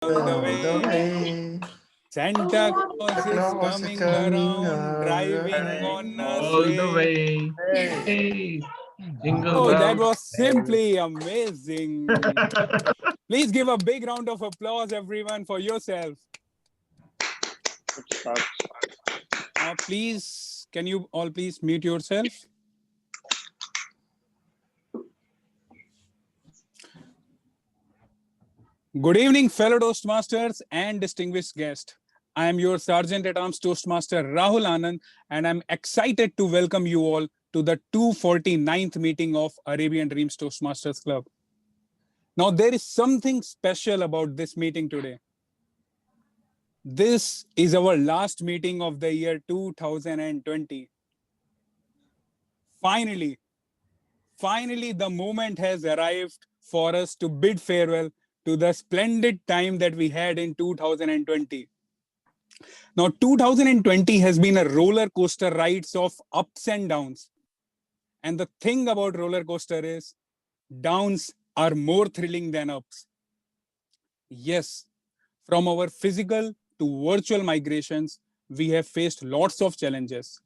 on the the way. way. Santa Claus Santa is Claus is coming coming around, driving on a all the sleigh. way. Hey. Hey, jingle Oh, that bells. was Hey. simply amazing. Please give a big round of applause, everyone, for yourself. Please, can you all please mute yourself? Good evening, fellow Toastmasters and distinguished guests. I am your Sergeant at Arms Toastmaster Rahul Anand, and I'm excited to welcome you all to the 249th meeting of Arabian Dreams Toastmasters Club. Now, there is something special about this meeting today. This is our last meeting of the year 2020. Finally, the moment has arrived for us to bid farewell to the splendid time that we had in 2020. Now, 2020 has been a roller coaster rides of ups and downs. And the thing about roller coaster is downs are more thrilling than ups. Yes, from our physical to virtual migrations, we have faced lots of challenges.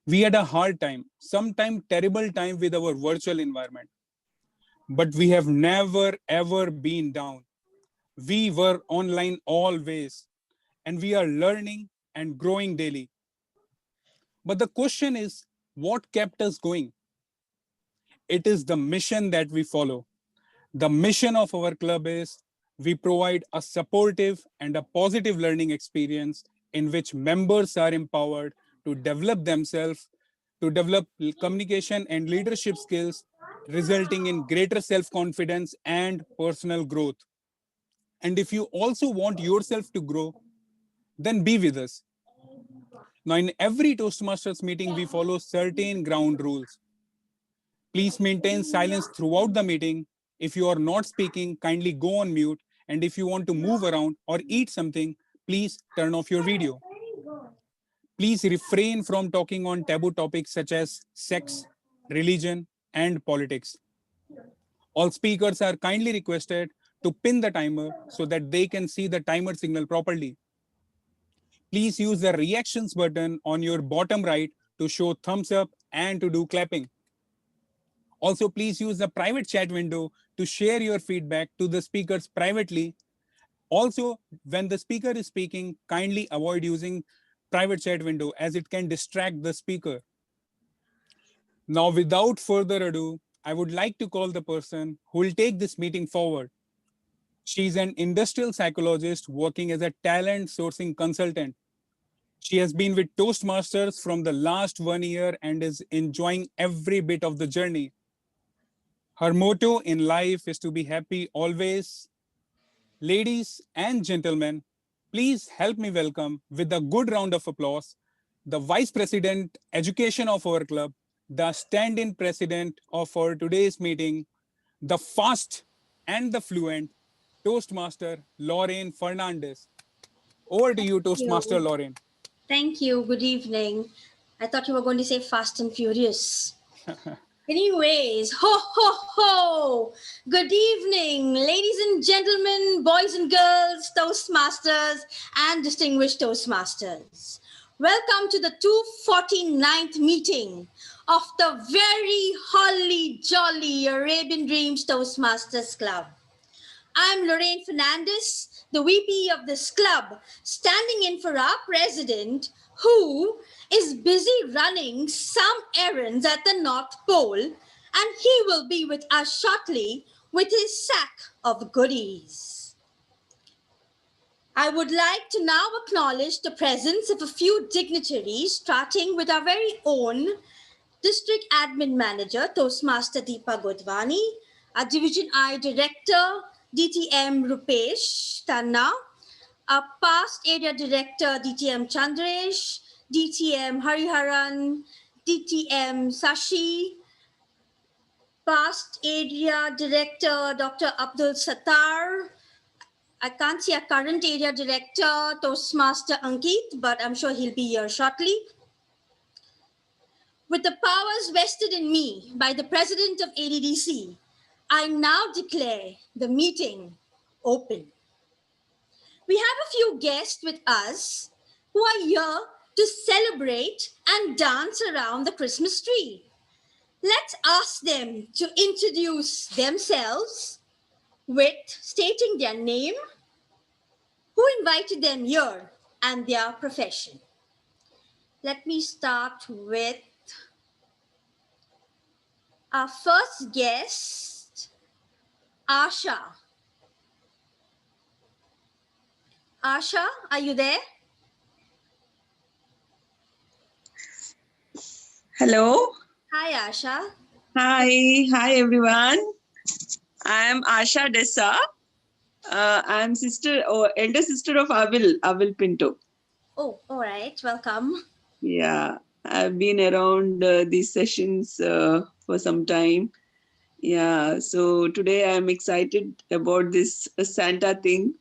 We had a hard time, sometimes terrible time with our virtual environment. But we have never ever been down. We were online always, and we are learning and growing daily. But the question is, what kept us going? It is the mission that we follow. The mission of our club is we provide a supportive and a positive learning experience in which members are empowered to develop themselves, to develop communication and leadership skills, resulting in greater self-confidence and personal growth. And if you also want yourself to grow, then be with us. Now, in every Toastmasters meeting, we follow certain ground rules. Please maintain silence throughout the meeting. If you are not speaking, kindly go on mute. And if you want to move around or eat something, please turn off your video. Please refrain from talking on taboo topics such as sex, religion, and politics. All speakers are kindly requested to pin the timer so that they can see the timer signal properly. Please use the reactions button on your bottom right to show thumbs up and to do clapping. Also, please use the private chat window to share your feedback to the speakers privately. Also, when the speaker is speaking, kindly avoid using private chat window as it can distract the speaker. Now, without further ado, I would like to call the person who will take this meeting forward. She's an industrial psychologist working as a talent sourcing consultant. She has been with Toastmasters from the last 1 year and is enjoying every bit of the journey. Her motto in life is to be happy always. Ladies and gentlemen, please help me welcome with a good round of applause the Vice President Education of our club, the stand-in president of our today's meeting, the fast and the fluent Toastmaster Lorraine Fernandez. Over to you, Toastmaster You. Lorraine. Thank you. Good evening. I thought you were going to say Fast and Furious. Anyways, ho, ho, ho. Good evening, ladies and gentlemen, boys and girls, Toastmasters, and distinguished Toastmasters. Welcome to the 249th meeting of the very holly jolly Arabian Dreams Toastmasters Club. I'm Lorraine Fernandez, the VP of this club, standing in for our president, who is busy running some errands at the North Pole, and he will be with us shortly with his sack of goodies. I would like to now acknowledge the presence of a few dignitaries, starting with our very own District Admin Manager, Toastmaster Deepa Godwani, our Division I Director, DTM Rupesh Tanna, our Past Area Director, DTM Chandresh, DTM Hariharan, DTM Sashi, Past Area Director, Dr. Abdul Sattar. I can't see our current Area Director, Toastmaster Ankit, but I'm sure he'll be here shortly. With the powers vested in me by the President of ADDC, I now declare the meeting open. We have a few guests with us who are here to celebrate and dance around the Christmas tree. Let's ask them to introduce themselves with stating their name, who invited them here, and their profession. Let me start with our first guest, Asha. Asha, are you there? Hello. Hi, Asha. Hi everyone. I am Asha Dessa. I am elder sister of Avil Pinto. Oh, all right. Welcome. Yeah, I've been around these sessions for some time. Yeah, so today I'm excited about this Santa thing.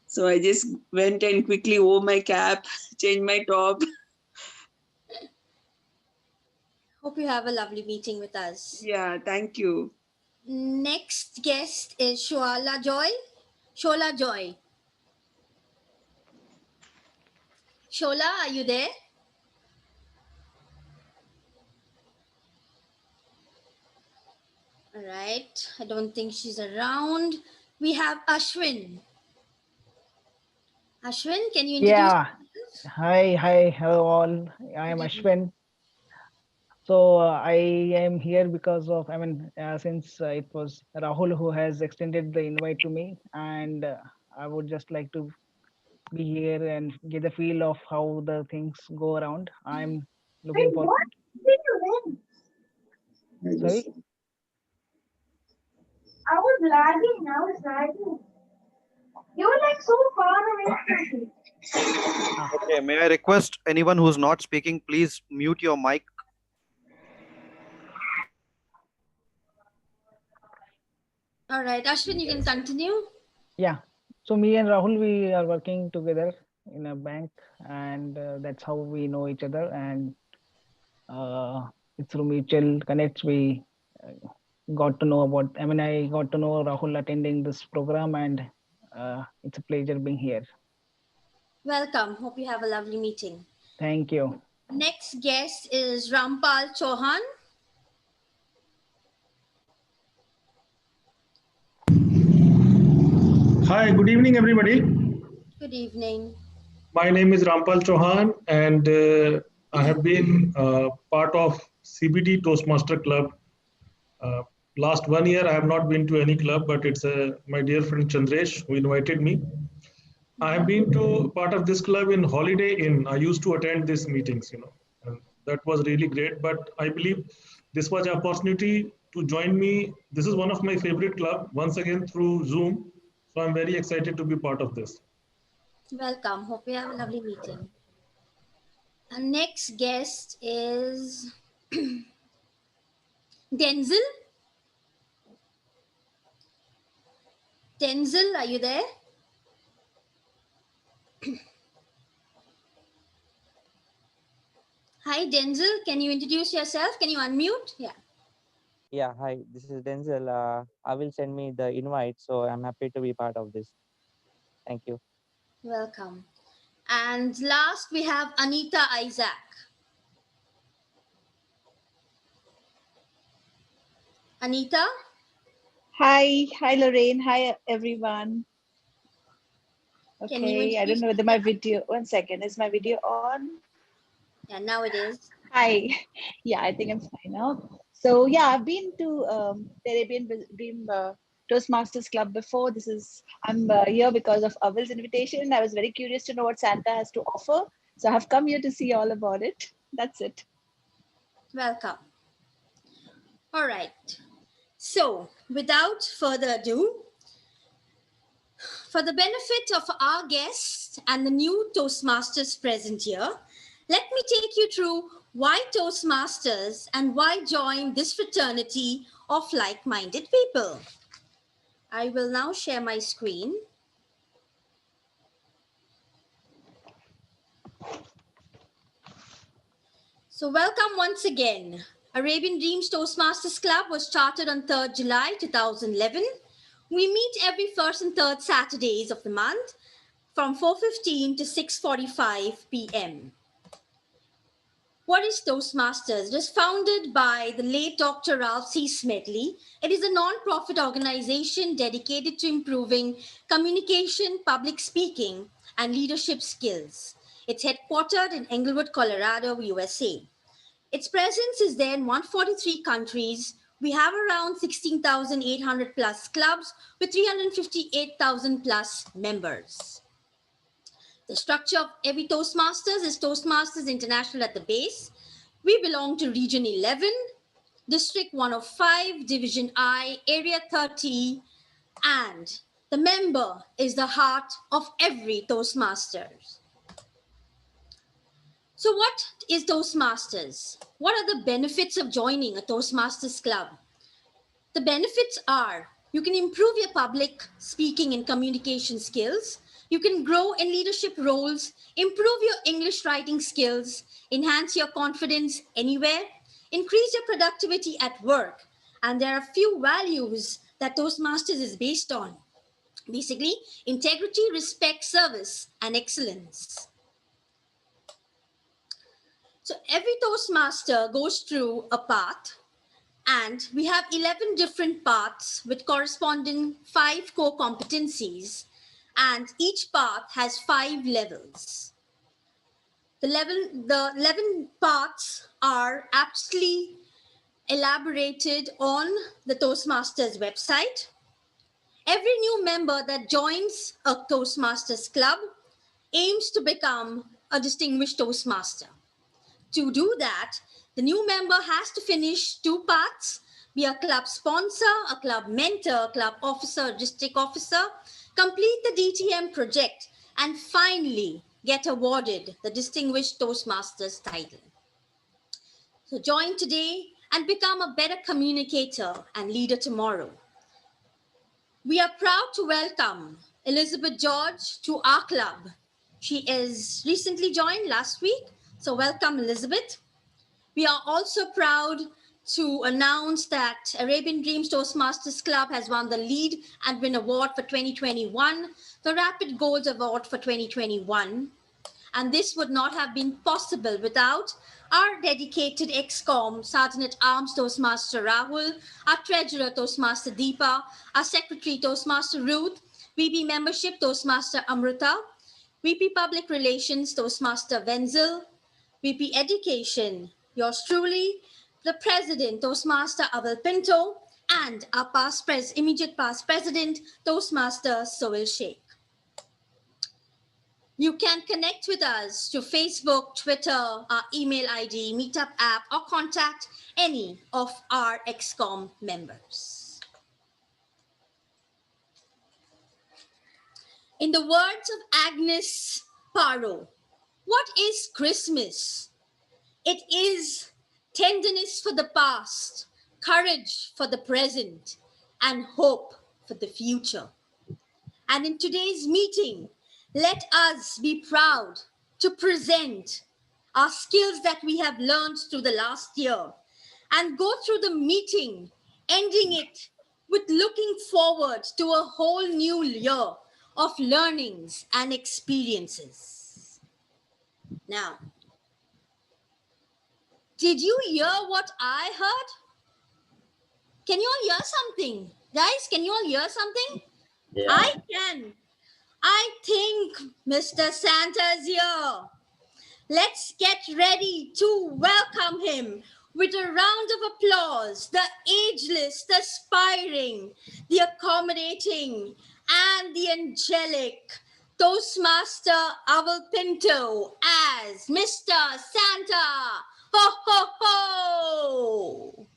So I just went and quickly wore my cap, changed my top. Hope you have a lovely meeting with us. Yeah, thank you. Next guest is Shola Joy. Shola Joy. Shola, are you there? All right. I don't think she's around. We have Ashwin. Ashwin, can you introduce Yeah. yourself? Hi, hello all. I am Good evening. Ashwin. So I am here because of, since it was Rahul who has extended the invite to me, and I would just like to be here and get the feel of how the things go around. I'm looking for. What did you Sorry. I was lagging. You were like so far away from me. Okay, may I request anyone who's not speaking, please mute your mic. All right. Ashwin, you can continue. Yeah. So me and Rahul, we are working together in a bank, and that's how we know each other. And it's through mutual connects we got to know about. I got to know Rahul attending this program, and it's a pleasure being here. Welcome. Hope you have a lovely meeting. Thank you. Next guest is Rampal Chauhan. Hi, good evening, everybody. Good evening. My name is Rampal Chauhan, and I have been part of CBD Toastmaster Club. Last 1 year, I have not been to any club, but it's my dear friend Chandresh who invited me. I have been to part of this club in Holiday Inn. I used to attend these meetings, and that was really great. But I believe this was an opportunity to join me. This is one of my favorite club, once again through Zoom. So I'm very excited to be part of this. Welcome. Hope you have a lovely meeting. Our next guest is Denzel. Denzel, are you there? Hi, Denzel. Can you introduce yourself? Can you unmute? Yeah. Yeah, hi, this is Denzel. I will send me the invite, so I'm happy to be part of this. Thank you. Welcome. And last, we have Anita Isaac. Anita? Hi Lorraine. Hi everyone. Can you Okay, I don't introduce know whether my yourself? video. 1 second, is my video on? Yeah, now it is. Hi. Yeah, I think I'm fine now. So yeah, I've been to the Arabian Dream Toastmasters Club before. I'm here because of Avil's invitation. I was very curious to know what Santa has to offer, so I've come here to see all about it. That's it. Welcome. All right. So, without further ado, for the benefit of our guests and the new Toastmasters present here, let me take you through why Toastmasters and why join this fraternity of like-minded people. I will now share my screen. So welcome once again. Arabian Dreams Toastmasters Club was started on 3rd July 2011. We meet every first and third Saturdays of the month from 4:15 to 6:45 p.m. What is Toastmasters? It is founded by the late Dr. Ralph C. Smedley. It is a non-profit organization dedicated to improving communication, public speaking, and leadership skills. It's headquartered in Englewood, Colorado, USA. Its presence is there in 143 countries. We have around 16,800 plus clubs with 358,000 plus members. The structure of every Toastmasters is Toastmasters International at the base. We belong to Region 11, District 105, Division I, Area 30, and the member is the heart of every Toastmasters. So what is Toastmasters? What are the benefits of joining a Toastmasters club? The benefits are you can improve your public speaking and communication skills. You can grow in leadership roles, improve your English writing skills, enhance your confidence anywhere, increase your productivity at work. And there are a few values that Toastmasters is based on. Basically, integrity, respect, service, and excellence. So every Toastmaster goes through a path, and we have 11 different paths with corresponding 5 core competencies, and each path has 5 levels. The 11 paths are aptly elaborated on the Toastmasters website. Every new member that joins a Toastmasters club aims to become a distinguished Toastmaster. To do that, the new member has to finish 2 paths, be a club sponsor, a club mentor, a club officer, district officer, complete the DTM project, and finally get awarded the Distinguished Toastmasters title. So join today and become a better communicator and leader tomorrow. We are proud to welcome Elizabeth George to our club. She is recently joined last week, so welcome, Elizabeth. We are also proud to announce that Arabian Dreams Toastmasters Club has won the Lead and Win Award for 2021, the Rapid Goals Award for 2021. And this would not have been possible without our dedicated ex-com Sergeant at Arms Toastmaster Rahul, our Treasurer Toastmaster Deepa, our Secretary Toastmaster Ruth, VP Membership Toastmaster Amrita, VP Public Relations Toastmaster Wenzel, VP Education, yours truly, the President, Toastmaster Abel Pinto, and our immediate past President, Toastmaster Sohail Sheikh. You can connect with us to Facebook, Twitter, our email ID, Meetup app, or contact any of our ex-com members. In the words of Agnes Parro, what is Christmas? It is tenderness for the past, courage for the present, and hope for the future. And in today's meeting, let us be proud to present our skills that we have learned through the last year and go through the meeting, ending it with looking forward to a whole new year of learnings and experiences. Now, did you hear what I heard? Can you all hear something? Guys, can you all hear something? Yeah. I can. I think Mr. Santa's here. Let's get ready to welcome him with a round of applause. The ageless, the aspiring, the accommodating, and the angelic Toastmaster Abel Pinto as Mr. Santa. Ho, ho, ho!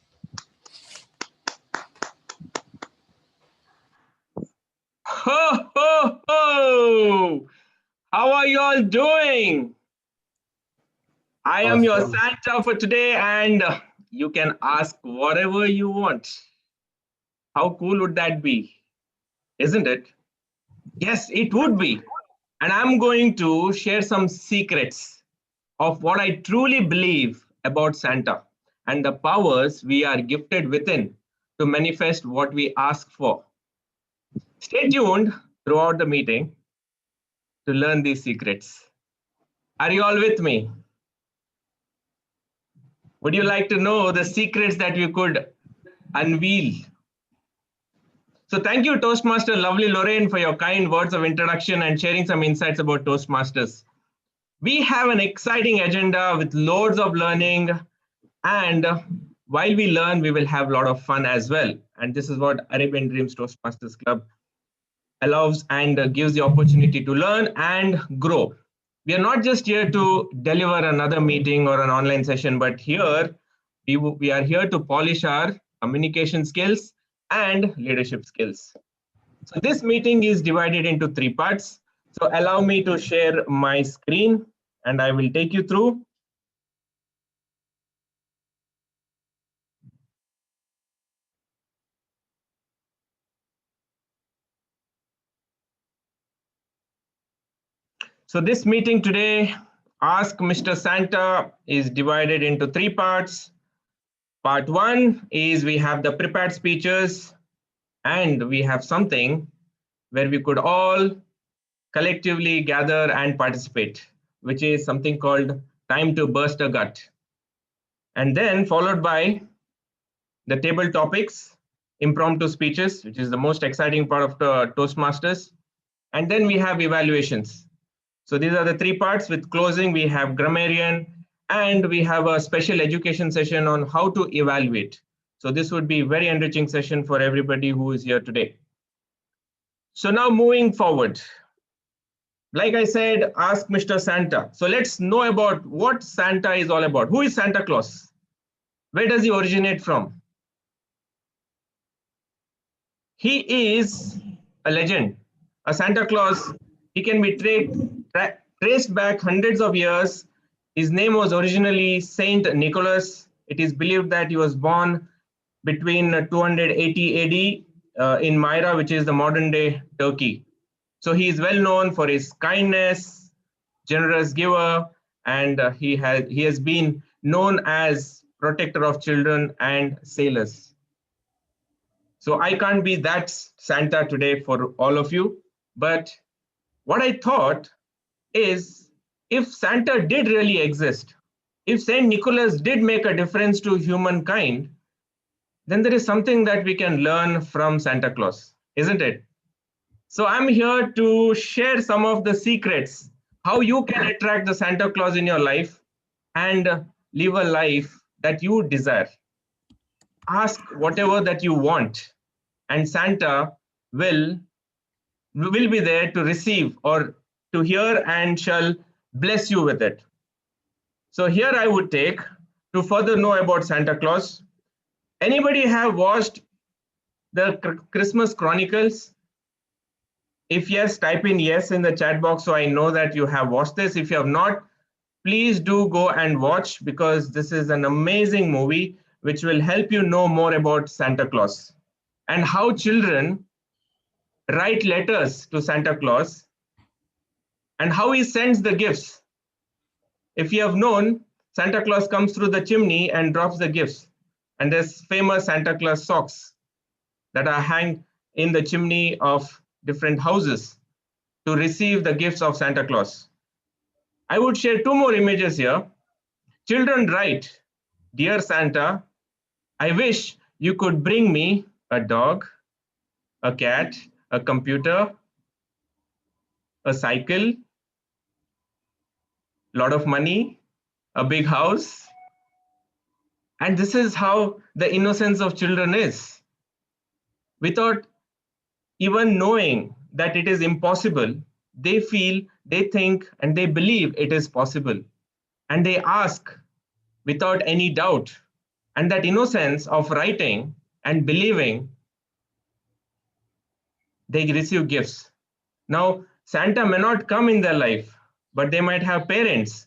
Ho, ho, ho! How are you all doing? I am your Santa for today, and you can ask whatever you want. How cool would that be? Isn't it? Yes, it would be. And I'm going to share some secrets of what I truly believe about Santa and the powers we are gifted within to manifest what we ask for. Stay tuned throughout the meeting. to learn these secrets. Are you all with me? Would you like to know the secrets that we could unveil? So thank you, Toastmaster lovely Lorraine, for your kind words of introduction and sharing some insights about Toastmasters. We have an exciting agenda with loads of learning, and while we learn, we will have a lot of fun as well. And this is what Arabian Dreams Toastmasters Club allows and gives the opportunity to learn and grow. We are not just here to deliver another meeting or an online session, but here we are here to polish our communication skills and leadership skills. So this meeting is divided into 3 parts. So allow me to share my screen and I will take you through. So this meeting today, Ask Mr. Santa, is divided into 3 parts. Part 1 is we have the prepared speeches, and we have something where we could all collectively gather and participate, which is something called time to burst a gut. And then followed by the table topics, impromptu speeches, which is the most exciting part of the Toastmasters. And then we have evaluations. So these are the 3 parts. With closing, we have grammarian, and we have a special education session on how to evaluate. So this would be a very enriching session for everybody who is here today. So now moving forward, like I said, ask Mr. Santa. So let's know about what Santa is all about. Who is Santa Claus? Where does he originate from? He is a legend. A Santa Claus, he can be traced back hundreds of years. His name was originally Saint Nicholas. It is believed that he was born between 280 AD in Myra, which is the modern day Turkey. So he is well known for his kindness, generous giver, and he has been known as protector of children and sailors. So I can't be that Santa today for all of you, but what I thought is, if Santa did really exist, if Saint Nicholas did make a difference to humankind, then there is something that we can learn from Santa Claus, isn't it? So I'm here to share some of the secrets, how you can attract the Santa Claus in your life and live a life that you desire. Ask whatever that you want, and Santa will be there to receive or to hear and shall bless you with it. So here I would take to further know about Santa Claus. Anybody have watched the Christmas Chronicles? If yes, type in yes in the chat box so I know that you have watched this. If you have not, please do go and watch, because this is an amazing movie which will help you know more about Santa Claus and how children write letters to Santa Claus and how he sends the gifts. If you have known, Santa Claus comes through the chimney and drops the gifts. And there's famous Santa Claus socks that are hanged in the chimney of different houses to receive the gifts of Santa Claus. I would share 2 more images here. Children write, "Dear Santa, I wish you could bring me a dog, a cat, a computer, a cycle, a lot of money, a big house." And this is how the innocence of children is. Without even knowing that it is impossible, they feel, they think, and they believe it is possible. And they ask without any doubt. And that innocence of writing and believing, they receive gifts. Now, Santa may not come in their life, but they might have parents.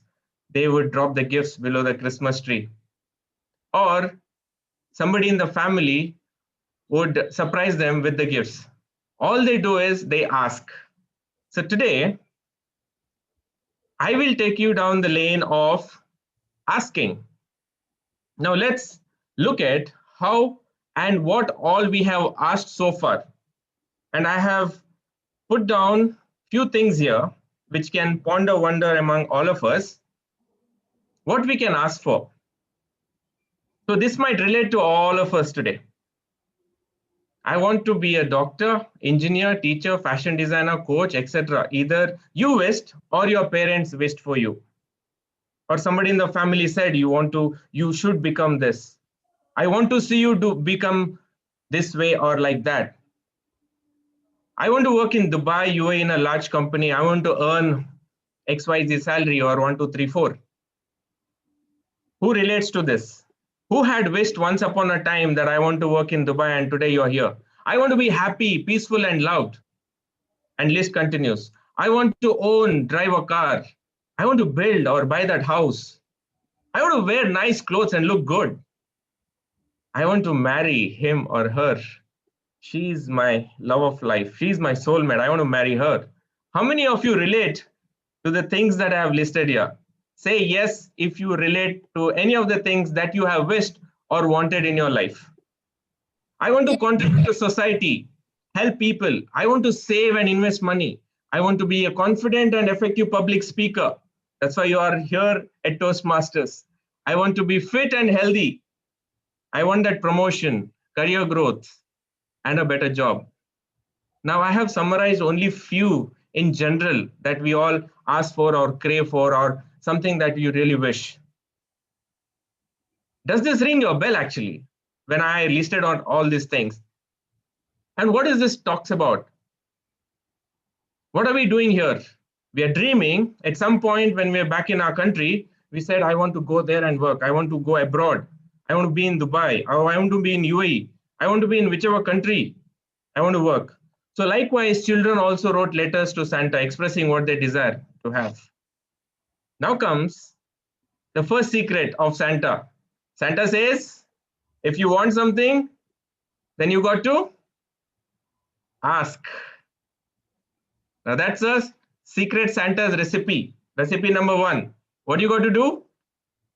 They would drop the gifts below the Christmas tree. Or somebody in the family would surprise them with the gifts. All they do is they ask. So today, I will take you down the lane of asking. Now let's look at how and what all we have asked so far. And I have put down few things here which can ponder wonder among all of us, what we can ask for. So this might relate to all of us today. I want to be a doctor, engineer, teacher, fashion designer, coach, etc. Either you wished or your parents wished for you. Or somebody in the family said you should become this. I want to see you become this way or like that. I want to work in Dubai, UAE in a large company. I want to earn XYZ salary or 1, 2, 3, 4. Who relates to this? Who had wished once upon a time that I want to work in Dubai and today you're here? I want to be happy, peaceful and loved. And list continues. I want to own, drive a car. I want to build or buy that house. I want to wear nice clothes and look good. I want to marry him or her. She's my love of life. She's my soulmate. I want to marry her. How many of you relate to the things that I have listed here? Say yes if you relate to any of the things that you have wished or wanted in your life. I want to contribute to society, help people. I want to save and invest money. I want to be a confident and effective public speaker. That's why you are here at Toastmasters. I want to be fit and healthy. I want that promotion, career growth, and a better job. Now, I have summarized only few in general that we all ask for or crave for or something that you really wish. Does this ring your bell actually when I listed on all these things? And what is this talks about? What are we doing here? We are dreaming. At some point when we're back in our country, we said, I want to go there and work. I want to go abroad. I want to be in Dubai. Or I want to be in UAE. I want to be in whichever country. I want to work. So likewise, children also wrote letters to Santa expressing what they desire to have. Now comes the first secret of Santa. Santa says, if you want something, then you got to ask. Now that's a secret Santa's recipe. Recipe number 1. What you got to do?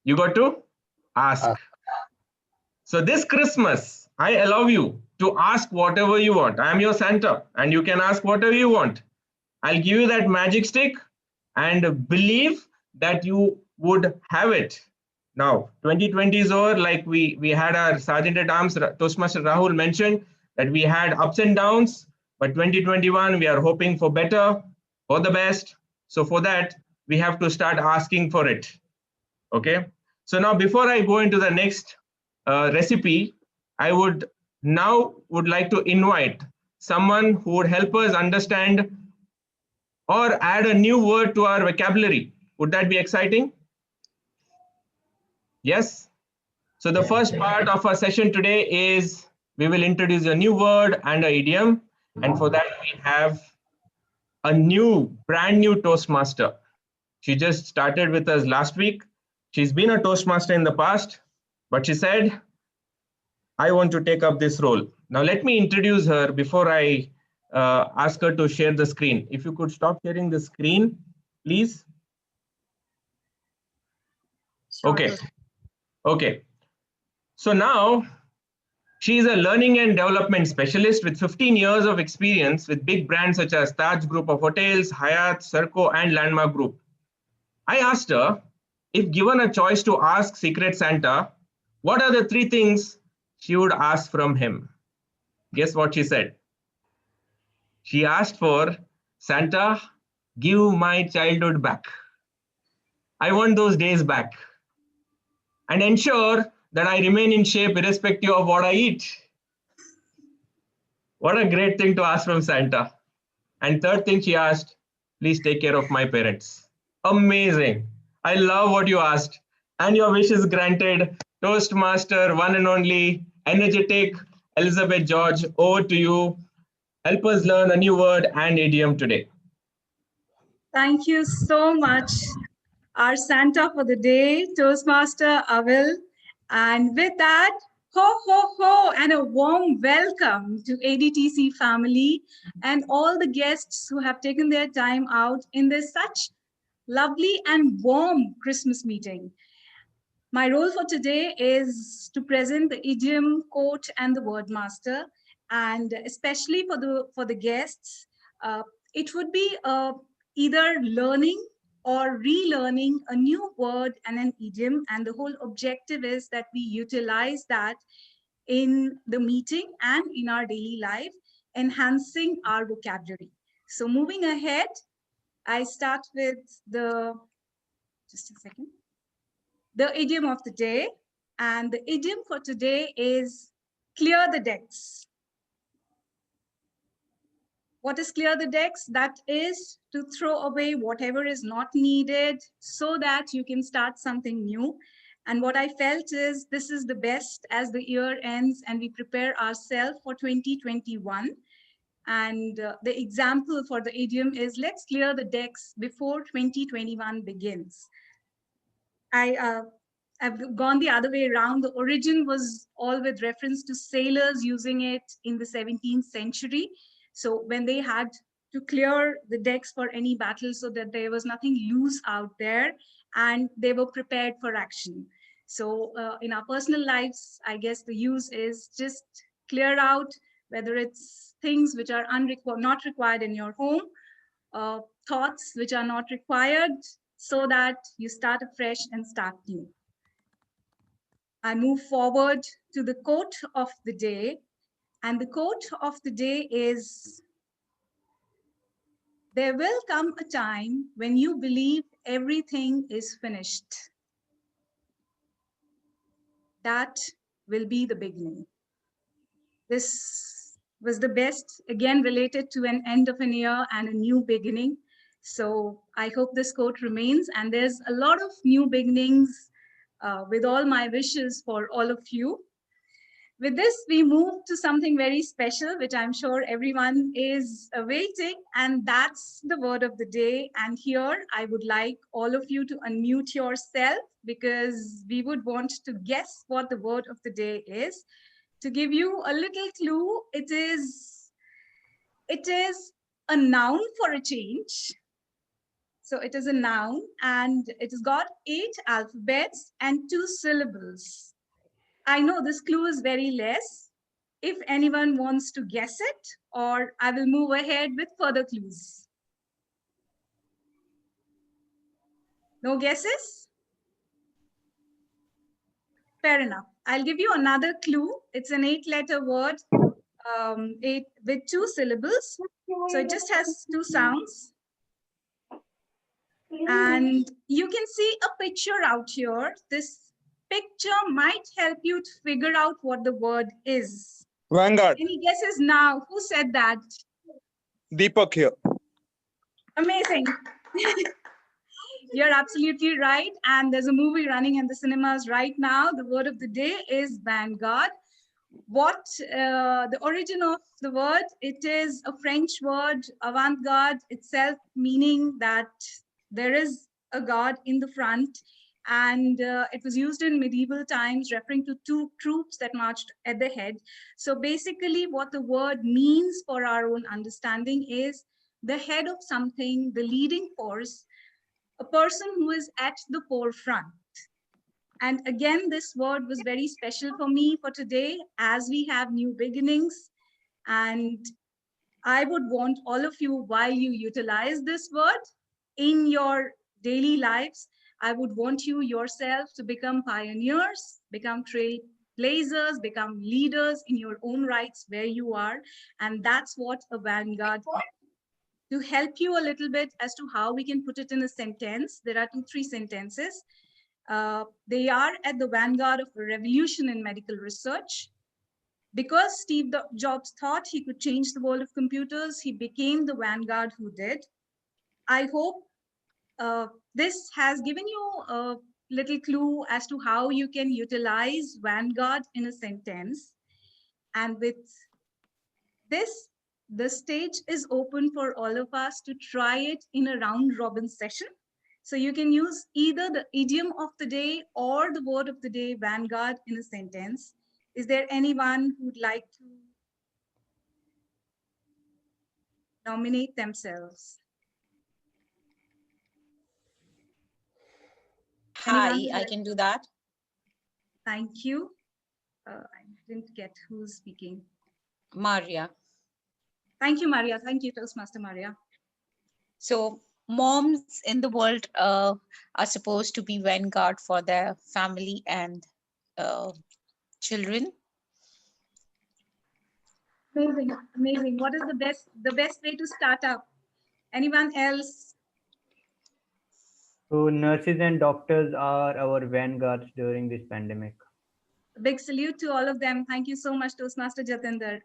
You got to ask. So this Christmas, I allow you to ask whatever you want. I am your Santa and you can ask whatever you want. I'll give you that magic stick and believe that you would have it. Now, 2020 is over. Like we had our Sergeant at Arms, Toastmaster Rahul mentioned that we had ups and downs, but 2021, we are hoping for better, for the best. So for that, we have to start asking for it. Okay. So now before I go into the next recipe, I would like to invite someone who would help us understand or add a new word to our vocabulary. Would that be exciting? Yes. So the first part of our session today is we will introduce a new word and an idiom. And for that, we have a brand new Toastmaster. She just started with us last week. She's been a Toastmaster in the past, but she said, I want to take up this role. Now, let me introduce her before I ask her to share the screen. If you could stop sharing the screen, please. Okay. Okay. So now she is a learning and development specialist with 15 years of experience with big brands such as Taj Group of Hotels, Hyatt, Serco, and Landmark Group. I asked her, if given a choice to ask Secret Santa, what are the 3 things she would ask from him? Guess what she said? She asked for, Santa, give my childhood back. I want those days back. And ensure that I remain in shape irrespective of what I eat. What a great thing to ask from Santa. And third thing she asked, please take care of my parents. Amazing. I love what you asked. And your wish is granted. Toastmaster, one and only, energetic Elizabeth George, over to you. Help us learn a new word and idiom today. Thank you so much, our Santa for the day, Toastmaster Avil. And with that, ho, ho, ho, and a warm welcome to ADTC family and all the guests who have taken their time out in this such lovely and warm Christmas meeting. My role for today is to present the idiom, quote, and the word master. And especially for the guests, it would be a either learning or relearning a new word and an idiom. And the whole objective is that we utilize that in the meeting and in our daily life, enhancing our vocabulary. So moving ahead, I start with just a second, the idiom of the day. And the idiom for today is clear the decks. What is clear the decks? That is to throw away whatever is not needed so that you can start something new. And what I felt is this is the best as the year ends and we prepare ourselves for 2021. And the example for the idiom is let's clear the decks before 2021 begins. I've gone the other way around. The origin was all with reference to sailors using it in the 17th century. So when they had to clear the decks for any battle so that there was nothing loose out there and they were prepared for action. So in our personal lives, I guess the use is just clear out, whether it's things which are not required in your home, thoughts which are not required, so that you start afresh and start new. I move forward to the quote of the day. And the quote of the day is, there will come a time when you believe everything is finished. That will be the beginning. This was the best, again, related to an end of an year and a new beginning. So I hope this quote remains. And there's a lot of new beginnings with all my wishes for all of you. With this, we move to something very special, which I'm sure everyone is awaiting, and that's the word of the day. And here, I would like all of you to unmute yourself because we would want to guess what the word of the day is. To give you a little clue, it is a noun for a change. So it is a noun, and it has got 8 alphabets and 2 syllables. I know this clue is very less. If anyone wants to guess it, or I will move ahead with further clues. No guesses? Fair enough. I'll give you another clue. It's an 8-letter word, 8 with 2 syllables. So it just has 2 sounds. And you can see a picture out here. This picture might help you to figure out what the word is. Vanguard. Any guesses now? Who said that? Deepak here. Amazing. You're absolutely right. And there's a movie running in the cinemas right now. The word of the day is Vanguard. What the origin of the word? It is a French word, avant-garde itself, meaning that there is a guard in the front. And it was used in medieval times, referring to 2 troops that marched at the head. So basically what the word means for our own understanding is the head of something, the leading force, a person who is at the forefront. And again, this word was very special for me for today as we have new beginnings. And I would want all of you, while you utilize this word in your daily lives, I would want you yourself to become pioneers, become trailblazers, become leaders in your own rights where you are. And that's what a vanguard is. To help you a little bit as to how we can put it in a sentence, there are 2-3 sentences. They are at the vanguard of a revolution in medical research. Because Steve Jobs thought he could change the world of computers, he became the vanguard who did. I hope this has given you a little clue as to how you can utilize vanguard in a sentence. And with this, the stage is open for all of us to try it in a round robin session. So you can use either the idiom of the day or the word of the day, vanguard, in a sentence. Is there anyone who'd like to nominate themselves? Hi, I can do that. Thank you. I didn't get who's speaking. Maria. Thank you, Maria. Thank you, Toastmaster Maria. So moms in the world are supposed to be vanguard for their family and children. Amazing, amazing. What is the best way to start up? Anyone else? So nurses and doctors are our vanguards during this pandemic. A big salute to all of them. Thank you so much, Toastmaster Jatinder.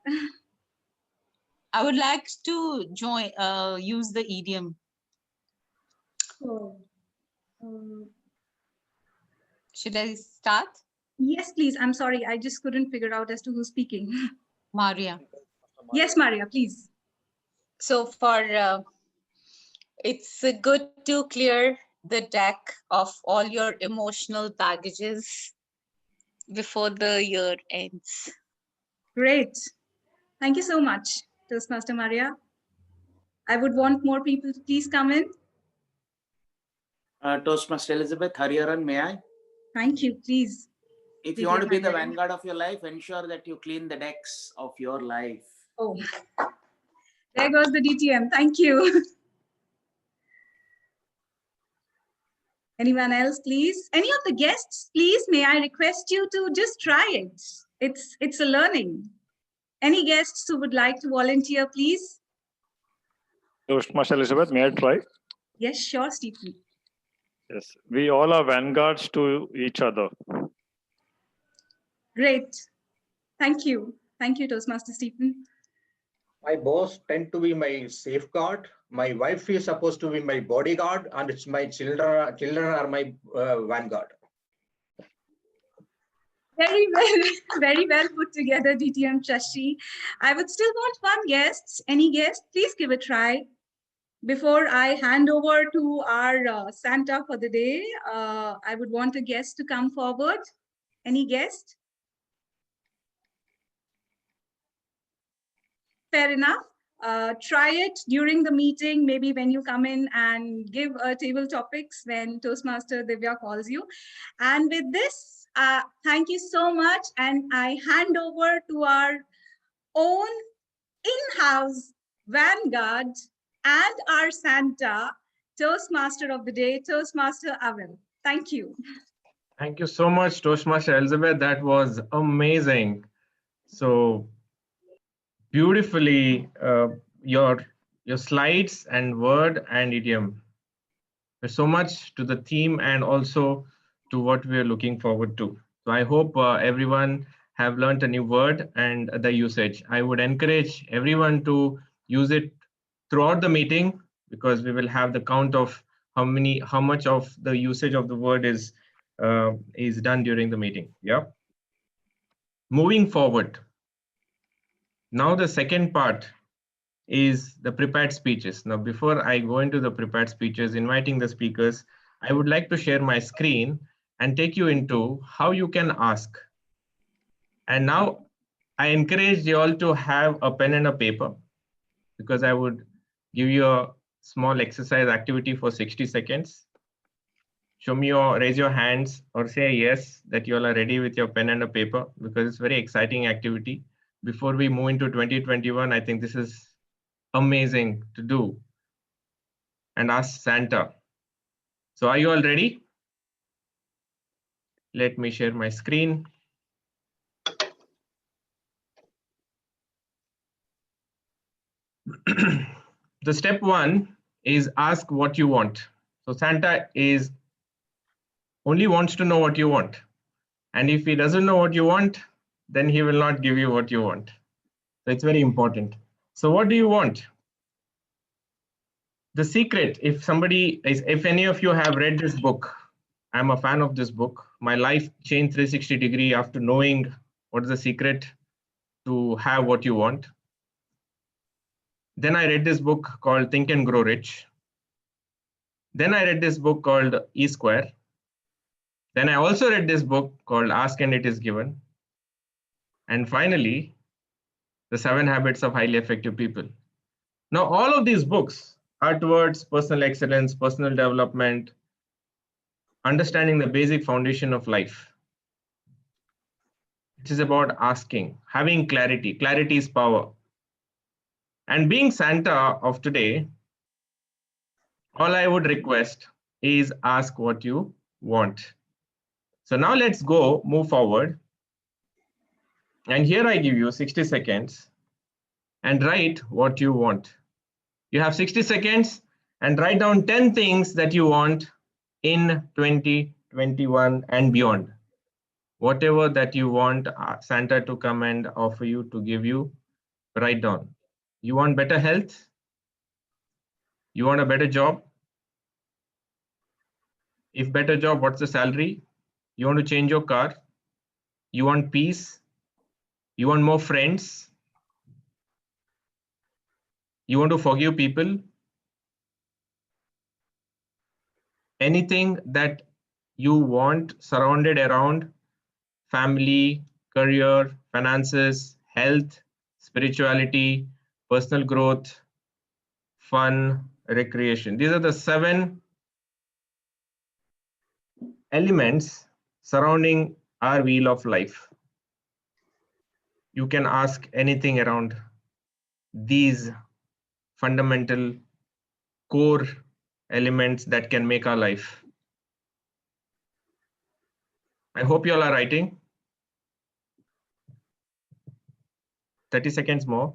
I would like to use the idiom. Oh. Should I start? Yes, please. I'm sorry. I just couldn't figure out as to who's speaking. Maria. Yes, Maria, please. So it's good to clear the deck of all your emotional baggages before the year ends. Great. Thank you so much, Toastmaster Maria. I would want more people to please come in. Toastmaster Elizabeth Hariharan, may I? Thank you, please. If you want to be the vanguard of your life, ensure that you clean the decks of your life. Oh, there goes the DTM. Thank you. Anyone else, please? Any of the guests, please, may I request you to just try it. It's a learning. Any guests who would like to volunteer, please? Toastmaster Elizabeth, may I try? Yes, sure, Stephen. Yes, we all are vanguards to each other. Great. Thank you. Thank you, Toastmaster Stephen. My boss tend to be my safeguard. My wife is supposed to be my bodyguard, and it's my children. Children are my vanguard. Very well put together, DTM Shashi. I would still want one guest. Any guest, please give a try. Before I hand over to our Santa for the day, I would want a guest to come forward. Any guest? Fair enough. Try it during the meeting, maybe when you come in and give table topics when Toastmaster Divya calls you. And with this, thank you so much. And I hand over to our own in-house vanguard and our Santa, Toastmaster of the day, Toastmaster Avel. Thank you. Thank you so much, Toastmaster Elizabeth. That was amazing. So beautifully, your slides and word and idiom. There's so much to the theme and also to what we're looking forward to. So I hope everyone have learned a new word and the usage. I would encourage everyone to use it throughout the meeting, because we will have the count of how much of the usage of the word is done during the meeting. Yeah. Moving forward. Now the second part is the prepared speeches. Now, before I go into the prepared speeches, inviting the speakers, I would like to share my screen and take you into how you can ask. And now I encourage you all to have a pen and a paper, because I would give you a small exercise activity for 60 seconds. Show me or raise your hands or say yes that you all are ready with your pen and a paper, because it's very exciting activity. Before we move into 2021, I think this is amazing to do and ask Santa. So are you all ready? Let me share my screen. The step one is ask what you want. So Santa only wants to know what you want. And if he doesn't know what you want, then he will not give you what you want. So it's very important. So what do you want? The secret, if any of you have read this book, I'm a fan of this book. My life changed 360 degrees after knowing what is the secret to have what you want. Then I read this book called Think and Grow Rich. Then I read this book called E Square. Then I also read this book called Ask and It Is Given. And finally, The 7 Habits of Highly Effective People. Now, all of these books are towards personal excellence, personal development, understanding the basic foundation of life. It is about asking, having clarity. Clarity is power. And being Santa of today, All I would request is ask what you want. So now let's go move forward. And here I give you 60 seconds and write what you want. You have 60 seconds and write down 10 things that you want in 2021 and beyond. Whatever that you want Santa to come and offer you, to give you, write down. You want better health? You want a better job? If better job, what's the salary? You want to change your car? You want peace? You want more friends? You want to forgive people? Anything that you want surrounded around family, career, finances, health, spirituality, personal growth, fun, recreation. These are the 7 elements surrounding our wheel of life. You can ask anything around these fundamental core elements that can make our life. I hope you all are writing. 30 seconds more.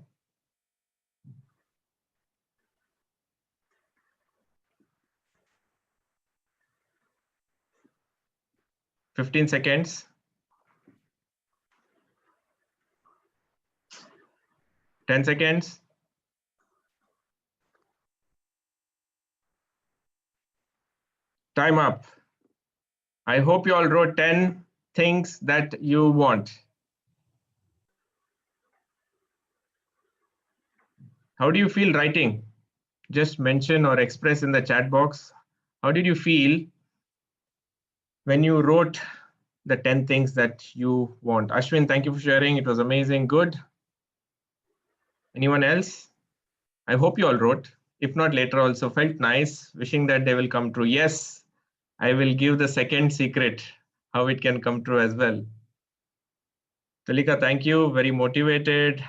15 seconds. 10 seconds. Time up. I hope you all wrote 10 things that you want. How do you feel writing? Just mention or express in the chat box. How did you feel when you wrote the 10 things that you want? Ashwin, thank you for sharing. It was amazing. Good. Anyone else? I hope you all wrote. If not, later also felt nice. Wishing that they will come true. Yes, I will give the second secret, how it can come true as well. Tulika, thank you. Very motivated.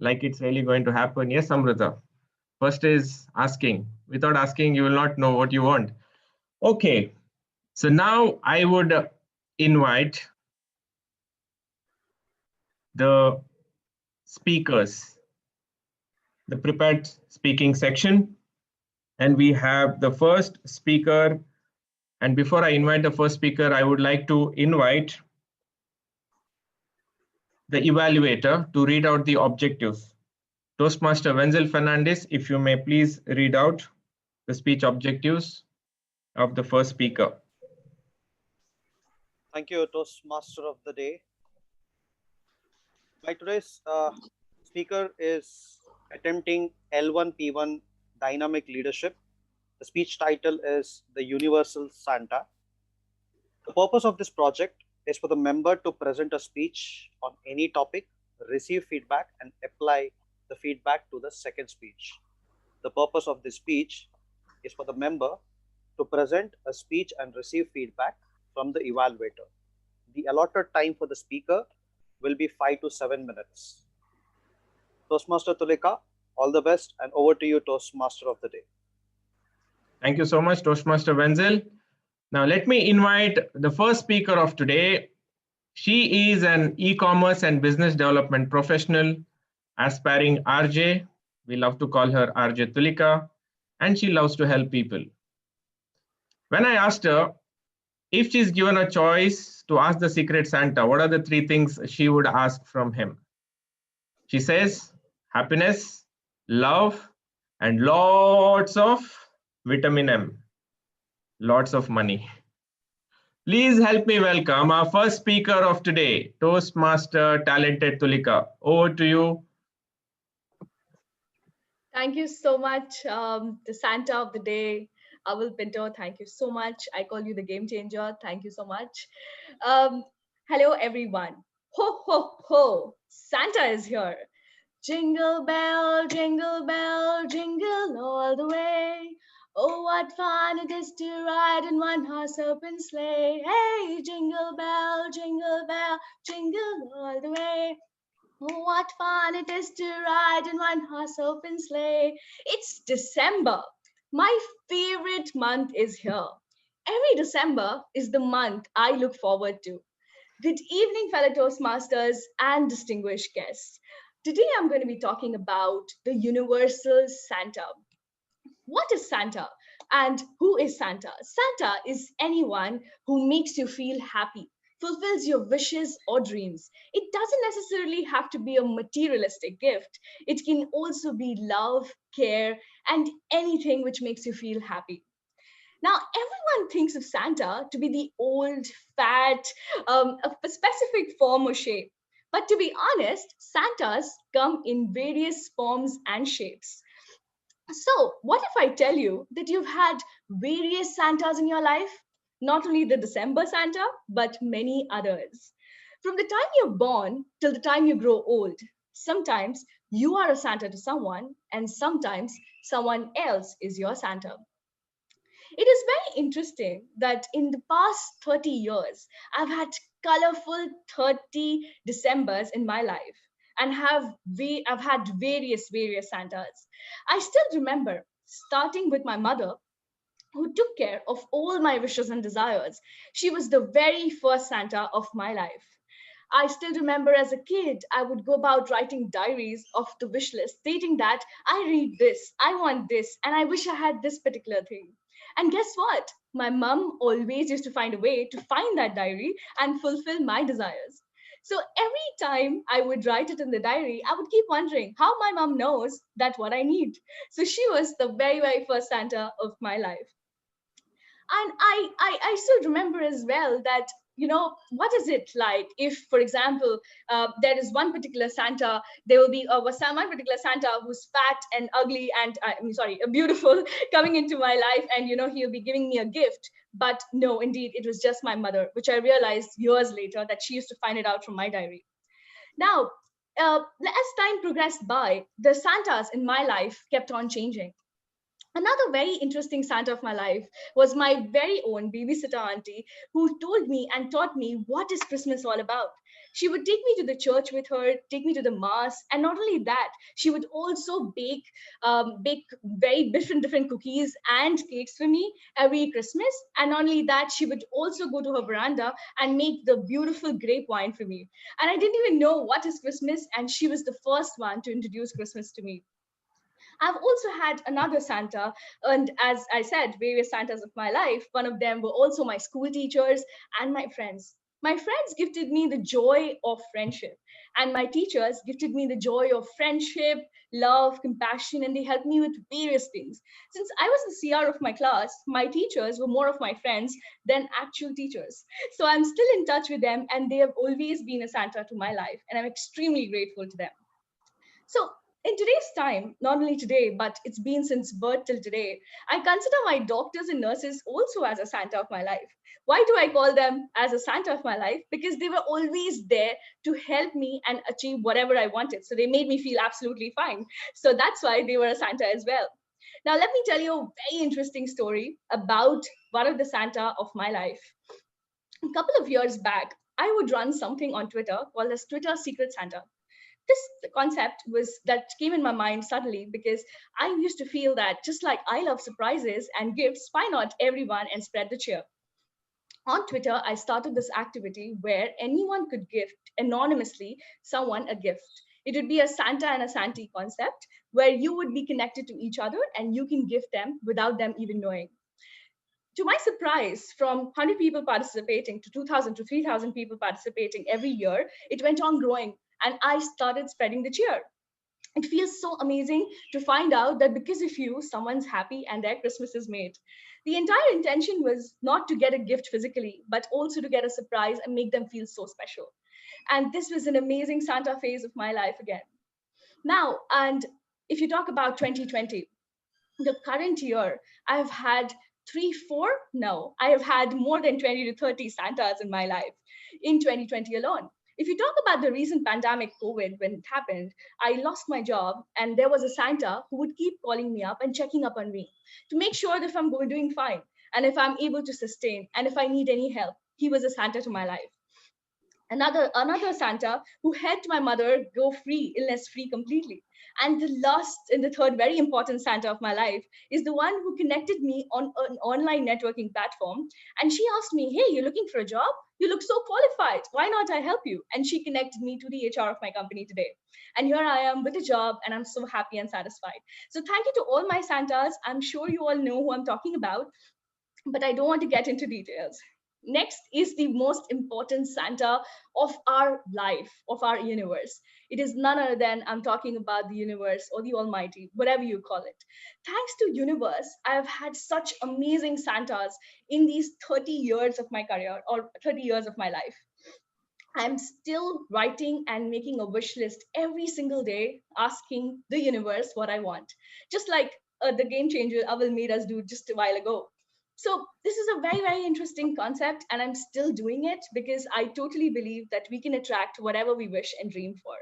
Like it's really going to happen. Yes, Amrita. First is asking. Without asking, you will not know what you want. Okay. So now I would invite the speakers, the prepared speaking section. And we have the first speaker. And before I invite the first speaker, I would like to invite the evaluator to read out the objectives. Toastmaster Wenzel Fernandez, if you may please read out the speech objectives of the first speaker. Thank you, Toastmaster of the day. My today's speaker is attempting L1P1 dynamic leadership. The speech title is The Universal Santa. The purpose of this project is for the member to present a speech on any topic, receive feedback, and apply the feedback to the second speech. The purpose of this speech is for the member to present a speech and receive feedback from the evaluator. The allotted time for the speaker will be 5 to 7 minutes. Toastmaster Tulika, all the best, and over to you, Toastmaster of the day. Thank you so much, Toastmaster Wenzel. Now let me invite the first speaker of today. She is an e-commerce and business development professional, aspiring RJ. We love to call her RJ Tulika, and she loves to help people. When I asked her if she's given a choice to ask the Secret Santa, what are the 3 things she would ask from him? She says happiness, love, and lots of vitamin M, lots of money. Please help me welcome our first speaker of today, Toastmaster talented Tulika. Over to you. Thank you so much, the Santa of the day, Awil Pinto. Thank you so much. I call you the game changer. Thank you so much. Hello, everyone. Ho, ho, ho. Santa is here. Jingle bell, jingle all the way. Oh, what fun it is to ride in one horse open sleigh. Hey, jingle bell, jingle all the way. Oh, what fun it is to ride in one horse open sleigh. It's December. My favorite month is here. Every December is the month I look forward to. Good evening, fellow Toastmasters and distinguished guests. Today I'm going to be talking about the universal Santa. What is Santa and who is Santa? Santa is anyone who makes you feel happy, fulfills your wishes or dreams. It doesn't necessarily have to be a materialistic gift. It can also be love, care, and anything which makes you feel happy. Now, everyone thinks of Santa to be the old, fat, of a specific form or shape. But to be honest, Santas come in various forms and shapes. So, what if I tell you that you've had various Santas in your life? Not only the December Santa, but many others. From the time you're born till the time you grow old, sometimes you are a Santa to someone, and sometimes someone else is your Santa. It is very interesting that in the past 30 years, I've had colorful 30 Decembers in my life and I've had various Santas. I still remember starting with my mother who took care of all my wishes and desires. She was the very first Santa of my life. I still remember as a kid, I would go about writing diaries of the wish list, stating that I read this, I want this, and I wish I had this particular thing. And guess what? My mom always used to find a way to find that diary and fulfill my desires. So every time I would write it in the diary, I would keep wondering how my mom knows that what I need. So she was the very first Santa of my life. And I still remember as well that, what is it like if, for example, there is one particular Santa, there will be one particular Santa who's fat and ugly and I'm sorry, beautiful coming into my life, and he'll be giving me a gift. But no, indeed, it was just my mother, which I realized years later that she used to find it out from my diary. Now, as time progressed by, the Santas in my life kept on changing. Another very interesting Santa of my life was my very own babysitter auntie who told me and taught me what is Christmas all about. She would take me to the church with her, take me to the mass, and not only that, she would also bake very different cookies and cakes for me every Christmas. And not only that, she would also go to her veranda and make the beautiful grape wine for me. And I didn't even know what is Christmas, and she was the first one to introduce Christmas to me. I've also had another Santa, and as I said, various Santas of my life. One of them were also my school teachers and my friends. My friends gifted me the joy of friendship, and my teachers gifted me the joy of friendship, love, compassion, and they helped me with various things. Since I was the CR of my class, my teachers were more of my friends than actual teachers. So I'm still in touch with them, and they have always been a Santa to my life, and I'm extremely grateful to them. So in today's time, not only today, but it's been since birth till today, I consider my doctors and nurses also as a Santa of my life. Why do I call them as a Santa of my life? Because they were always there to help me and achieve whatever I wanted. So they made me feel absolutely fine. So that's why they were a Santa as well. Now, let me tell you a very interesting story about one of the Santa of my life. A couple of years back, I would run something on Twitter called as Twitter Secret Santa. This concept was that came in my mind suddenly because I used to feel that just like I love surprises and gifts, why not everyone and spread the cheer? On Twitter, I started this activity where anyone could gift anonymously someone a gift. It would be a Santa and a Santee concept where you would be connected to each other and you can gift them without them even knowing. To my surprise, from 100 people participating to 2,000 to 3,000 people participating every year, it went on growing and I started spreading the cheer. It feels so amazing to find out that because of you, someone's happy and their Christmas is made. The entire intention was not to get a gift physically, but also to get a surprise and make them feel so special. And this was an amazing Santa phase of my life again. Now, and if you talk about 2020, the current year, I've had three, four, no, I have had more than 20 to 30 Santas in my life in 2020 alone. If you talk about the recent pandemic COVID, when it happened, I lost my job and there was a Santa who would keep calling me up and checking up on me to make sure that if I'm doing fine and if I'm able to sustain and if I need any help. He was a Santa to my life. another Santa who helped my mother go free, illness free completely. And the third very important Santa of my life is the one who connected me on an online networking platform. And she asked me, hey, you're looking for a job? You look so qualified. Why not I help you? And she connected me to the HR of my company today. And here I am with a job, and I'm so happy and satisfied. So thank you to all my Santas. I'm sure you all know who I'm talking about, but I don't want to get into details. Next is the most important Santa of our life, of our universe. It is none other than, I'm talking about the universe or the Almighty, whatever you call it. Thanks to universe, I have had such amazing Santas in these 30 years of my career or 30 years of my life. I'm still writing and making a wish list every single day, asking the universe what I want, just like the game changer Avil made us do just a while ago. So this is a very, very interesting concept, and I'm still doing it because I totally believe that we can attract whatever we wish and dream for.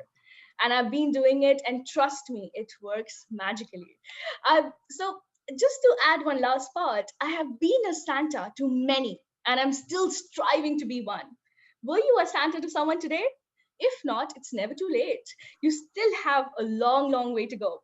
And I've been doing it, and trust me, it works magically. So just to add one last part, I have been a Santa to many, and I'm still striving to be one. Were you a Santa to someone today? If not, it's never too late. You still have a long, long way to go.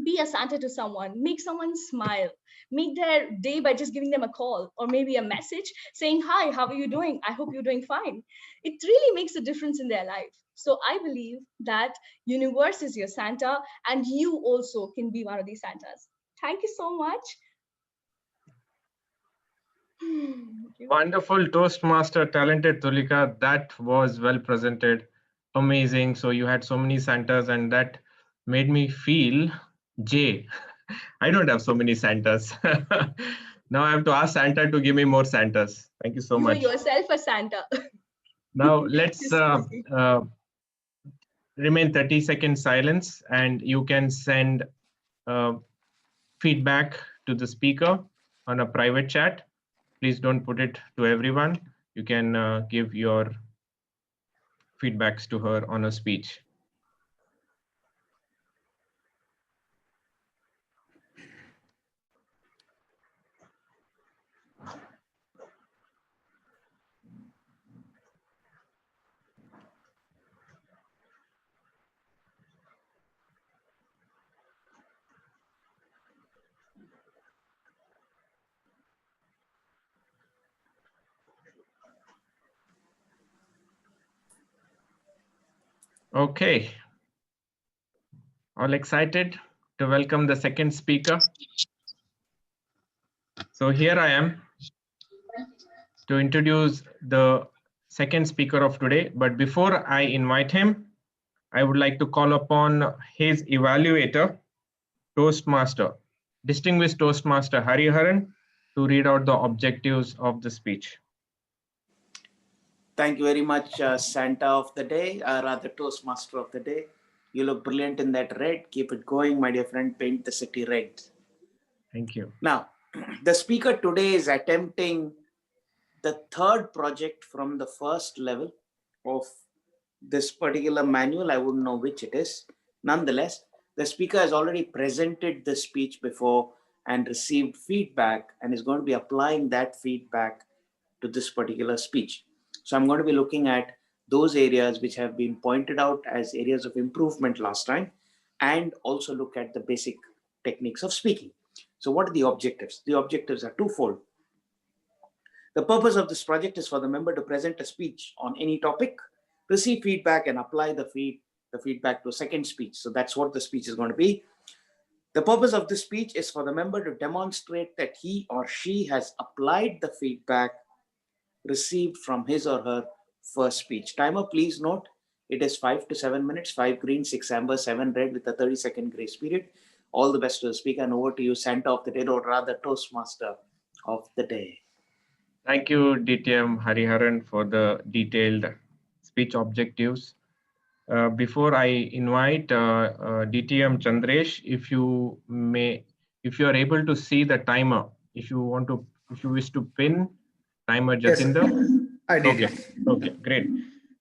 Be a Santa to someone, make someone smile, make their day by just giving them a call or maybe a message saying, hi, how are you doing? I hope you're doing fine. It really makes a difference in their life. So I believe that universe is your Santa, and you also can be one of these Santas. Thank you so much. Wonderful Toastmaster, talented Tulika. That was well presented. Amazing. So you had so many Santas, and that made me feel Jay. I don't have so many Santas. Now I have to ask Santa to give me more Santas. Thank you so You are much. yourself a Santa. Now let's remain 30 seconds silence, and you can send feedback to the speaker on a private chat. Please don't put it to everyone. You can give your feedbacks to her on a speech. Okay. All excited to welcome the second speaker. So here I am to introduce the second speaker of today. But before I invite him, I would like to call upon his evaluator, Toastmaster, distinguished Toastmaster Hariharan, to read out the objectives of the speech. Thank you very much, Santa of the day, rather Toastmaster of the day. You look brilliant in that red. Keep it going, my dear friend. Paint the city red. Thank you. Now, the speaker today is attempting the third project from the first level of this particular manual. I wouldn't know which it is. Nonetheless, the speaker has already presented the speech before and received feedback and is going to be applying that feedback to this particular speech. So I'm going to be looking at those areas which have been pointed out as areas of improvement last time, and also look at the basic techniques of speaking. So what are the objectives? The objectives are twofold. The purpose of this project is for the member to present a speech on any topic, receive feedback, and apply the feedback to a second speech. So that's what the speech is going to be. The purpose of this speech is for the member to demonstrate that he or she has applied the feedback received from his or her first speech. Timer, please note, it is 5 to 7 minutes, 5 green, 6 amber, 7 red with a 30-second grace period. All the best to the speaker, and over to you, Santa of the day, or rather Toastmaster of the day. Thank you, DTM Hariharan, for the detailed speech objectives. Before I invite DTM Chandresh, if you are able to see the timer, if you wish to pin timer, Jatinder. Yes, I did. Okay. Okay, great.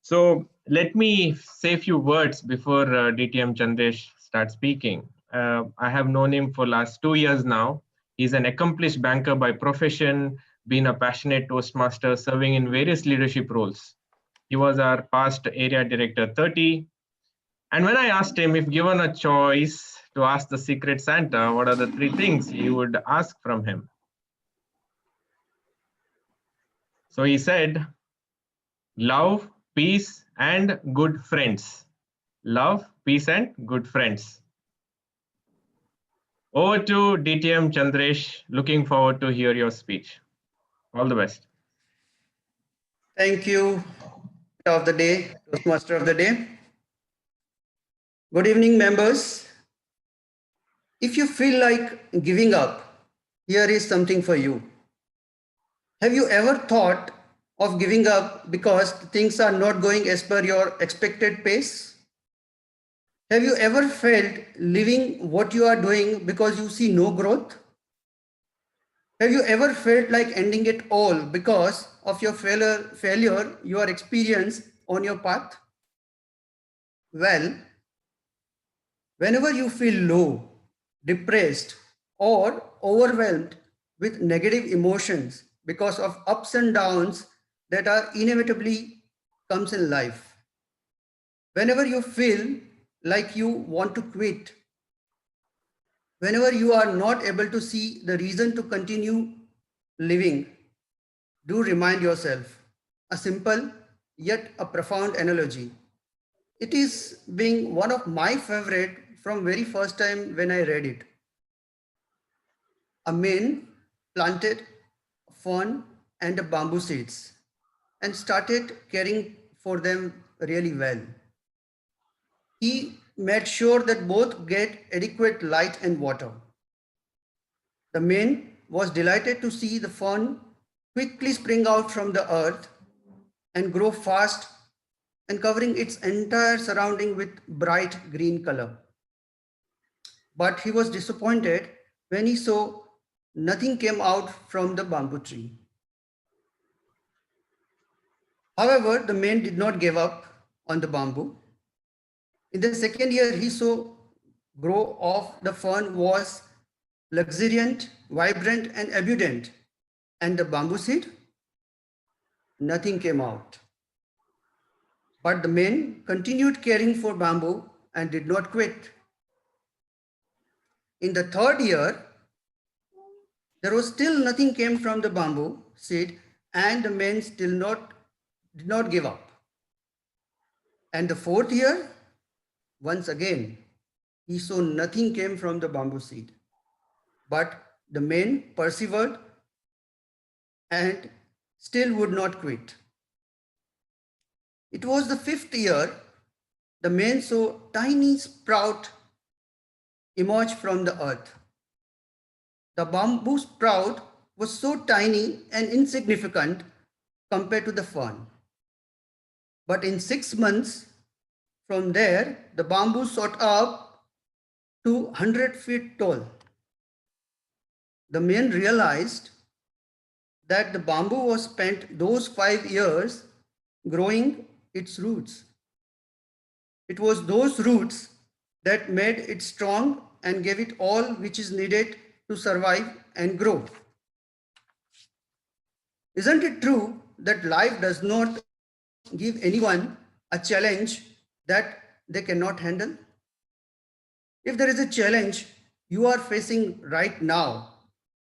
So let me say a few words before DTM Chandresh starts speaking. I have known him for last 2 years now. He's an accomplished banker by profession, been a passionate Toastmaster, serving in various leadership roles. He was our past area director 30. And when I asked him if given a choice to ask the Secret Santa, what are the 3 things he would ask from him? So he said, love, peace, and good friends. Love, peace, and good friends. Over to DTM Chandresh. Looking forward to hear your speech. All the best. Thank you, of the day, Toastmaster of the day. Good evening, members. If you feel like giving up, here is something for you. Have you ever thought of giving up because things are not going as per your expected pace? Have you ever felt leaving what you are doing because you see no growth? Have you ever felt like ending it all because of your failure you are experienced on your path? Well, whenever you feel low, depressed, or overwhelmed with negative emotions because of ups and downs that are inevitably comes in life, whenever you feel like you want to quit, whenever you are not able to see the reason to continue living, do remind yourself a simple yet a profound analogy. It is being one of my favorite from very first time when I read it. A man planted fern and bamboo seeds and started caring for them really well. He made sure that both get adequate light and water. The man was delighted to see the fern quickly spring out from the earth and grow fast and covering its entire surrounding with bright green color. But he was disappointed when he saw nothing came out from the bamboo tree. However, the man did not give up on the bamboo. In the second year, he saw grow of the fern was luxuriant, vibrant, and abundant. And the bamboo seed, nothing came out. But the man continued caring for bamboo and did not quit. In the third year, there was still nothing came from the bamboo seed, and the man still did not give up. And the fourth year, once again, he saw nothing came from the bamboo seed. But the man persevered and still would not quit. It was the fifth year, the man saw tiny sprout emerge from the earth. The bamboo sprout was so tiny and insignificant compared to the fern. But in 6 months from there, the bamboo shot up to 100 feet tall. The man realized that the bamboo was spent those 5 years growing its roots. It was those roots that made it strong and gave it all which is needed to survive and grow. Isn't it true that life does not give anyone a challenge that they cannot handle? If there is a challenge you are facing right now,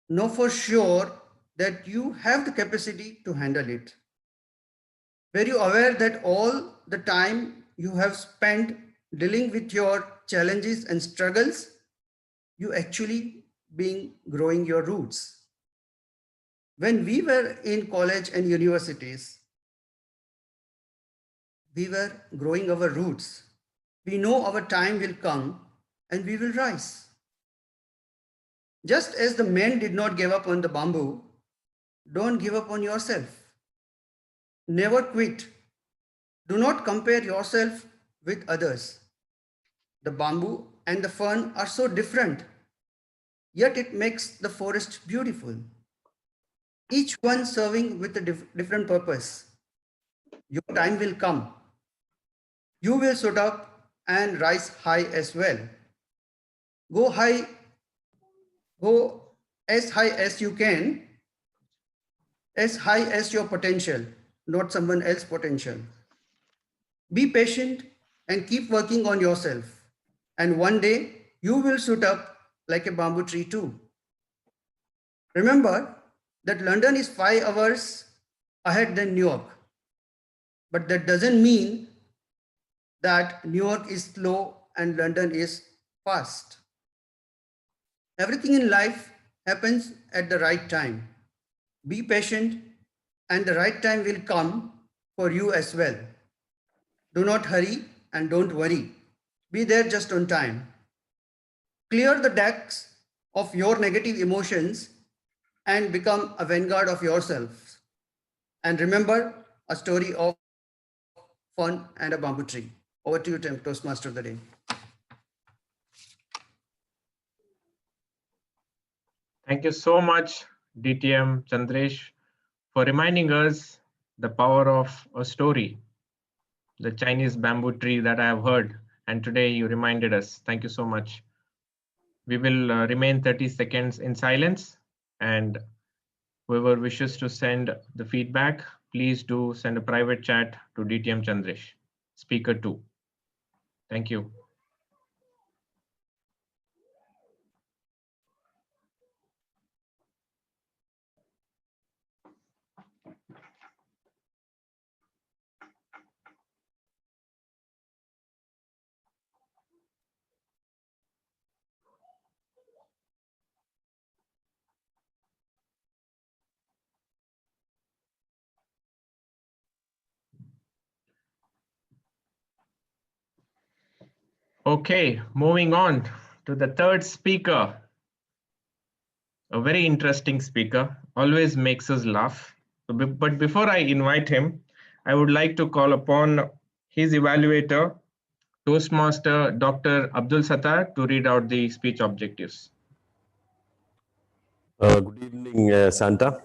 know for sure that you have the capacity to handle it. Were you aware that all the time you have spent dealing with your challenges and struggles, you actually being growing your roots? When we were in college and universities, we were growing our roots. We know our time will come and we will rise. Just as the man did not give up on the bamboo, don't give up on yourself. Never quit. Do not compare yourself with others. The bamboo and the fern are so different, yet it makes the forest beautiful. Each one serving with a different purpose. Your time will come. You will shoot up and rise high as well. Go as high as you can, as high as your potential, not someone else's potential. Be patient and keep working on yourself. And one day you will shoot up like a bamboo tree too. Remember that London is 5 hours ahead than New York. But that doesn't mean that New York is slow and London is fast. Everything in life happens at the right time. Be patient and the right time will come for you as well. Do not hurry and don't worry. Be there just on time. Clear the decks of your negative emotions and become a vanguard of yourself. And remember a story of fun and a bamboo tree. Over to you, Toastmaster of the day. Thank you so much, DTM Chandresh, for reminding us the power of a story, the Chinese bamboo tree that I have heard. And today you reminded us. Thank you so much. We will remain 30 seconds in silence, and whoever wishes to send the feedback, please do send a private chat to DTM Chandresh, speaker 2. Thank you. Okay, moving on to the third speaker. A very interesting speaker, always makes us laugh. But before I invite him, I would like to call upon his evaluator, Toastmaster Dr. Abdul Sattar, to read out the speech objectives. Good evening, Santa.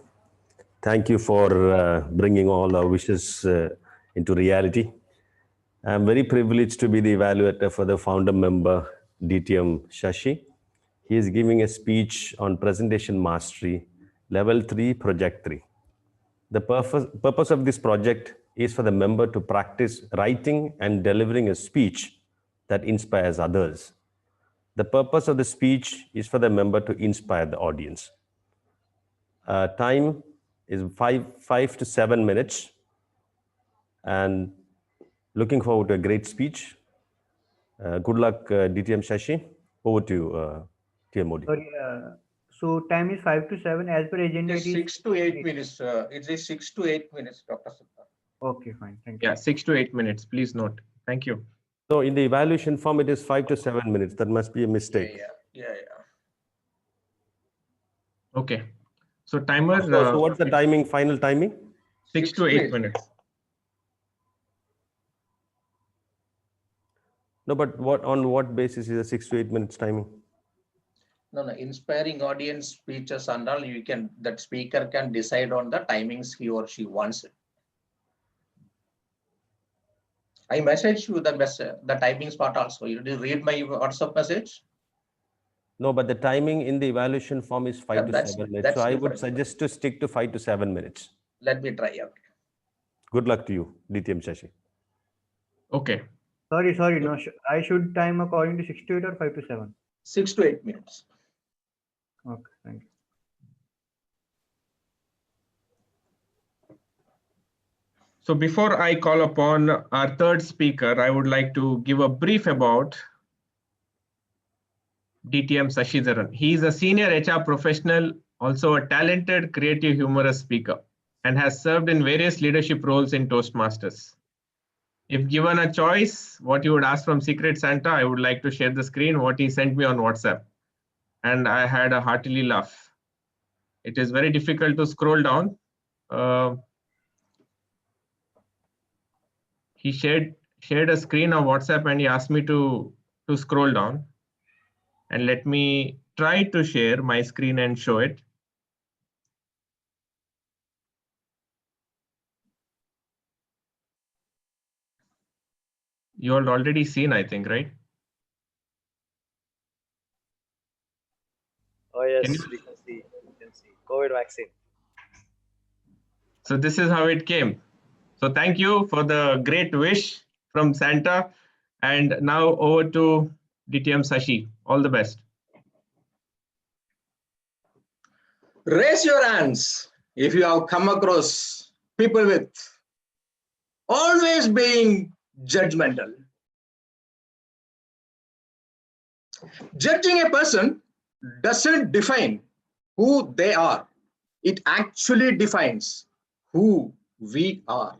Thank you for bringing all our wishes into reality. I'm very privileged to be the evaluator for the founder member, DTM Shashi. He is giving a speech on presentation mastery, level 3, project 3. The purpose of this project is for the member to practice writing and delivering a speech that inspires others. The purpose of the speech is for the member to inspire the audience. Time is 5 to 7 minutes, and looking forward to a great speech. Good luck, DTM Shashi. Over to you, TM Modi. Sorry, so time is 5 to 7 as per agenda. It is 6 to 8 minutes. It is 6 to 8 minutes, Dr. Sattar. Okay, fine. Thank you. Yeah, 6 to 8 minutes. Please note. Thank you. No, in the evaluation form, it is 5 to 7 minutes. That must be a mistake. Yeah. Okay. So timer. So what's the timing? Final timing? 6 to 8 minutes. No, but on what basis is a 6 to 8 minutes timing? No, inspiring audience speeches and all, that speaker can decide on the timings he or she wants it. I messaged you the timings part also. You did read my WhatsApp message? No, but the timing in the evaluation form is 5 to 7 minutes. So I would suggest to stick to 5 to 7 minutes. Let me try out. Good luck to you, DTM Shashi. Okay. Sorry. No, I should time according to 6 to 8 or 5 to 7? 6 to 8 minutes. Okay, thank you. So before I call upon our third speaker, I would like to give a brief about DTM Sashidharan. He is a senior HR professional, also a talented, creative, humorous speaker, and has served in various leadership roles in Toastmasters. If given a choice, what you would ask from Secret Santa, I would like to share the screen, what he sent me on WhatsApp. And I had a heartily laugh. It is very difficult to scroll down. He shared a screen of WhatsApp and he asked me to scroll down. And let me try to share my screen and show it. You all already seen, I think, right? Oh yes, we can see. COVID vaccine. So this is how it came. So thank you for the great wish. from Santa. And now over to DTM Sashi. All the best. Raise your hands if you have come across people with always being judgmental. Judging a person doesn't define who they are. It actually defines who we are.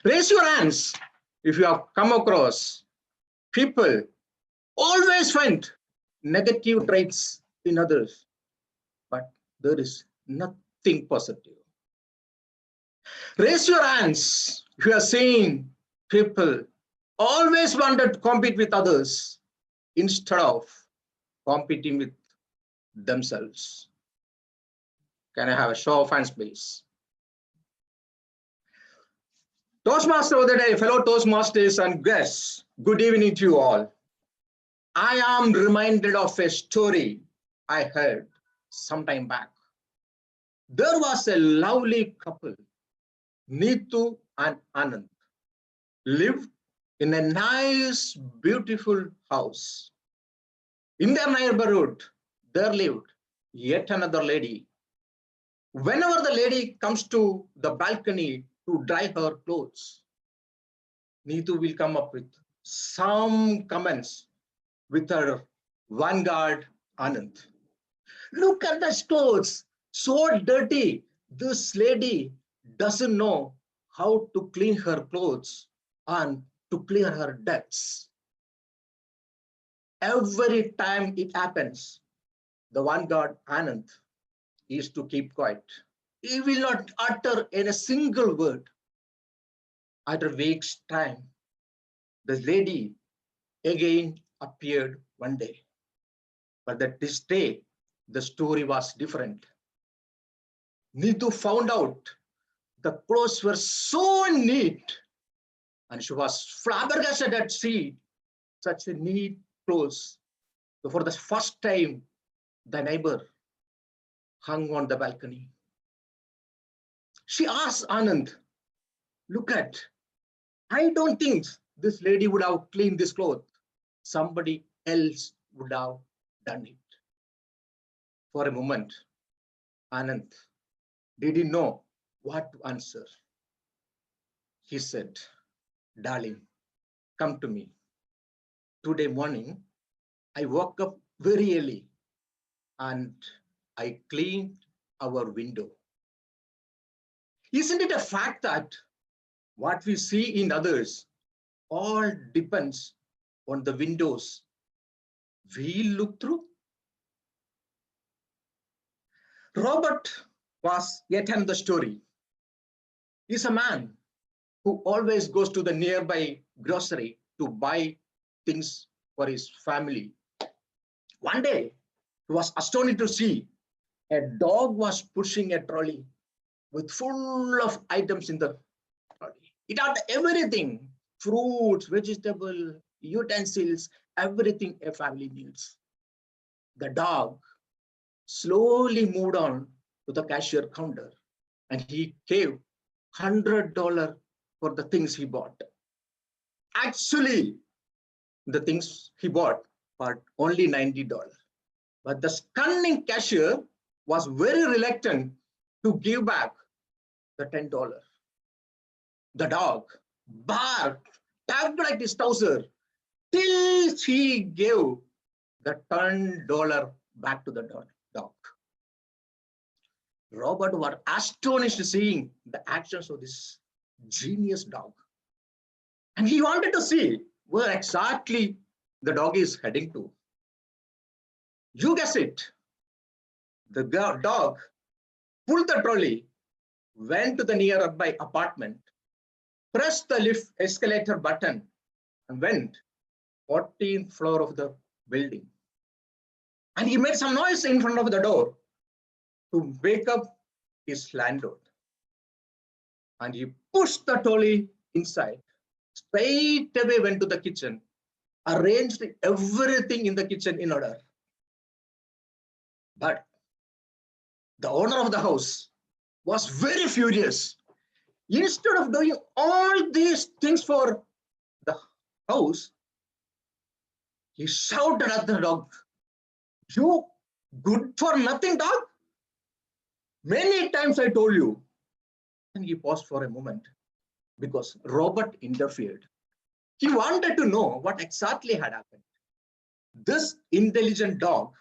Raise your hands if you have come across people always find negative traits in others, but there is nothing positive. Raise your hands if you are seeing people always wanted to compete with others instead of competing with themselves. Can I have a show of hands, please? Toastmaster of the day, fellow Toastmasters and guests, good evening to you all. I am reminded of a story I heard some time back. There was a lovely couple, Neetu and Anand, lived in a nice, beautiful house. In their neighborhood, there lived yet another lady. Whenever the lady comes to the balcony to dry her clothes, Neetu will come up with some comments with her vanguard Anand. Look at the clothes, so dirty. This lady doesn't know how to clean her clothes and to clear her debts. Every time it happens, the vanguard Anand is to keep quiet. He will not utter in a single word. After a week's time, the lady again appeared one day. But that this day, the story was different. Neetu found out the clothes were so neat, and she was flabbergasted at seeing such a neat clothes. So for the first time, the neighbor hung on the balcony. She asked Anand, look at, I don't think this lady would have cleaned this cloth. Somebody else would have done it. For a moment, Anand didn't know what to answer. He said, darling, come to me. Today morning, I woke up very early and I cleaned our window. Isn't it a fact that what we see in others all depends on the windows we look through? Robert was yet another story. He's a man who always goes to the nearby grocery to buy things for his family. One day, he was astonished to see a dog was pushing a trolley with full of items in the trolley. It had everything, fruits, vegetables, utensils, everything a family needs. The dog slowly moved on to the cashier counter and he gave $100 for the things he bought. Actually, the things he bought were only $90. But the cunning cashier was very reluctant to give back the $10. The dog barked, tapped like his trouser, till he gave the $10 back to the dog. Robert was astonished seeing the actions of this genius dog. And he wanted to see where exactly the dog is heading to. You guess it. The dog pulled the trolley, went to the nearby apartment, pressed the lift escalator button, and went 14th floor of the building. And he made some noise in front of the door to wake up his landlord. And he pushed the trolley inside, straight away went to the kitchen, arranged everything in the kitchen in order. But the owner of the house was very furious. Instead of doing all these things for the house, he shouted at the dog, "You good for nothing dog. Many times I told you." And he paused for a moment because Robert interfered. He wanted to know what exactly had happened. This intelligent dog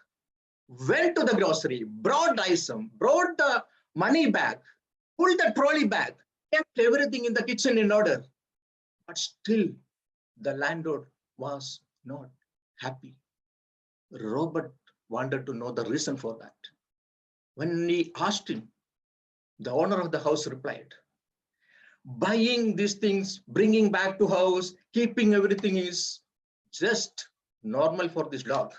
went to the grocery, brought item, brought the money bag, pulled the trolley bag, kept everything in the kitchen in order. But still, the landlord was not happy. Robert wanted to know the reason for that. When he asked him, the owner of the house replied, "Buying these things, bringing back to house, keeping everything is just normal for this dog.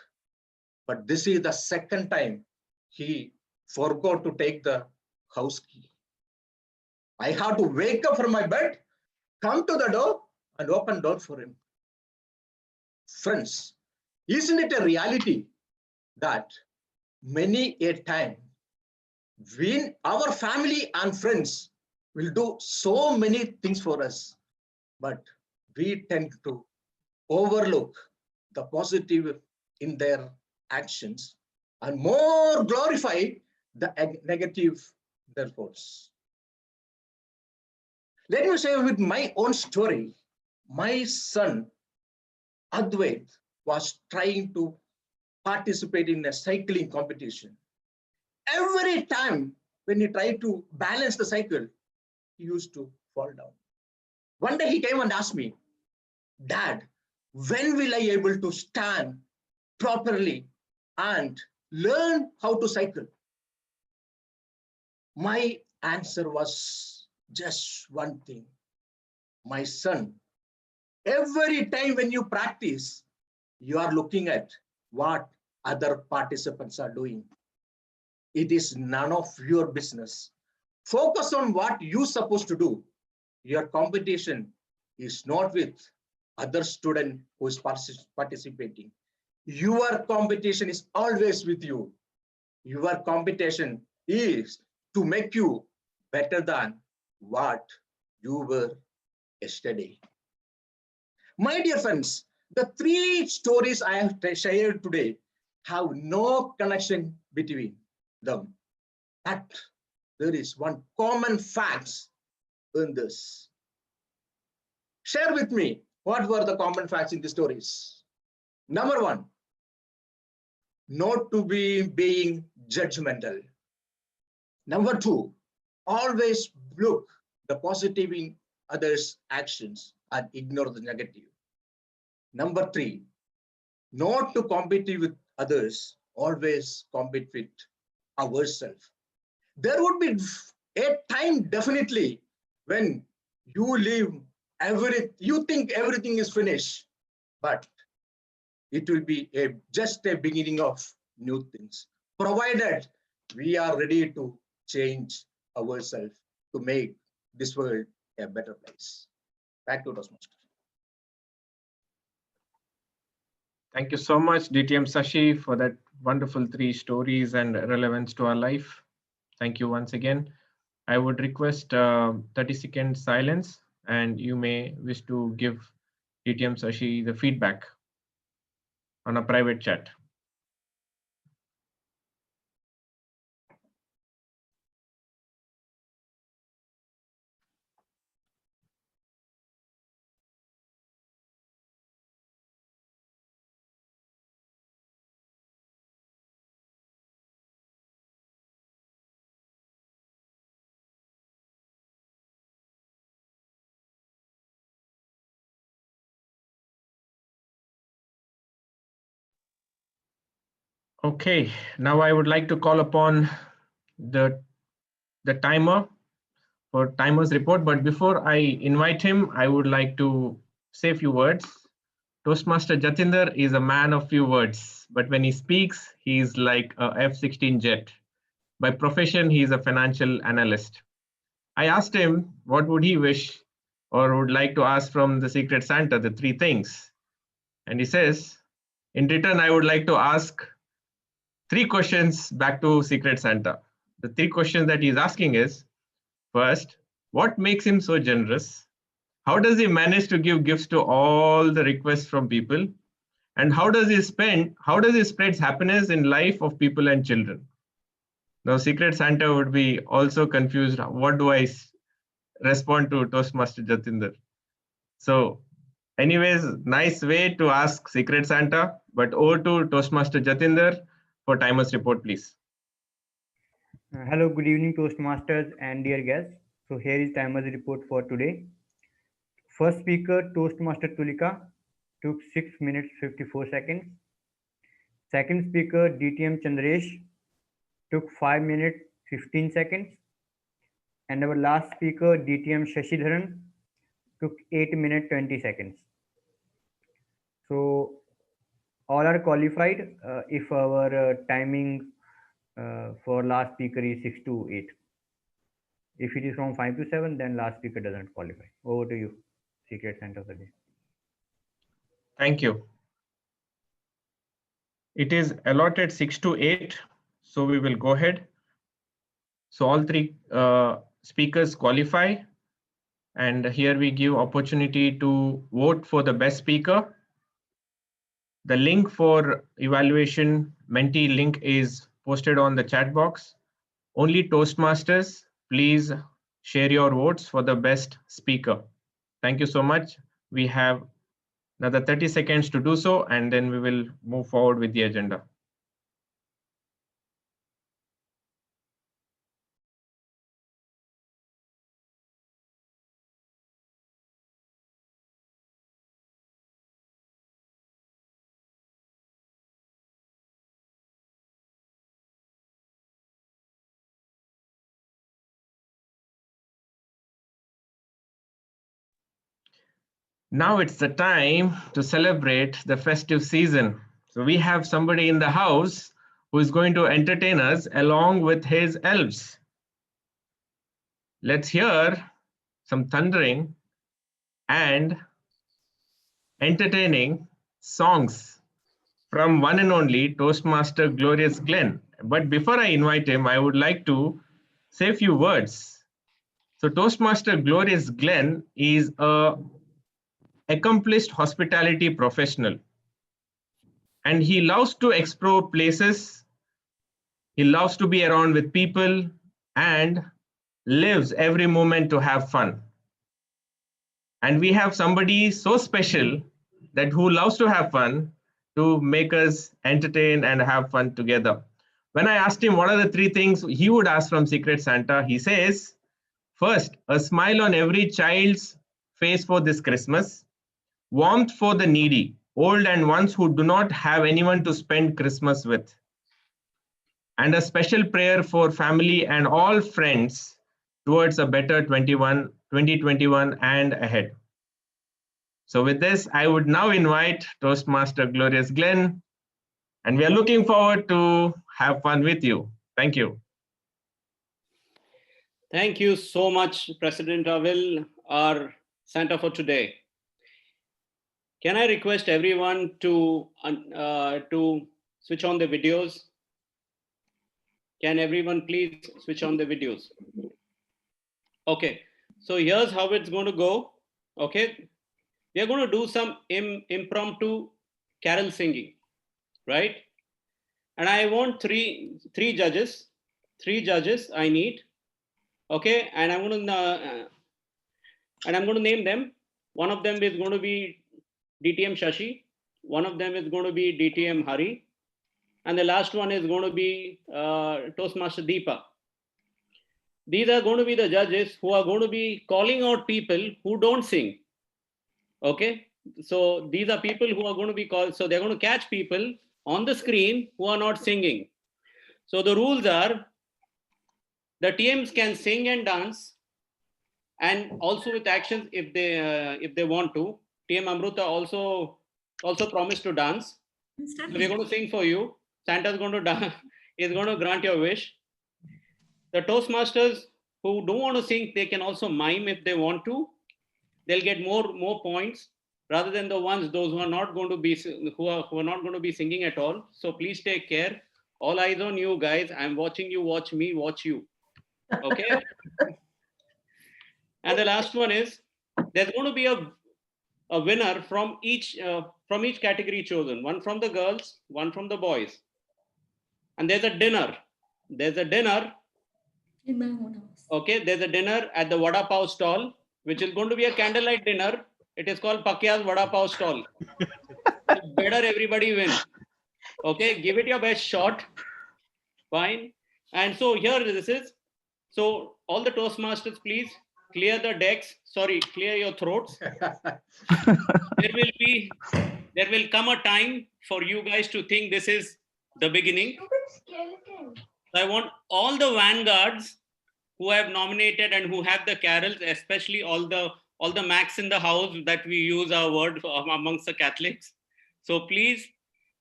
But this is the second time he forgot to take the house key. I had to wake up from my bed, come to the door and open door for him." Friends, isn't it a reality that many a time when our family and friends will do so many things for us, but we tend to overlook the positive in their actions and more glorify the negative in their thoughts. Let me say with my own story, my son Advait was trying to participate in a cycling competition. Every time when he tried to balance the cycle, he used to fall down. One day he came and asked me, "Dad, when will I able to stand properly and learn how to cycle?" My answer was just one thing. My son, every time when you practice, you are looking at what other participants are doing. It is none of your business. Focus on what you're supposed to do. Your competition is not with other student who is participating. Your competition is always with you. Your competition is to make you better than what you were yesterday. My dear friends, the three stories I have shared today have no connection between them. But there is one common fact in this. Share with me what were the common facts in the stories. Number one, not to be being judgmental. Number two, always look the positive in others' actions and ignore the negative. Number three, not to compete with others, always compete with ourselves. There would be a time definitely when you leave you think everything is finished, but it will be just a beginning of new things, provided we are ready to change ourselves to make this world a better place. Back to Toastmaster. Thank you so much, DTM Sashi, for that wonderful three stories and relevance to our life. Thank you once again. I would request 30-second silence, and you may wish to give DTM Sashi the feedback on a private chat. Okay, now I would like to call upon the timer for timer's report. But before I invite him, I would like to say a few words. Toastmaster Jatinder is a man of few words, but when he speaks, he is like a F-16 jet. By profession, he is a financial analyst. I asked him what would he wish or would like to ask from the Secret Santa, the three things. And he says, in return, I would like to ask three questions back to Secret Santa. The three questions that he's asking is, first, What makes him so generous? How does he manage to give gifts to all the requests from people? And how does he spread happiness in life of people and children? Now, Secret Santa would be also confused. What do I respond to Toastmaster Jatinder? So, anyways, nice way to ask Secret Santa, but over to Toastmaster Jatinder for timer's report, please. Hello, good evening, Toastmasters and dear guests. So here is timer's report for today. First speaker, Toastmaster Tulika, took 6 minutes 54 seconds. Second speaker, DTM Chandresh, took 5 minutes 15 seconds. And our last speaker, DTM Shashidharan, took 8 minutes 20 seconds. So all are qualified if our timing for last speaker is 6 to 8. If it is from 5 to 7, then last speaker doesn't qualify. Over to you, Secret Santa of the day. Thank you. It is allotted 6 to 8, so we will go ahead. So all three speakers qualify, and here we give opportunity to vote for the best speaker. The link for evaluation mentee link is posted on the chat box. Only Toastmasters, please share your votes for the best speaker. Thank you so much. We have another 30 seconds to do so, and then we will move forward with the agenda. Now it's the time to celebrate the festive season. So we have somebody in the house who is going to entertain us along with his elves. Let's hear some thundering and entertaining songs from one and only Toastmaster Glorious Glenn. But before I invite him, I would like to say a few words. So Toastmaster Glorious Glenn is a accomplished hospitality professional, and he loves to explore places. He loves to be around with people and lives every moment to have fun. And we have somebody so special that who loves to have fun to make us entertain and have fun together. When I asked him what are the 3 things he would ask from Secret Santa, he says, first, a smile on every child's face for this Christmas. Warmth for the needy, old and ones who do not have anyone to spend Christmas with. And a special prayer for family and all friends towards a better 2021 and ahead. So with this, I would now invite Toastmaster Glorious Glenn, and we are looking forward to have fun with you. Thank you. Thank you so much, President Avil, our Santa for today. Can I request everyone to switch on the videos? Can everyone please switch on the videos? Okay, so here's how it's going to go. Okay, we are going to do some impromptu carol singing, right? And I want three judges. 3 judges I need. Okay, and I'm going to name them. One of them is going to be DTM Shashi. One of them is going to be DTM Hari. And the last one is going to be Toastmaster Deepa. These are going to be the judges who are going to be calling out people who don't sing. Okay, so these are people who are going to be called. So they're going to catch people on the screen who are not singing. So the rules are the TMs can sing and dance, and also with actions if they want to. TM Amruta also promised to dance. So we're going to sing for you. Santa's going to dance, is going to grant your wish. The Toastmasters who don't want to sing, they can also mime if they want to. They'll get more points rather than the ones those who are not going to be not going to be singing at all. So please take care. All eyes on you guys. I'm watching you. Watch me. Watch you. Okay. And the last one is there's going to be a winner from each category chosen. One from the girls, one from the boys. And there's a dinner. There's a dinner. In my own house. Okay, there's a dinner at the Vada Pav stall, which is going to be a candlelight dinner. It is called Pakya's Vada Pav stall. Better everybody win. Okay, give it your best shot. Fine. And so here this is. So all the Toastmasters, please clear the decks. Sorry, clear your throats. There will come a time for you guys to think this is the beginning. I want all the vanguards who have nominated and who have the carols, especially all the Macs in the house that we use our word amongst the Catholics. So please,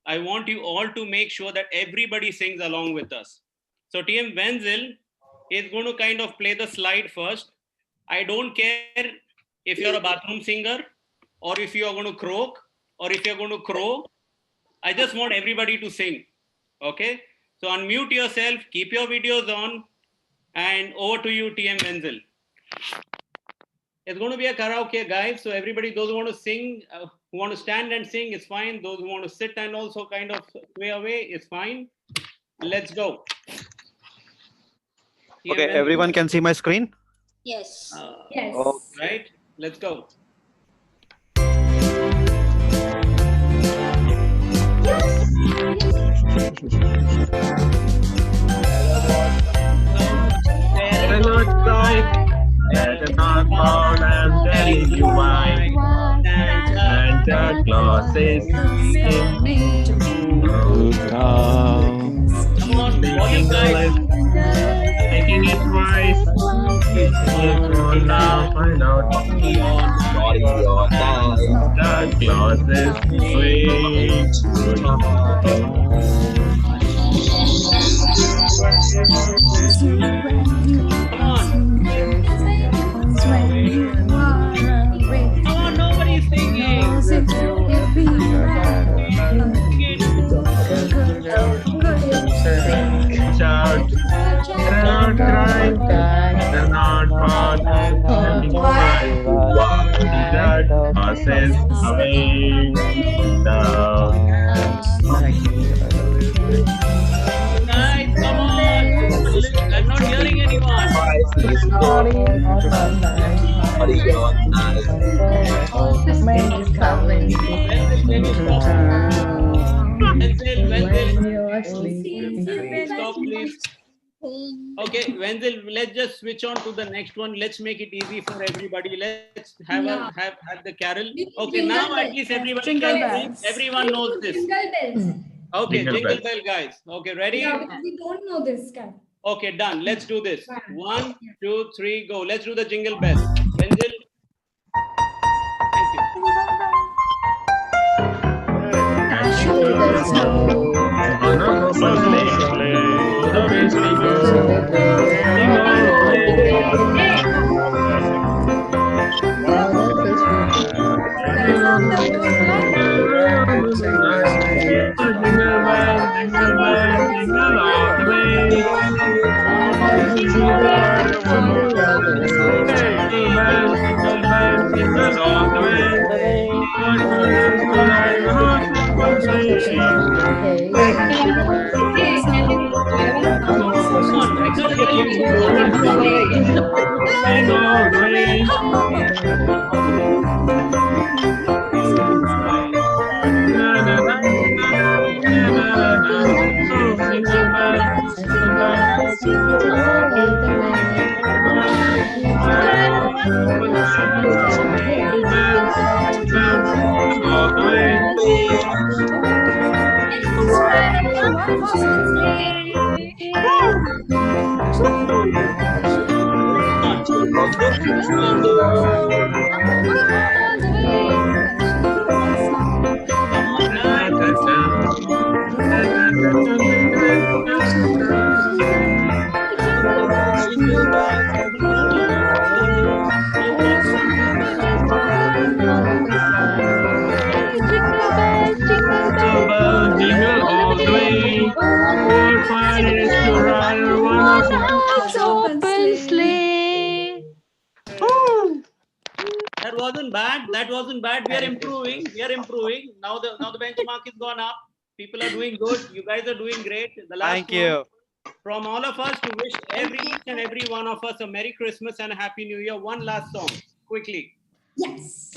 I want you all to make sure that everybody sings along with us. So TM Wenzel is going to kind of play the slide first. I don't care if you're a bathroom singer or if you are going to croak or if you're going to crow. I just want everybody to sing. Okay? So unmute yourself, keep your videos on, and over to you, TM Wenzel. It's going to be a karaoke, guys. So everybody, those who want to sing, who want to stand and sing, is fine. Those who want to sit and also kind of sway away is fine. Let's go. Okay, everyone can see my screen? Yes. Yes. Right. Let's go. Hello, Troy. Let not fall, I'm telling you why. Santa Claus is coming to town. Come on, volume guys. Making it twice. It's now find out. Santa Claus is coming to town. Come on, nobody's singing. Shout, don't cry, do not fall, that Claus is coming down. Guys, come on. I'm not hearing anyone. Stop, please. Okay, Wenzel, let's just switch on to the next one. Let's make it easy for everybody. Let's have have the carol. Okay, now at least everybody can sing. Everyone knows this. Okay, jingle bell, guys. Okay, ready? Yeah, because we don't know this guy. Okay, done. Let's do this. 1, 2, 3, go. Let's do the jingle bell. Wenzel. Thank you. Jingle all the way. What fun it is to ride on one of Open sleigh. That wasn't bad. That wasn't bad. We are improving. We are improving. Now the benchmark is gone up. People are doing good. You guys are doing great. The last Thank you. from all of us to wish each and every one of us a Merry Christmas and a Happy New Year. One last song, quickly. Yes.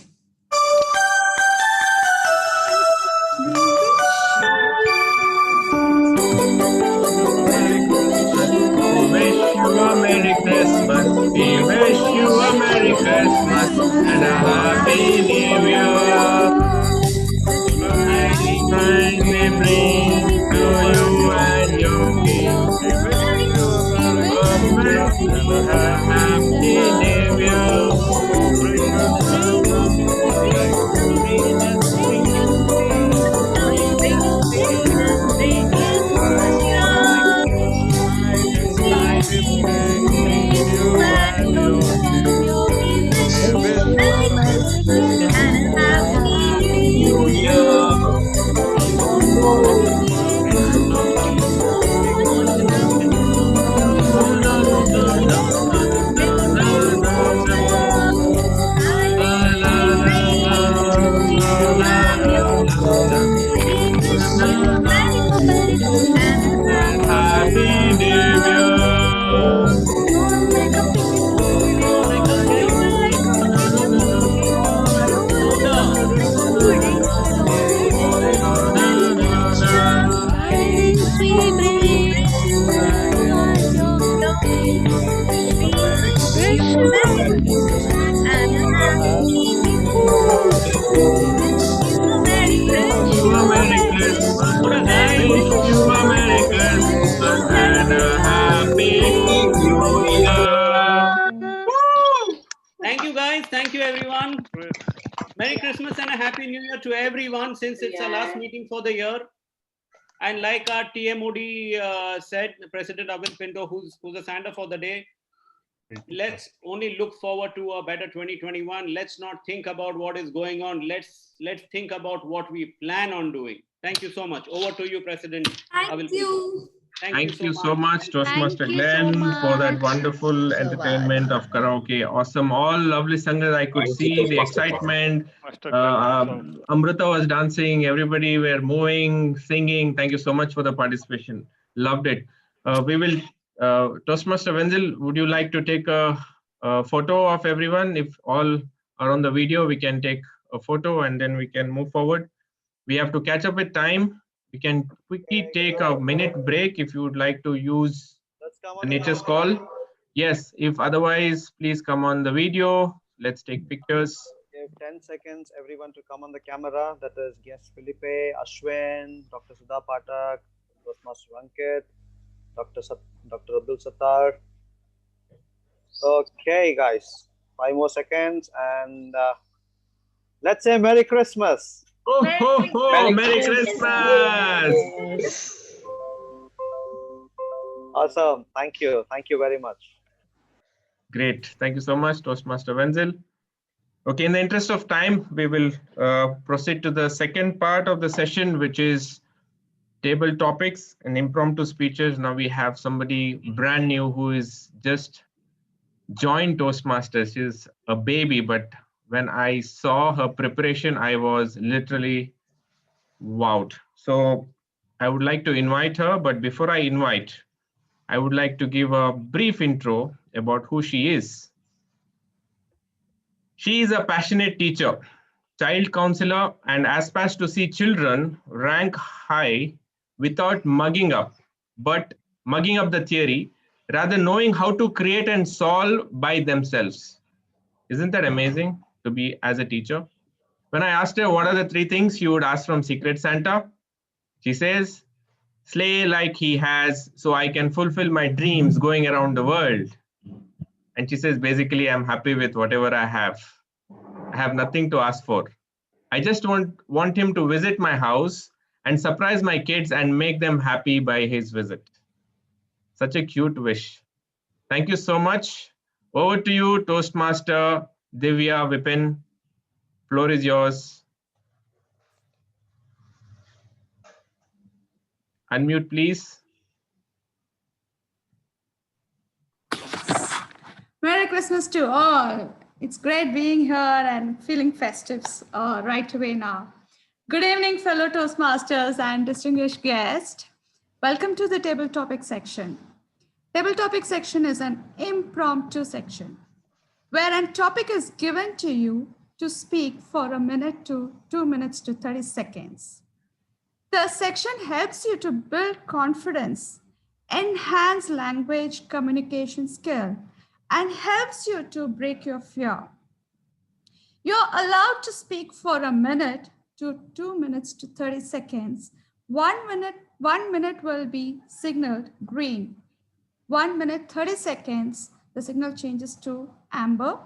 Wish you a Merry Christmas. We wish you a Merry Christmas and a Happy New Year. And we bring to you and your king. We wish you a Merry Christmas and a Happy New Year. Bring us New Year. Happy New Year. Merry Christmas. Wish you a Merry Christmas and a Happy New Year. Thank you, guys. Thank you, everyone. Merry Christmas and a Happy New Year to everyone, since it's our last meeting for the year. And like our TMOD said, President Abhin Pinto, who's the Santa for the day, let's only look forward to a better 2021. Let's not think about what is going on. Let's think about what we plan on doing. Thank you so much. Over to you, President Abhin Pinto. Thank you so much, Toastmaster Glenn, for that wonderful entertainment of karaoke. Awesome. All lovely singers. I could see the excitement. Amrita was dancing. Everybody were moving, singing. Thank you so much for the participation. Loved it. We will, Toastmaster Wenzel, would you like to take a photo of everyone? If all are on the video, we can take a photo and then we can move forward. We have to catch up with time. We can quickly take a minute break if you would like to use the nature's call. Yes, if otherwise, please come on the video. Let's take pictures. Give 10 seconds, everyone to come on the camera. That is guest Felipe, Ashwin, Dr. Sudha Patak, Toastmaster Ankit, Dr. Abdul Sattar. Okay, guys, 5 more seconds and let's say Merry Christmas. Oh, ho, ho, Merry Christmas. Awesome. Thank you. Thank you very much. Great. Thank you so much, Toastmaster Wenzel. Okay, in the interest of time, we will proceed to the second part of the session, which is table topics and impromptu speeches. Now we have somebody brand new who is just joined Toastmasters. She's a baby, but when I saw her preparation, I was literally wowed. So I would like to invite her, but before I invite, I would like to give a brief intro about who she is. She is a passionate teacher, child counselor, and aspires to see children rank high without mugging up the theory, rather knowing how to create and solve by themselves. Isn't that amazing to be as a teacher? When I asked her what are the 3 things she would ask from Secret Santa, she says, slay like he has so I can fulfill my dreams going around the world. And she says, basically, I'm happy with whatever I have. I have nothing to ask for. I just want him to visit my house and surprise my kids and make them happy by his visit. Such a cute wish. Thank you so much. Over to you, Toastmaster Divya Vipin. Floor is yours. Unmute, please. Merry Christmas to all. It's great being here and feeling festive right away now. Good evening, fellow Toastmasters and distinguished guests. Welcome to the table topic section. Table topic section is an impromptu section where a topic is given to you to speak for a minute to 2 minutes to 30 seconds. The section helps you to build confidence, enhance language communication skill, and helps you to break your fear. You're allowed to speak for a minute to 2 minutes to 30 seconds. 1 minute will be signaled green. 1 minute, 30 seconds, the signal changes to amber,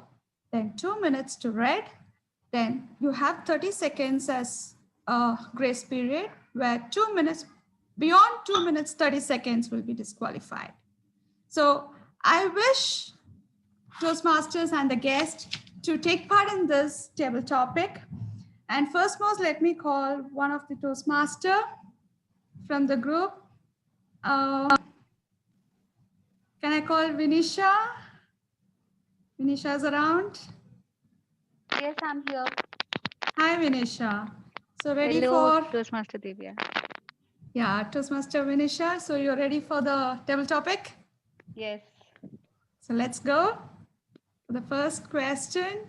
then 2 minutes to red. Then you have 30 seconds as a grace period where 2 minutes, beyond 2 minutes, 30 seconds will be disqualified. So I wish Toastmasters and the guest to take part in this table topic. And first most, let me call one of the Toastmaster from the group. Can I call Vinisha? Vinisha is around? Yes, I'm here. Hi, Vinisha. So ready Hello, for... Toastmaster Divya. Yeah, Toastmaster Vinisha. So you're ready for the table topic? Yes. So let's go for the first question.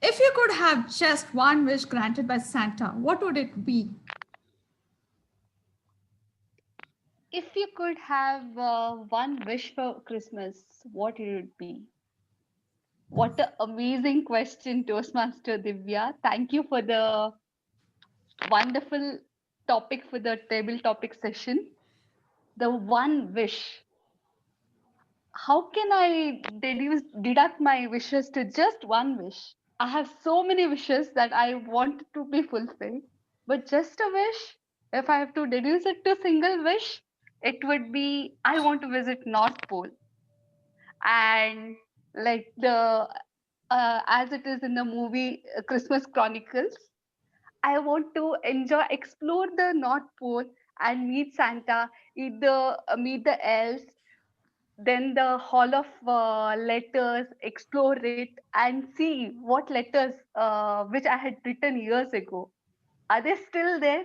If you could have just one wish granted by Santa, what would it be? If you could have one wish for Christmas, what would it be? What an amazing question, Toastmaster Divya. Thank you for the wonderful topic for the table topic session. The one wish. How can I deduct my wishes to just one wish? I have so many wishes that I want to be fulfilled, but just a wish, if I have to deduce it to single wish, it would be I want to visit North Pole. And like as it is in the movie Christmas Chronicles, I want to explore the North Pole and meet Santa, meet the elves, then the hall of letters, explore it and see what letters which I had written years ago. Are they still there?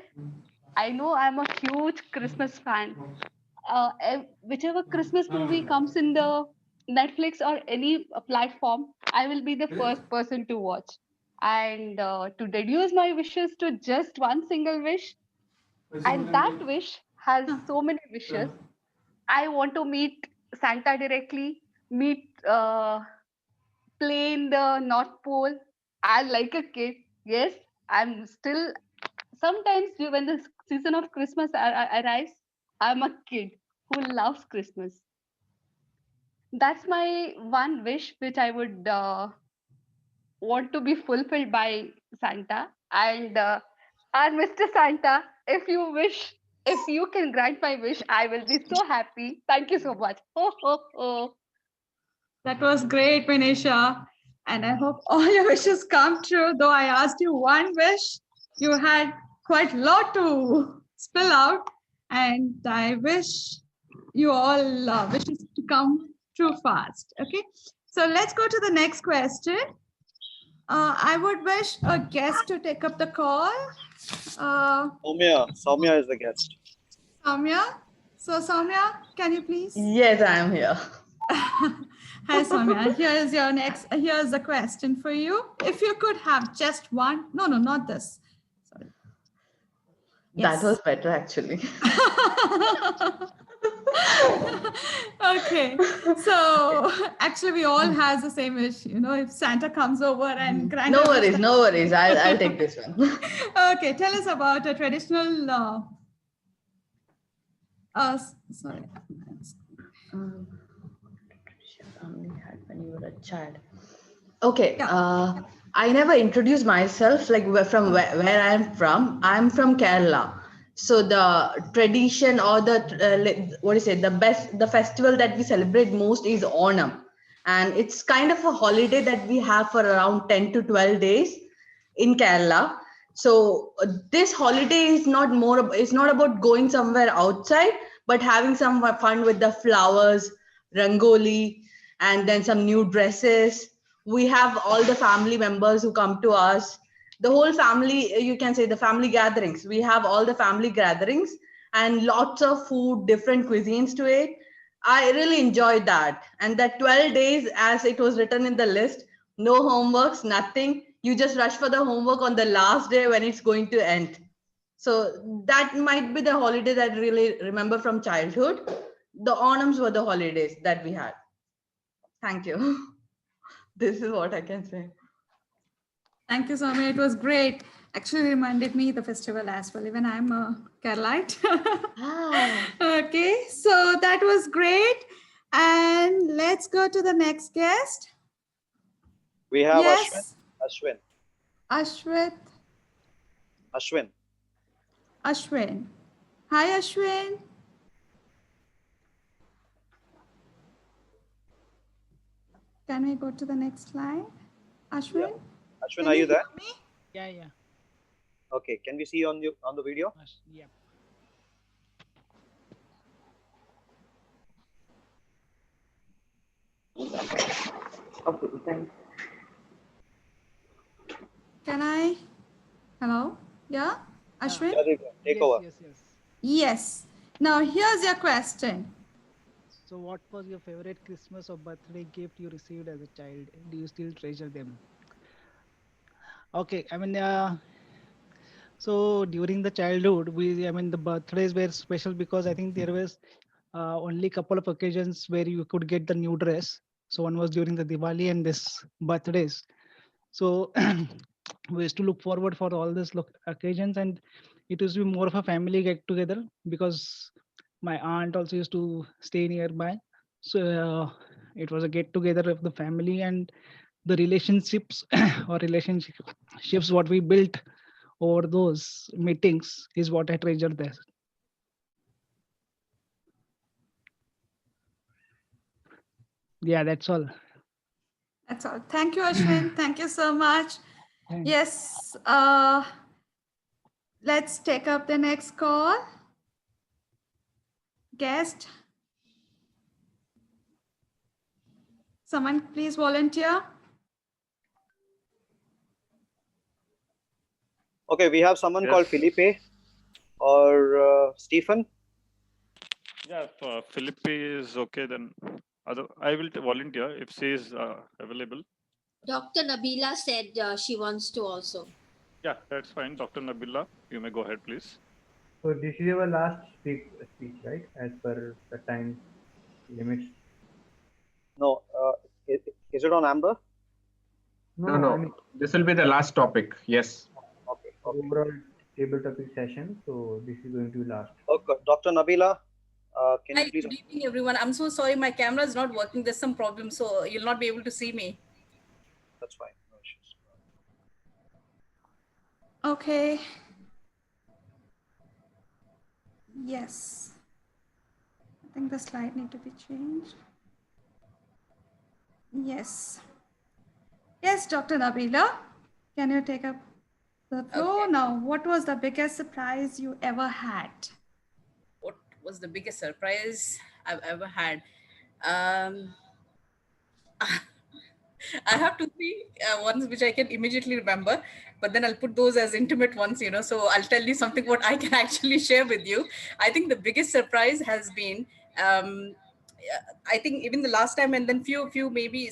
I know I'm a huge Christmas fan. Whichever Christmas movie comes in the Netflix or any platform, I will be the first person to watch. And to deduce my wishes to just one single wish, and that wish has so many wishes. I want to meet Santa directly, play in the North Pole. I like a kid. Yes, I'm still. Sometimes when the season of Christmas arrives, I'm a kid who loves Christmas. That's my one wish, which I would want to be fulfilled by Santa. And Mr. Santa, if you can grant my wish, I will be so happy. Thank you so much. Ho, ho, ho. That was great, Vinisha. And I hope all your wishes come true. Though I asked you one wish, you had quite a lot to spill out. And I wish you all wishes to come true fast. Okay. So let's go to the next question. I would wish a guest to take up the call. Soumya is the guest. Soumya. So Soumya, can you please? Yes, I am here. Hi, Soumya. Here's a question for you. If you could have just one, no, not this. Sorry. That was better, actually. Okay. So actually, we all has the same issue. You know, if Santa comes over and grants. No worries. I'll take this one. Okay. Tell us about a traditional. Sorry. Family had when you were a child. Okay. I never introduced myself, like from where I'm from. I'm from Kerala. So the tradition or the festival that we celebrate most is Onam. And it's kind of a holiday that we have for around 10 to 12 days in Kerala. So this holiday is it's not about going somewhere outside, but having some fun with the flowers, rangoli, and then some new dresses, We have all the family members who come to us. The whole family, you can say the family gatherings. We have all the family gatherings and lots of food, different cuisines to eat. I really enjoyed that. And that 12 days, as it was written in the list, no homeworks, nothing. You just rush for the homework on the last day when it's going to end. So that might be the holiday that I really remember from childhood. The Onams were the holidays that we had. Thank you. This is what I can say. Thank you, Swami. It was great. Actually reminded me the festival as well. Even I'm a Keralite. Okay, so that was great. And let's go to the next guest. We have Yes, Ashwin. Ashwin. Ashwin. Ashwin. Hi, Ashwin. Can we go to the next slide? Ashwin? Ashwin, are you there? Yeah, yeah. Okay, can we see you on the video? Yeah. Okay, thanks. Can I? Hello? Yeah? Ashwin? Take over. Yes, yes. Yes. Now here's your question. So what was your favorite Christmas or birthday gift you received as a child? Do you still treasure them? Okay, I mean, so during the childhood, the birthdays were special because I think there was only couple of occasions where you could get the new dress. So one was during the Diwali and this birthdays. So we used to look forward for all these occasions, and it used to be more of a family get together because my aunt also used to stay nearby. So it was a get together of the family, and the relationships or relationships what we built over those meetings is what I treasure there. Yeah, that's all. That's all. Thank you, Ashwin. Thank you so much. Thanks. Yes. Let's take up the next call. Guest. Someone please volunteer. Okay, we have someone called Felipe or Stephen. Yeah, if Philippe is okay, then I will volunteer if she is available. Dr. Nabila said she wants to also. Yeah, that's fine. Dr. Nabila, you may go ahead, please. So this is our last speech, right? As per the time limits. No, is it on Amber? No. I mean, This will be the last topic. Yes. Okay. Overall table topic session. So this is going to be last. Okay, Dr. Nabila, can Hi, you please? good evening, everyone. I'm so sorry, my camera is not working. There's some problem, so you'll not be able to see me. That's fine. No issues. Okay. Yes. I think the slide need to be changed. Yes. Yes, Dr. Nabila, can you take up the floor now? What was the biggest surprise you ever had? What was the biggest surprise I've ever had? I have two, three ones which I can immediately remember, but then I'll put those as intimate ones, so I'll tell you something what I can actually share with you. I think the biggest surprise has been, I think even the last time, and then few maybe,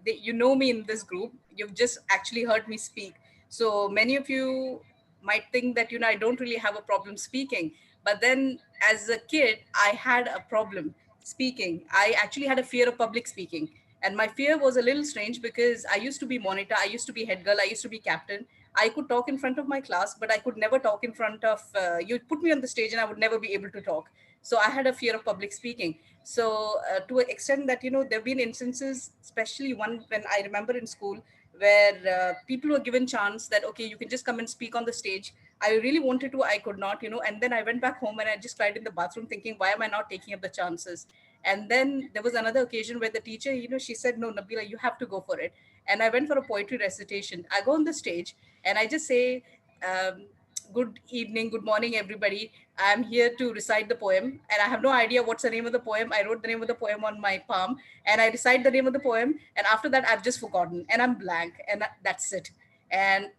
you know me in this group, you've just actually heard me speak. So many of you might think that, I don't really have a problem speaking. But then as a kid, I had a problem speaking. I actually had a fear of public speaking. And my fear was a little strange because I used to be monitor, I used to be head girl, I used to be captain. I could talk in front of my class, but I could never talk in front of, you put me on the stage and I would never be able to talk. So I had a fear of public speaking. So to an extent that, there have been instances, especially one when I remember in school, where people were given chance that, okay, you can just come and speak on the stage. I really wanted to, I could not, and then I went back home and I just cried in the bathroom thinking, why am I not taking up the chances? And then there was another occasion where the teacher, she said, no, Nabila, you have to go for it. And I went for a poetry recitation. I go on the stage and I just say, good evening, good morning, everybody. I'm here to recite the poem, and I have no idea what's the name of the poem. I wrote the name of the poem on my palm, and I recite the name of the poem, and after that, I've just forgotten, and I'm blank, and that's it. And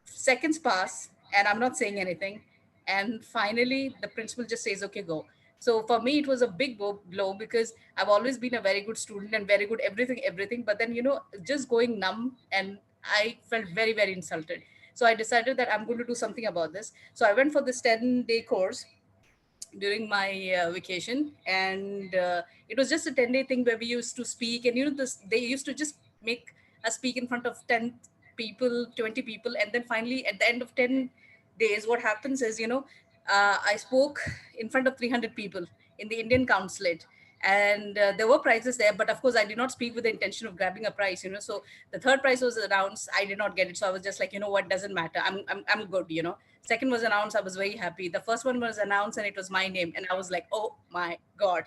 seconds pass, and I'm not saying anything, and finally, the principal just says, "Okay, go." So for me, it was a big blow because I've always been a very good student and very good everything. But then, just going numb, and I felt very, very insulted. So I decided that I'm going to do something about this. So I went for this 10-day course during my vacation, and it was just a 10-day thing where we used to speak, and they used to just make us speak in front of 10 people, 20 people, and then finally at the end of 10 days, what happens is, I spoke in front of 300 people in the Indian consulate, and there were prizes there, but of course I did not speak with the intention of grabbing a prize. So the third prize was announced, I did not get it, so I was just like, what, doesn't matter, I'm good. Second was announced, I was very happy. The first one was announced and it was my name, and I was like, oh my god.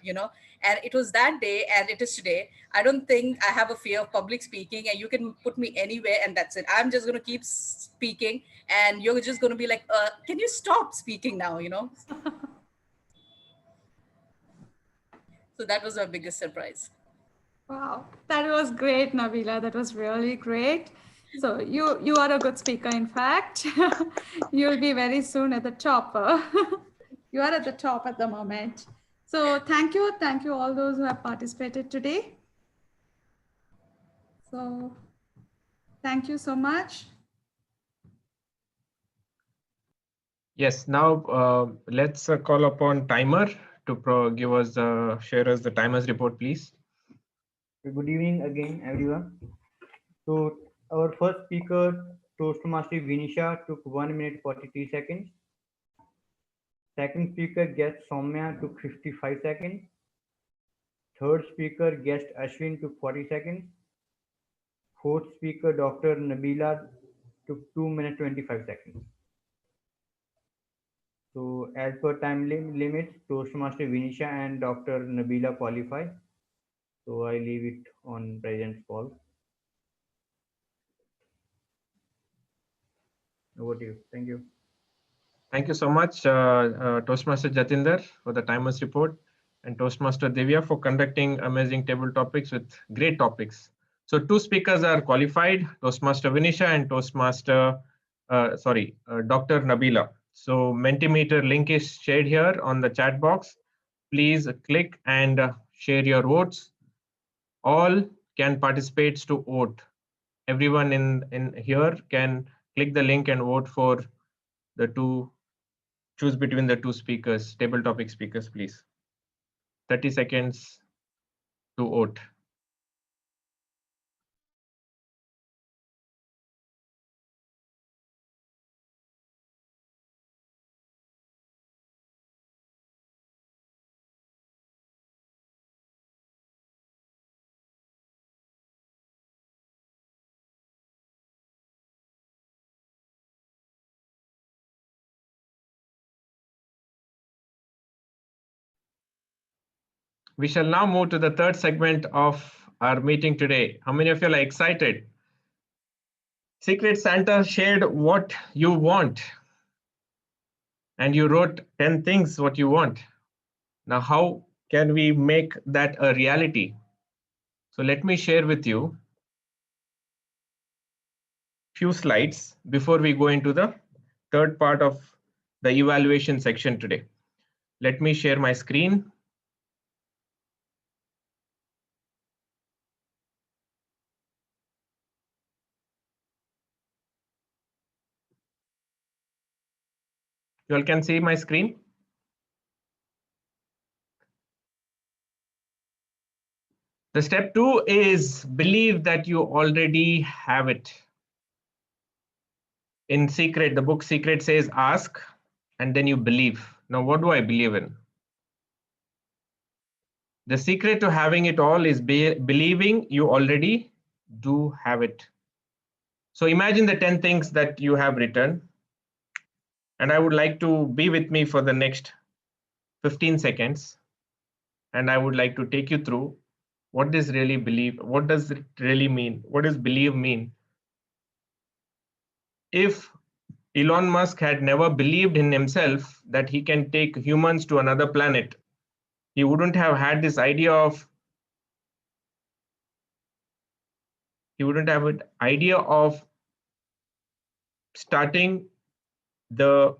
And it was that day, and it is today. I don't think I have a fear of public speaking, and you can put me anywhere and that's it. I'm just going to keep speaking, and you're just going to be like, can you stop speaking now? So that was my biggest surprise. Wow, that was great, Nabila. That was really great. So you are a good speaker. In fact, you'll be very soon at the top. You are at the top at the moment. So thank you all those who have participated today. So thank you so much. Yes, now let's call upon Timer to give us share us the timers report, please. Good evening again, everyone. So our first speaker, Toastmaster Vinisha, took 1 minute 43 seconds. Second speaker, guest Soumya, took 55 seconds. Third speaker, guest Ashwin, took 40 seconds. Fourth speaker, Dr. Nabila, took 2 minutes 25 seconds. So as per time limits, Toastmaster Vinisha and Dr. Nabila qualify. So I leave it on President's call. Over to you. Thank you. Thank you so much, Toastmaster Jatinder, for the timers report, and Toastmaster Divya for conducting amazing table topics with great topics. So 2 speakers are qualified, Toastmaster Vinisha and Dr. Nabila. So Mentimeter link is shared here on the chat box. Please click and share your votes. All can participate to vote. Everyone in here can click the link and vote for the 2. Choose between the 2 speakers, table topic speakers, please. 30 seconds to vote. We shall now move to the third segment of our meeting today. How many of you are excited? Secret Santa shared what you want, and you wrote 10 things what you want. Now, how can we make that a reality? So let me share with you few slides before we go into the third part of the evaluation section today. Let me share my screen. You all can see my screen. The step 2 is believe that you already have it. In Secret, the book Secret says ask and then you believe. Now, what do I believe in? The secret to having it all is believing you already do have it. So imagine the 10 things that you have written, and I would like to be with me for the next 15 seconds, and I would like to take you through what does really believe, what does it really mean, what does believe mean? If Elon Musk had never believed in himself that he can take humans to another planet, he wouldn't have had this idea of starting the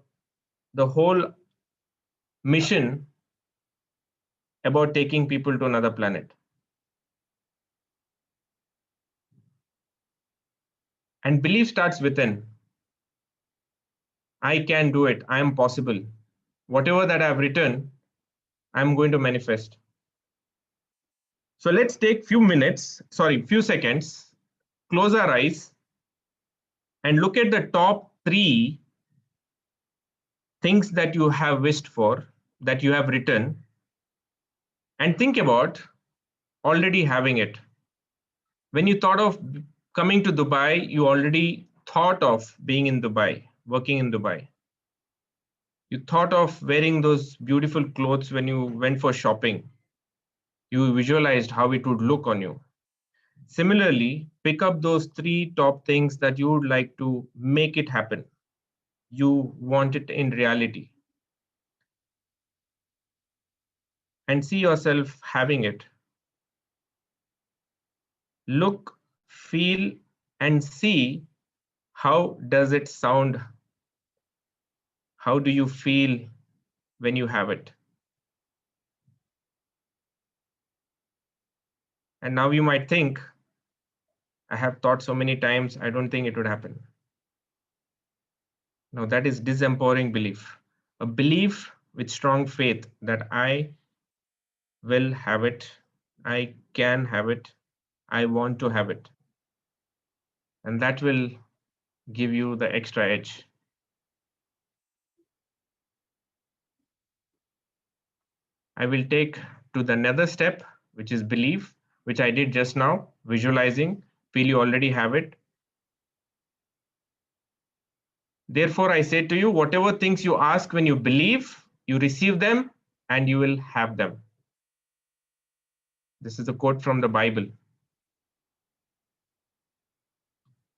whole mission about taking people to another planet. And belief starts within. I can do it. I am possible. Whatever that I've written, I'm going to manifest. So let's take few seconds, close our eyes, and look at the top 3 things that you have wished for, that you have written, and think about already having it. When you thought of coming to Dubai, you already thought of being in Dubai, working in Dubai. You thought of wearing those beautiful clothes when you went for shopping. You visualized how it would look on you. Similarly, pick up those 3 top things that you would like to make it happen. You want it in reality. And see yourself having it. Look, feel, and see how does it sound? How do you feel when you have it? And now you might think, I have thought so many times, I don't think it would happen. Now that is disempowering belief. A belief with strong faith that I will have it, I can have it, I want to have it. And that will give you the extra edge. I will take to the another step, which is belief, which I did just now, visualizing, feel you already have it. Therefore, I say to you, whatever things you ask when you believe, you receive them and you will have them. This is a quote from the Bible.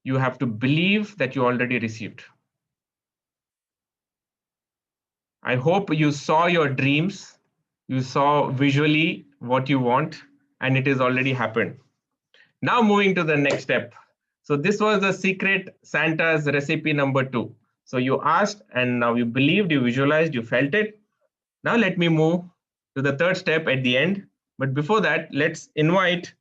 You have to believe that you already received. I hope you saw your dreams, you saw visually what you want, and it has already happened. Now moving to the next step. So this was the secret Santa's recipe number 2. So you asked and now you believed, you visualized, you felt it. Now let me move to the third step at the end. But before that, let's invite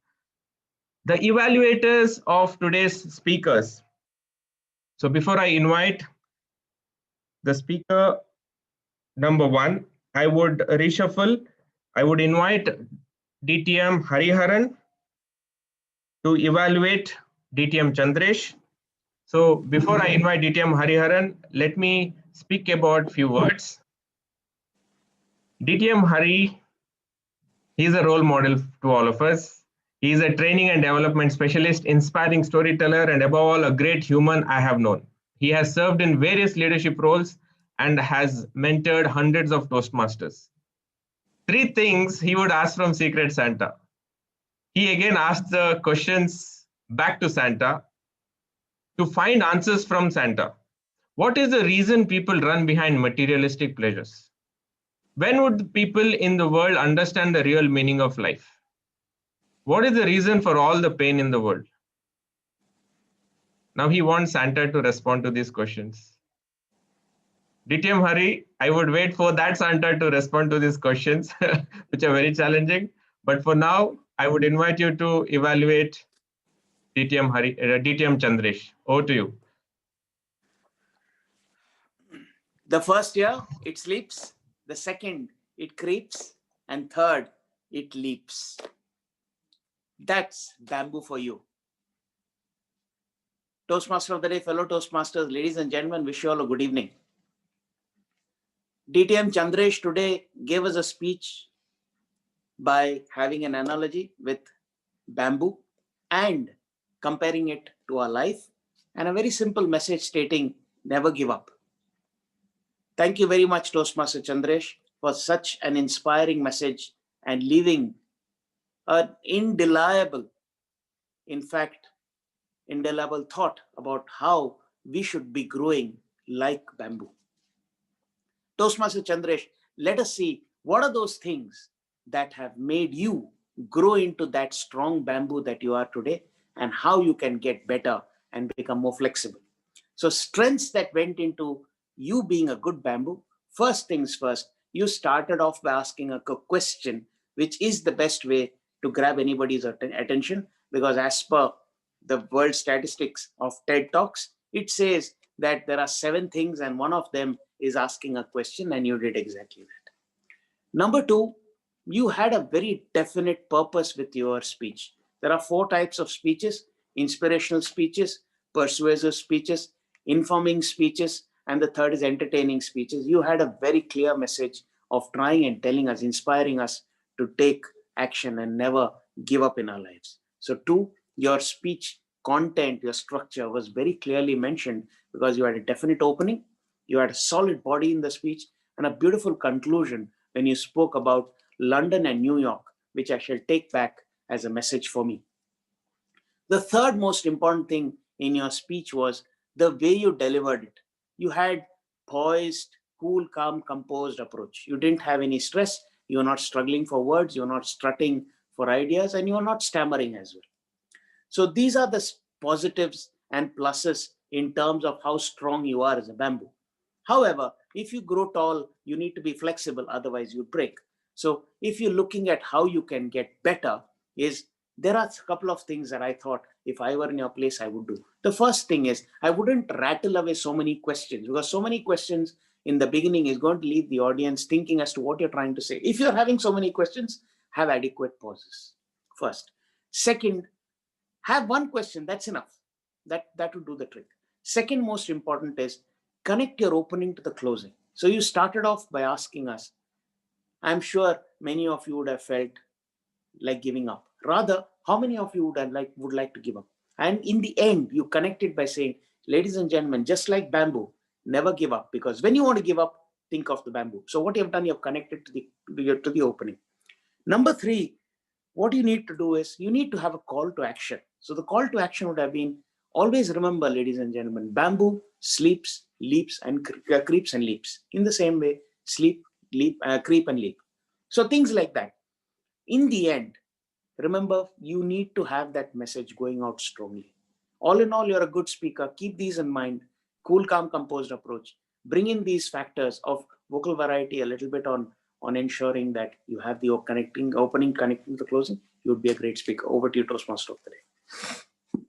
the evaluators of today's speakers. So before I invite the speaker number 1, I would reshuffle. I would invite DTM Hariharan to evaluate DTM Chandresh. So before I invite DTM Hariharan, let me speak about few words. DTM Hari, he's a role model to all of us. He is a training and development specialist, inspiring storyteller, and above all, a great human I have known. He has served in various leadership roles and has mentored hundreds of Toastmasters. 3 things he would ask from Secret Santa. He again asked the questions back to Santa to find answers from Santa. What is the reason people run behind materialistic pleasures? When would people in the world understand the real meaning of life? What is the reason for all the pain in the world? Now he wants Santa to respond to these questions. DTM Hari, I would wait for that Santa to respond to these questions, which are very challenging. But for now, I would invite you to evaluate DTM Chandresh. Over to you. The first year, it sleeps. The second, it creeps. And third, it leaps. That's bamboo for you. Toastmaster of the day, fellow Toastmasters, ladies and gentlemen, wish you all a good evening. DTM Chandresh today gave us a speech by having an analogy with bamboo and comparing it to our life, and a very simple message stating, never give up. Thank you very much, Toastmaster Chandresh, for such an inspiring message and leaving an indelible thought about how we should be growing like bamboo. Toastmaster Chandresh, let us see what are those things that have made you grow into that strong bamboo that you are today, and how you can get better and become more flexible. So strengths that went into you being a good bamboo. First things first, you started off by asking a question, which is the best way to grab anybody's attention, because as per the world statistics of TED Talks, it says that there are 7 things and one of them is asking a question, and you did exactly that. Number 2, you had a very definite purpose with your speech. There are 4 types of speeches: inspirational speeches, persuasive speeches, informing speeches, and the third is entertaining speeches. You had a very clear message of trying and telling us, inspiring us to take action and never give up in our lives. So 2, your speech content, your structure was very clearly mentioned, because you had a definite opening, you had a solid body in the speech, and a beautiful conclusion when you spoke about London and New York, which I shall take back as a message for me. The third most important thing in your speech was the way you delivered it. You had poised, cool, calm, composed approach. You didn't have any stress. You're not struggling for words. You're not strutting for ideas, and you're not stammering as well. So these are the positives and pluses in terms of how strong you are as a bamboo. However, if you grow tall, you need to be flexible, otherwise you break. So if you're looking at how you can get better, there are a couple of things that I thought if I were in your place, I would do. The first thing is, I wouldn't rattle away so many questions, because so many questions in the beginning is going to leave the audience thinking as to what you're trying to say. If you're having so many questions, have adequate pauses first. Second, have one question, that's enough. That will do the trick. Second most important is, connect your opening to the closing. So you started off by asking us, I'm sure many of you would have felt like giving up. Rather, how many of you would like to give up? And in the end, you connected by saying, ladies and gentlemen, just like bamboo, never give up, because when you want to give up, think of the bamboo. So what you have done, you have connected to the opening. Number 3, what you need to do is, you need to have a call to action. So the call to action would have been, always remember, ladies and gentlemen, bamboo sleeps, leaps, and creeps and leaps. In the same way, sleep, leap, creep and leap. So things like that. In the end, remember, you need to have that message going out strongly. All in all, you're a good speaker. Keep these in mind. Cool, calm, composed approach. Bring in these factors of vocal variety a little bit on ensuring that you have the opening connecting to the closing. You would be a great speaker. Over to you, Toastmaster of the day.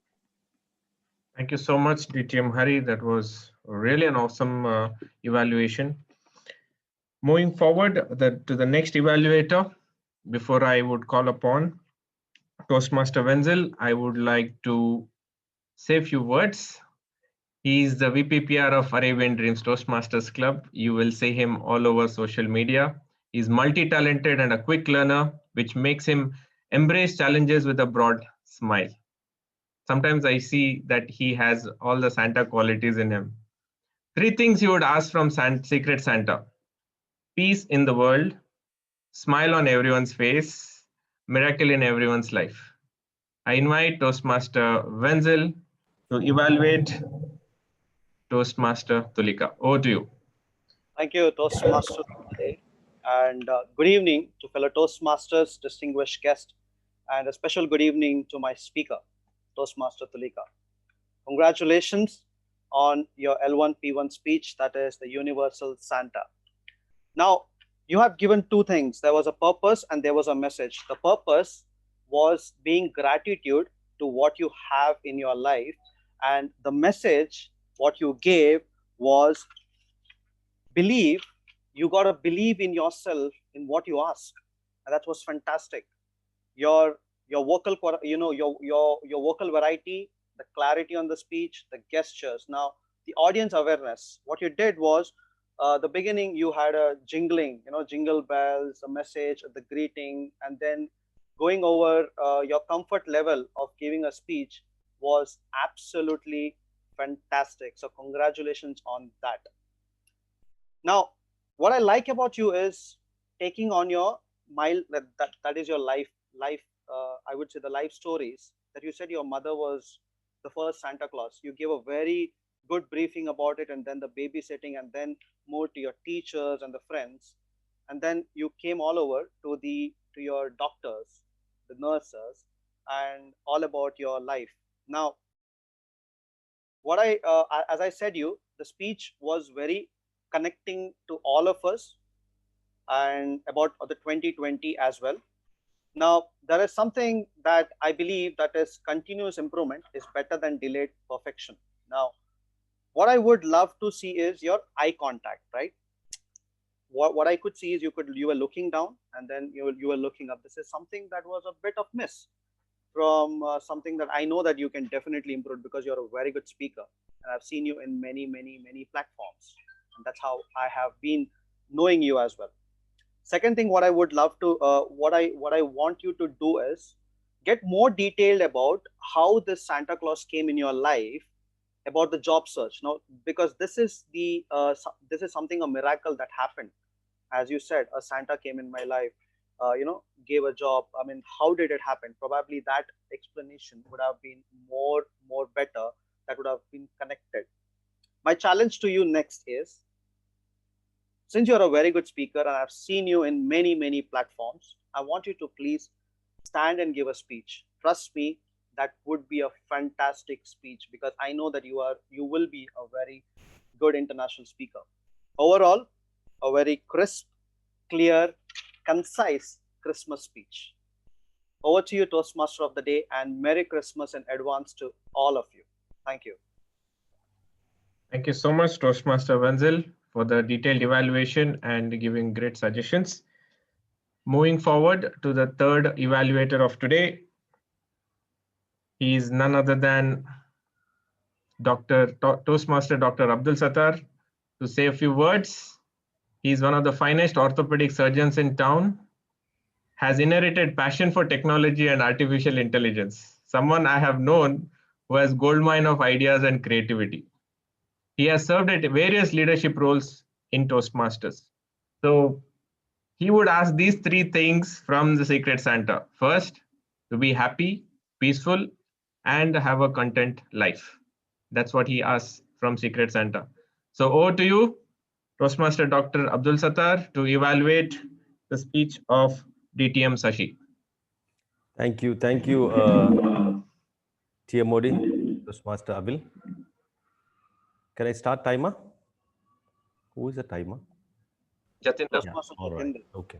Thank you so much, DTM Hari. That was really an awesome evaluation. Moving forward to the next evaluator, before I would call upon Toastmaster Wenzel, I would like to say a few words. He's the VPPR of Arabian Dreams Toastmasters Club. You will see him all over social media. He's multi-talented and a quick learner, which makes him embrace challenges with a broad smile. Sometimes I see that he has all the Santa qualities in him. 3 things you would ask from Secret Santa: peace in the world, smile on everyone's face, miracle in everyone's life. I invite Toastmaster Wenzel to evaluate Toastmaster Tulika. Over to you. Thank you, Toastmasters of the day. And good evening to fellow Toastmasters, distinguished guest, and a special good evening to my speaker, Toastmaster Tulika. Congratulations on your L1P1 speech, that is the Universal Santa. Now, you have given 2 things. There was a purpose and there was a message. The purpose was being gratitude to what you have in your life, and the message, what you gave, was believe. You got to believe in yourself, in what you ask, and that was fantastic. Your vocal, your vocal variety, the clarity on the speech, the gestures. Now, the audience awareness. What you did was, the beginning you had a jingling, jingle bells, a message, the greeting, and then going over your comfort level of giving a speech was absolutely fantastic. So congratulations on that. Now, what I like about you is taking on your that is your life. I would say the life stories that you said. Your mother was the first Santa Claus. You gave a very good briefing about it, and then the babysitting, and then more to your teachers and the friends, and then you came all over to your doctors, the nurses, and all about your life. Now, what as I said, the speech was very connecting to all of us, and about the 2020 as well. Now, there is something that I believe, that is continuous improvement is better than delayed perfection. Now, what I would love to see is your eye contact, right? What I could see is you were looking down, and then you were looking up. This is something that was a bit of miss from something that I know that you can definitely improve, because you're a very good speaker, and I've seen you in many platforms, and that's how I have been knowing you as well. Second thing, what I would love to, what I want you to do is get more detailed about how this Santa Claus came in your life, about the job search. Now, because this is this is something, a miracle that happened. As you said, a Santa came in my life, gave a job. I mean, how did it happen? Probably that explanation would have been more better. That would have been connected. My challenge to you next is, since you're a very good speaker and I've seen you in many platforms, I want you to please stand and give a speech. Trust me, that would be a fantastic speech, because I know that you will be a very good international speaker. Overall, a very crisp, clear, concise Christmas speech. Over to you, Toastmaster of the Day, and Merry Christmas in advance to all of you. Thank you. Thank you so much, Toastmaster Wenzel, for the detailed evaluation and giving great suggestions. Moving forward to the third evaluator of today, he is none other than Toastmaster Dr. Abdul Sattar, to say a few words. He is one of the finest orthopedic surgeons in town, has inherited passion for technology and artificial intelligence, someone I have known who has goldmine of ideas and creativity. He has served at various leadership roles in Toastmasters. So he would ask these three things from the Secret Santa. First, to be happy, peaceful, and have a content life. That's what he asks from Secret Santa. So over to you, Toastmaster Dr. Abdul Sattar, to evaluate the speech of DTM Sashi. Thank you, TM Modi, Toastmaster Abil. Can I start timer? Who is the timer? Jatinder. Yeah, all right. Okay.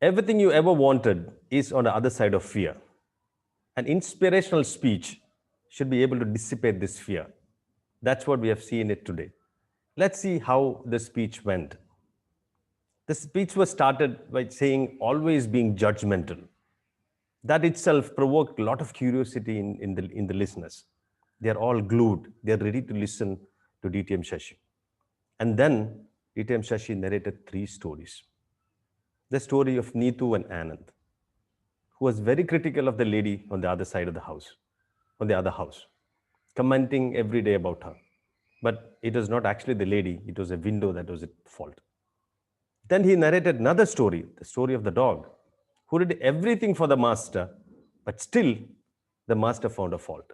Everything you ever wanted is on the other side of fear. An inspirational speech should be able to dissipate this fear. That's what we have seen it today. Let's see how the speech went. The speech was started by saying always being judgmental. That itself provoked a lot of curiosity in the listeners. They're all glued. They're ready to listen to DTM Shashi. And then DTM Shashi narrated three stories. The story of Neetu and Anand, who was very critical of the lady on the other side of the house, on the other house, commenting every day about her. But it was not actually the lady, it was a window that was at fault. Then he narrated another story, the story of the dog, who did everything for the master, but still the master found a fault.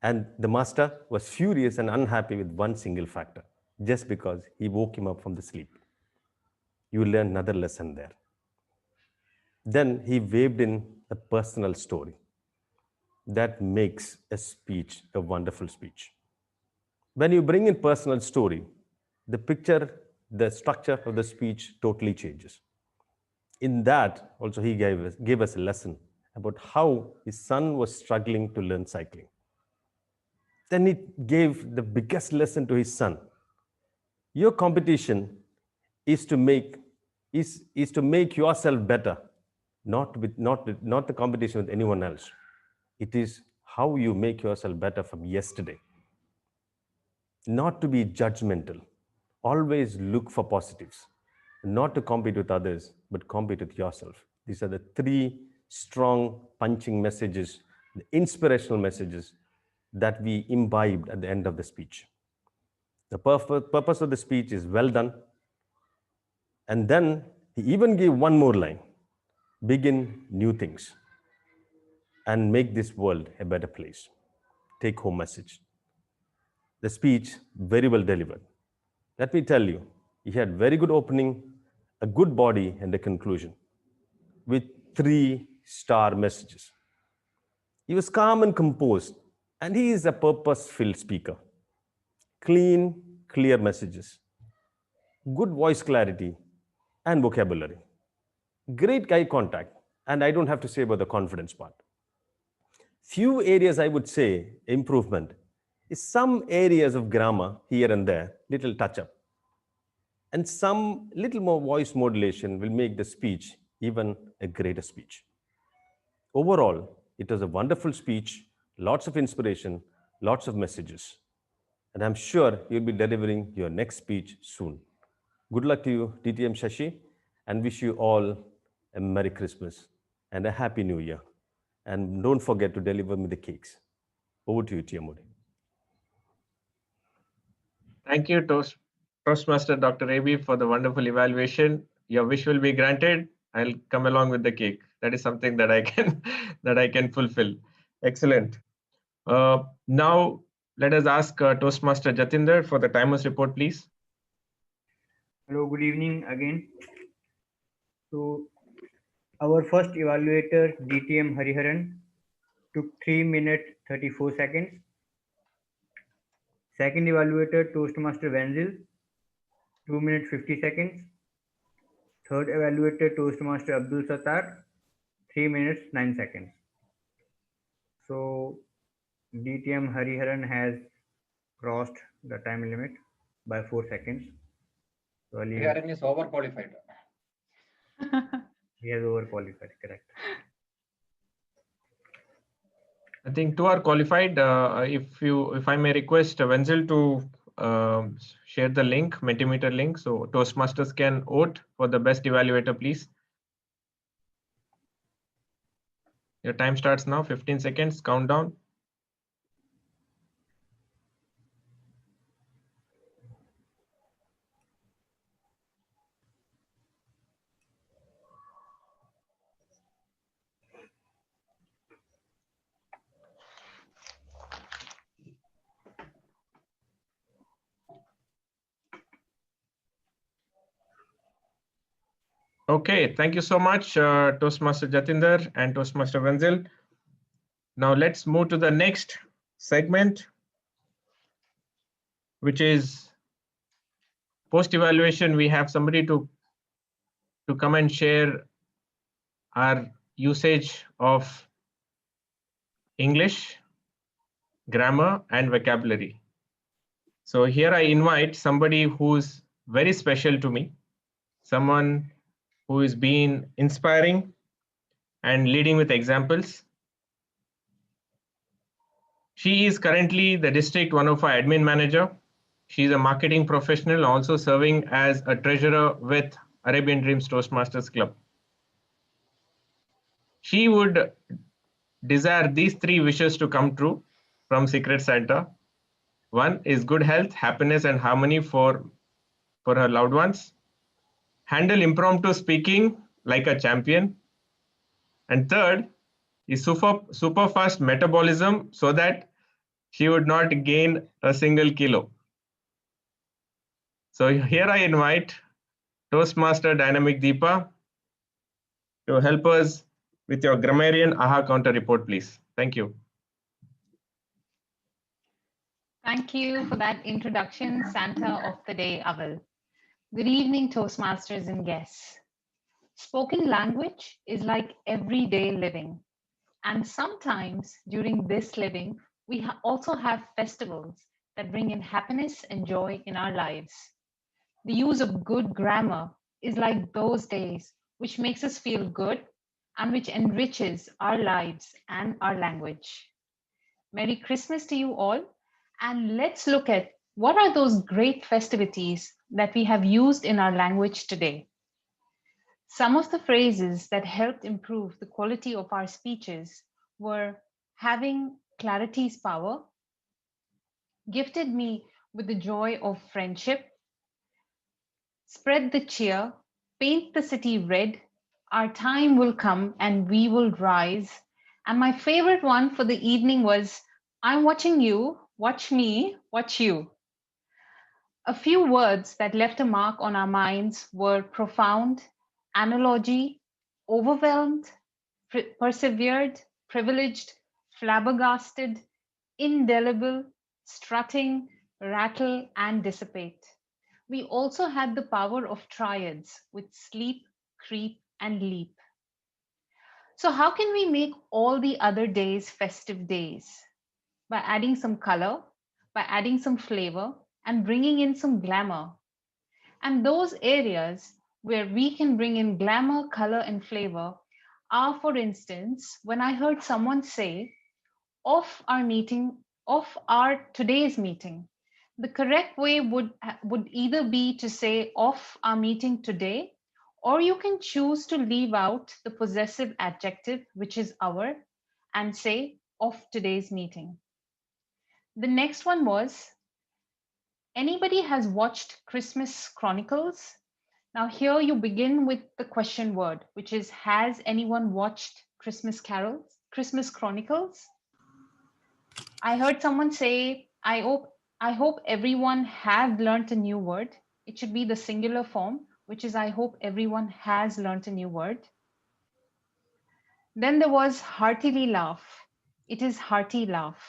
And the master was furious and unhappy with one single factor, just because he woke him up from the sleep. You will learn another lesson there. Then he waved in a personal story. That makes a speech a wonderful speech. When you bring in personal story, the picture, the structure of the speech totally changes. In that, also he gave us a lesson about how his son was struggling to learn cycling. Then he gave the biggest lesson to his son. Your competition is to make yourself better, not the competition with anyone else. It is how you make yourself better from yesterday. Not to be judgmental. Always look for positives. Not to compete with others, but compete with yourself. These are the three strong punching messages, the inspirational messages that we imbibed at the end of the speech. The purpose of the speech is well done. And then he even gave one more line: begin new things and make this world a better place. take-home message. The speech, very well delivered. Let me tell you, he had very good opening, a good body, and a conclusion with 3-star messages. He was calm and composed, and he is a purpose-filled speaker. Clean, clear messages, good voice clarity and vocabulary, great eye contact, and I don't have to say about the confidence part. Few areas I would say improvement is some areas of grammar here and there, little touch up. And some little more voice modulation will make the speech even a greater speech. Overall, it was a wonderful speech, lots of inspiration, lots of messages. And I'm sure you'll be delivering your next speech soon. Good luck to you, DTM Shashi, and wish you all a Merry Christmas and a Happy New Year. And don't forget to deliver me the cakes. Over to you, Tiamode. Thank you, Toastmaster Dr. AB, for the wonderful evaluation. Your wish will be granted. I'll come along with the cake. That is something that I can that I can fulfill. Excellent. Now let us ask Toastmaster Jatinder for the timers report, please. Hello, good evening again. So our first evaluator, DTM Hariharan, took 3 minutes 34 seconds. Second evaluator, Toastmaster Wenzel, 2 minutes 50 seconds. Third evaluator, Toastmaster Abdul Sattar, 3 minutes 9 seconds. So DTM Hariharan has crossed the time limit by 4 seconds. So Hariharan is overqualified. He has overqualified, correct. I think 2 are qualified. If I may request Wenzel to share the link, Mentimeter link, so Toastmasters can vote for the best evaluator, please. Your time starts now, 15 seconds, countdown. Okay, thank you so much, Toastmaster Jatinder and Toastmaster Wenzel. Now let's move to the next segment, which is post-evaluation. We have somebody to come and share our usage of English, grammar, and vocabulary. So here I invite somebody who's very special to me, someone who is being inspiring and leading with examples. She is currently the District 105 Admin Manager. She's a marketing professional, also serving as a treasurer with Arabian Dreams Toastmasters Club. She would desire these 3 wishes to come true from Secret Santa. One is good health, happiness, and harmony for her loved ones. Handle impromptu speaking like a champion. And third is super fast metabolism so that she would not gain a single kilo. So here I invite Toastmaster Dynamic Deepa to help us with your grammarian AHA counter report, please. Thank you. Thank you for that introduction, Santa of the Day, Aval. Good evening, Toastmasters and guests. Spoken language is like everyday living. And sometimes during this living, we also have festivals that bring in happiness and joy in our lives. The use of good grammar is like those days which makes us feel good and which enriches our lives and our language. Merry Christmas to you all. And let's look at what are those great festivities that we have used in our language today. Some of the phrases that helped improve the quality of our speeches were having clarity's power, gifted me with the joy of friendship, spread the cheer, paint the city red, our time will come and we will rise. And my favorite one for the evening was I'm watching you, watch me, watch you. A few words that left a mark on our minds were profound, analogy, overwhelmed, persevered, privileged, flabbergasted, indelible, strutting, rattle, and dissipate. We also had the power of triads with sleep, creep, and leap. So, how can we make all the other days festive days? By adding some color, by adding some flavor, and bringing in some glamour. And those areas where we can bring in glamour, color, and flavor are, for instance, when I heard someone say, of our today's meeting. The correct way would either be to say of our meeting today, or you can choose to leave out the possessive adjective, which is our, and say of today's meeting. The next one was, anybody has watched Christmas Chronicles? Now here you begin with the question word, which is, has anyone watched Christmas Chronicles? I heard someone say, I hope everyone have learnt a new word. It should be the singular form, which is, I hope everyone has learnt a new word. Then there was heartily laugh. It is hearty laugh.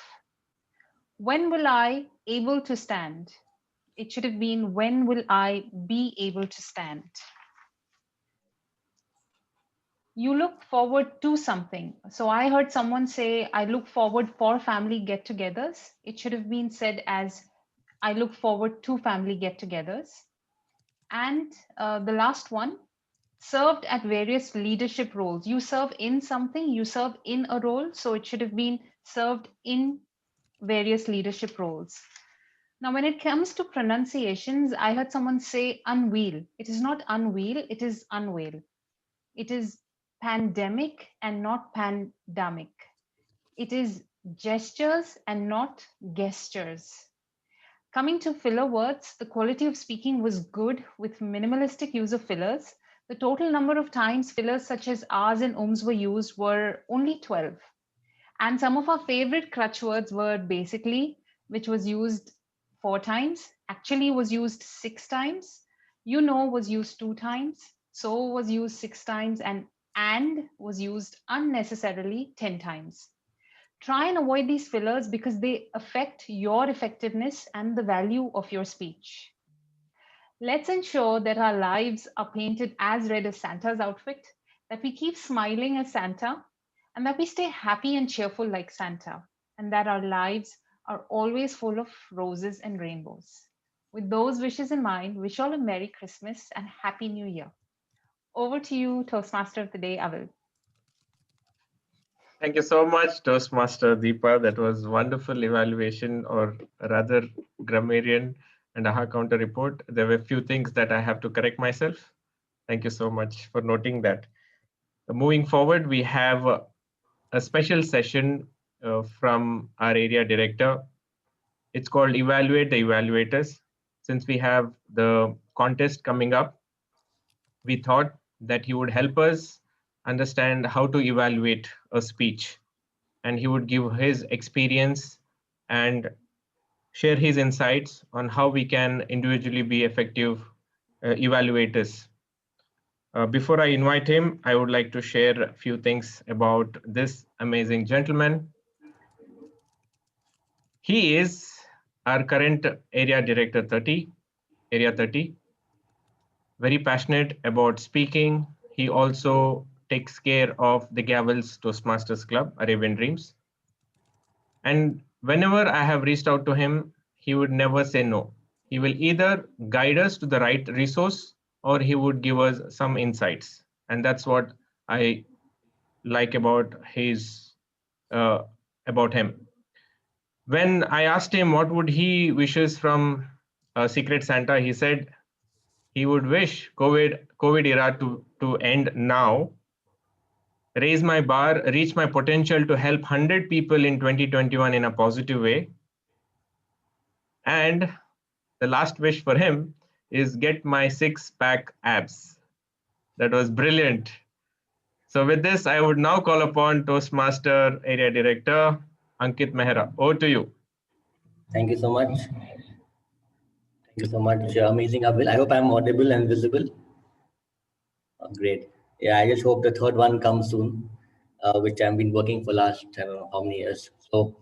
When will I able to stand? It should have been, when will I be able to stand? You look forward to something. So I heard someone say, I look forward for family get-togethers. It should have been said as, I look forward to family get-togethers. And the last one, served at various leadership roles. You serve in something, you serve in a role. So it should have been served in various leadership roles. Now, when it comes to pronunciations, I heard someone say unveil. It is not unveil, it is unveil. It is pandemic and not pandemic. It is gestures and not gestures. Coming to filler words, the quality of speaking was good with minimalistic use of fillers. The total number of times fillers such as ahs and ums were used were only 12. And some of our favorite crutch words were basically, which was used 4 times, actually was used 6 times, you know was used 2 times, so was used 6 times, and was used unnecessarily 10 times. Try and avoid these fillers because they affect your effectiveness and the value of your speech. Let's ensure that our lives are painted as red as Santa's outfit, that we keep smiling as Santa, and that we stay happy and cheerful like Santa, and that our lives are always full of roses and rainbows. With those wishes in mind, wish all a Merry Christmas and Happy New Year. Over to you, Toastmaster of the Day, Avil. Thank you so much, Toastmaster Deepa. That was wonderful evaluation, or rather grammarian and AHA counter report. There were a few things that I have to correct myself. Thank you so much for noting that. Moving forward, we have a special session from our area director. It's called Evaluate the Evaluators. Since we have the contest coming up, we thought that he would help us understand how to evaluate a speech, and he would give his experience and share his insights on how we can individually be effective evaluators. Before I invite him, I would like to share a few things about this amazing gentleman. He is our current Area Director 30, Area 30. Very passionate about speaking. He also takes care of the Gavels Toastmasters Club, Arabian Dreams. And whenever I have reached out to him, he would never say no. He will either guide us to the right resource, or he would give us some insights. And that's what I like about about him. When I asked him what would he wishes from Secret Santa, he said he would wish COVID era to end now, raise my bar, reach my potential to help 100 people in 2021 in a positive way. And the last wish for him is get my 6-pack abs. That was brilliant. So with this, I would now call upon Toastmaster Area Director Ankit Mehra, over to you. Thank you so much. Thank you so much. Amazing, Abel. I hope I'm audible and visible. Great. Yeah, I just hope the third one comes soon, which I've been working for last, I don't know how many years. So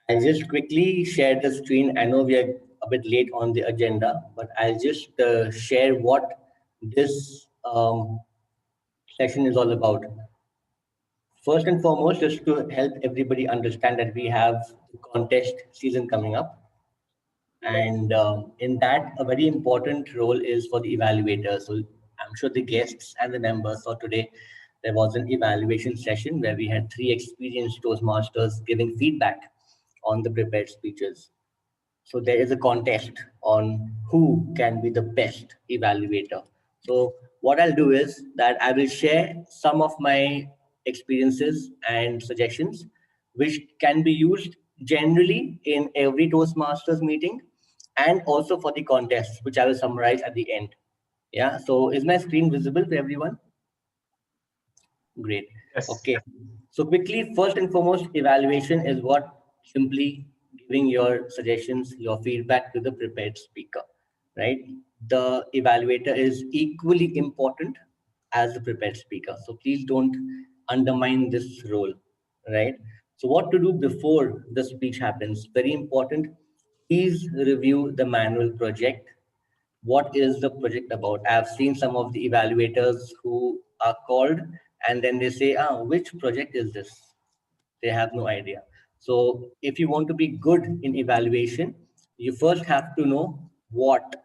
I'll just quickly share the screen. I know we are a bit late on the agenda, but I'll just share what this session is all about. First and foremost, just to help everybody understand that we have the contest season coming up. And in that, a very important role is for the evaluator. So I'm sure the guests and the members saw today, there was an evaluation session where we had 3 experienced Toastmasters giving feedback on the prepared speeches. So there is a contest on who can be the best evaluator. So what I'll do is that I will share some of my experiences and suggestions, which can be used generally in every Toastmasters meeting and also for the contest, which I will summarize at the end. Yeah, so is my screen visible to everyone? Great. Yes. Okay. So quickly, first and foremost, evaluation is what simply giving your suggestions, your feedback to the prepared speaker, right? The evaluator is equally important as the prepared speaker. So please don't undermine this role, right? So what to do before the speech happens? Very important. Please review the manual project. What is the project about? I've seen some of the evaluators who are called and then they say, which project is this? They have no idea. So if you want to be good in evaluation, you first have to know what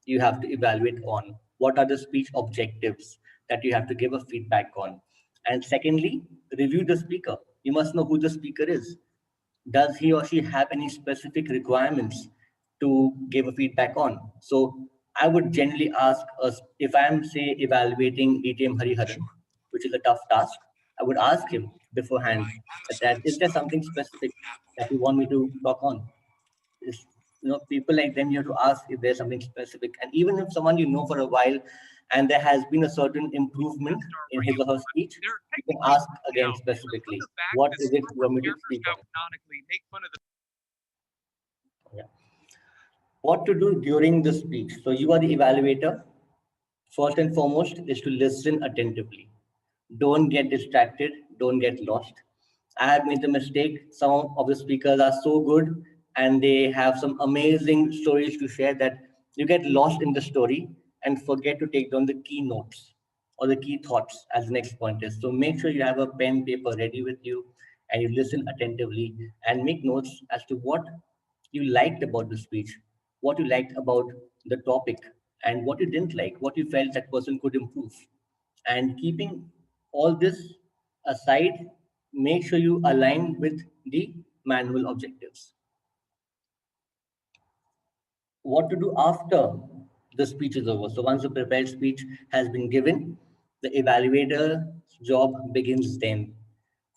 you have to evaluate on. What are the speech objectives that you have to give a feedback on? And secondly, review the speaker. You must know who the speaker is. Does he or she have any specific requirements to give a feedback on? So I would generally ask us, if I'm say evaluating DTM Hariharan, which is a tough task, I would ask him beforehand that is there something specific that you want me to talk on? Is, people like them, you have to ask if there's something specific. And even if someone you know for a while and there has been a certain improvement in his or her speech, you can ask again specifically, what is it you want me to speak on? Yeah. What to do during the speech? So you are the evaluator. First and foremost is to listen attentively. Don't get distracted. Don't get lost. I have made the mistake. Some of the speakers are so good and they have some amazing stories to share that you get lost in the story and forget to take down the key notes or the key thoughts as the next point is. So make sure you have a pen, paper ready with you and you listen attentively and make notes as to what you liked about the speech, what you liked about the topic, and what you didn't like, what you felt that person could improve. And keeping all this aside, make sure you align with the manual objectives. What to do after the speech is over? So once the prepared speech has been given, the evaluator's job begins then.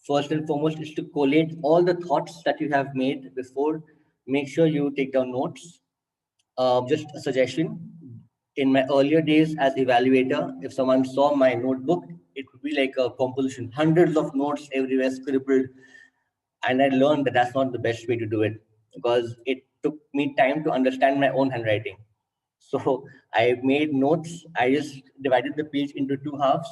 First and foremost is to collate all the thoughts that you have made before. Make sure you take down notes. Just a suggestion. In my earlier days as evaluator, if someone saw my notebook, it would be like a composition, hundreds of notes everywhere scribbled. And I learned that that's not the best way to do it because it took me time to understand my own handwriting. So I made notes. I just divided the page into 2 halves,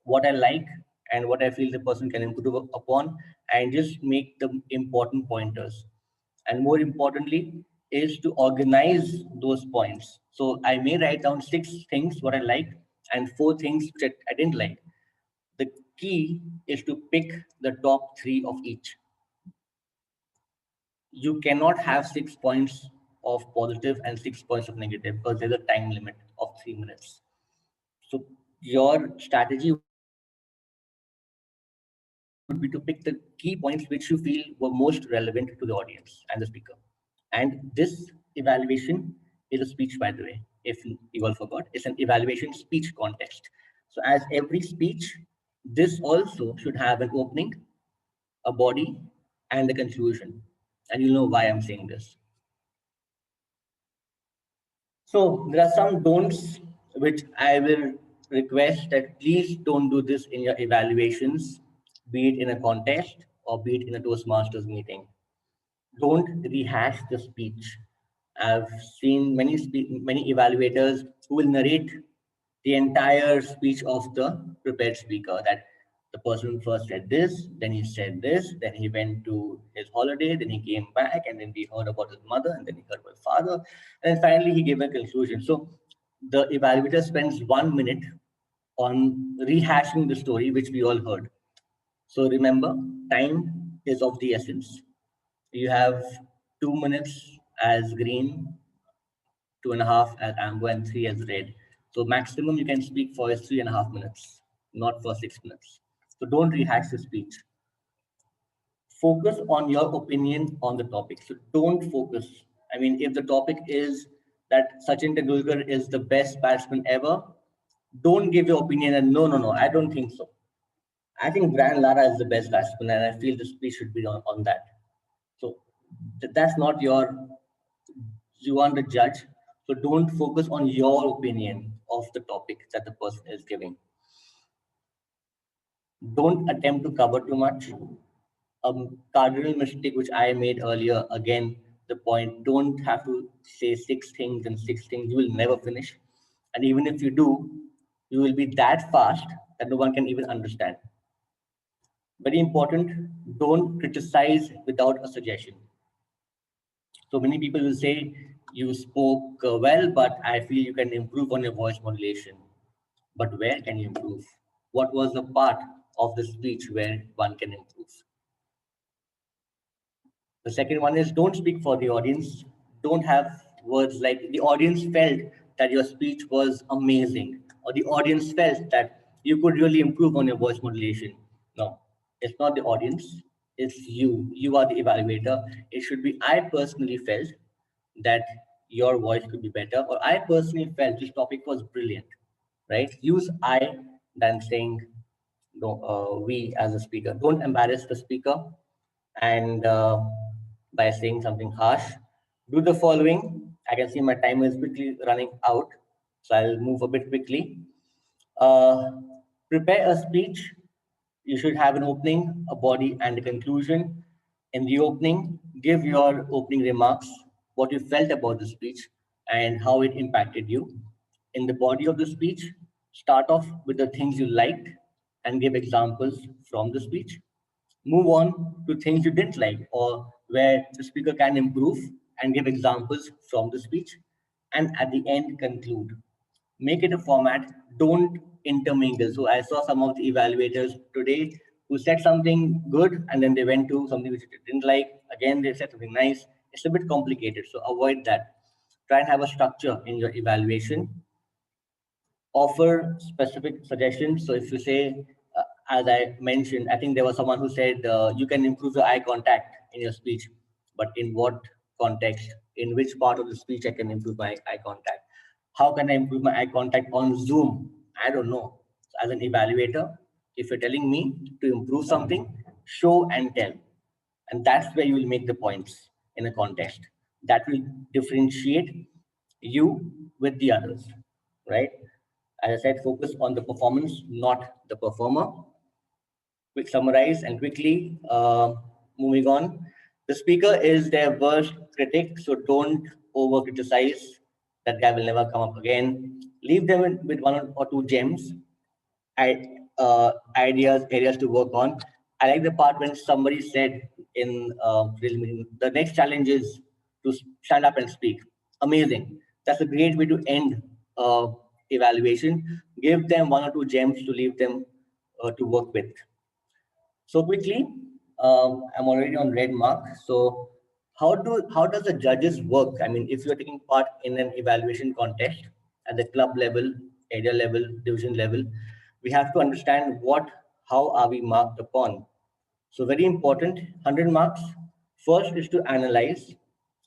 what I like and what I feel the person can improve upon, and just make the important pointers. And more importantly, is to organize those points. So I may write down 6 things what I like and 4 things which I didn't like. The key is to pick the top 3 of each. You cannot have 6 points of positive and 6 points of negative because there's a time limit of 3 minutes. So your strategy would be to pick the key points which you feel were most relevant to the audience and the speaker. And this evaluation is a speech, by the way, if you all forgot, it's an evaluation speech contest. So as every speech, this also should have an opening, a body, and a conclusion. And you'll know why I'm saying this. So there are some don'ts which I will request that please don't do this in your evaluations, be it in a contest or be it in a Toastmasters meeting. Don't rehash the speech. I've seen many evaluators who will narrate the entire speech of the prepared speaker, that the person first said this, then he said this, then he went to his holiday, then he came back, and then we heard about his mother, and then he heard about his father, and then finally he gave a conclusion. So the evaluator spends 1 minute on rehashing the story which we all heard. So remember, time is of the essence. You have 2 minutes as green, 2.5 as amber, and 3 as red. So maximum you can speak for is 3.5 minutes, not for 6 minutes. So don't rehash the speech. Focus on your opinion on the topic. So don't focus. I mean, if the topic is that Sachin Tendulkar is the best batsman ever, don't give your opinion and no, I don't think so. I think Brian Lara is the best batsman, and I feel the speech should be on that. So that's not you are the judge. So don't focus on your opinion of the topic that the person is giving. Don't attempt to cover too much. A cardinal mistake which I made earlier, again, the point, don't have to say 6 things and 6 things. You will never finish. And even if you do, you will be that fast that no one can even understand. Very important, don't criticize without a suggestion. So many people will say, you spoke well, but I feel you can improve on your voice modulation. But where can you improve? What was the part of the speech where one can improve? The second one is don't speak for the audience. Don't have words like the audience felt that your speech was amazing, or the audience felt that you could really improve on your voice modulation. No, it's not the audience, it's you. You are the evaluator. It should be, I personally felt that your voice could be better, or I personally felt this topic was brilliant, right? Use I than saying no, we as a speaker. Don't embarrass the speaker and by saying something harsh. Do the following. I can see my time is quickly running out, so I'll move a bit quickly. Prepare a speech. You should have an opening, a body, and a conclusion. In the opening, give your opening remarks, what you felt about the speech, and how it impacted you. In the body of the speech, start off with the things you liked and give examples from the speech. Move on to things you didn't like or where the speaker can improve and give examples from the speech. And at the end, conclude. Make it a format, don't intermingle. So I saw some of the evaluators today who said something good and then they went to something which they didn't like. Again, they said something nice. It's a bit complicated, so avoid that. Try and have a structure in your evaluation. Offer specific suggestions. So if you say, as I mentioned, I think there was someone who said you can improve your eye contact in your speech, but in what context? In which part of the speech I can improve my eye contact? How can I improve my eye contact on Zoom? I don't know. So as an evaluator, if you're telling me to improve something, show and tell. And that's where you will make the points in a context. That will differentiate you with the others, right? As I said, focus on the performance, not the performer. Quick summarize and quickly moving on. The speaker is their worst critic, so don't over criticize. That guy will never come up again. Leave them with one or two gems, ideas, areas to work on. I like the part when somebody said in the next challenge is to stand up and speak. Amazing. That's a great way to end evaluation. Give them one or two gems to leave them to work with. So quickly, I'm already on red mark. So how does the judges work? I mean, if you're taking part in an evaluation contest at the club level, area level, division level, we have to understand how are we marked upon. So very important, 100 marks. First is to analyze.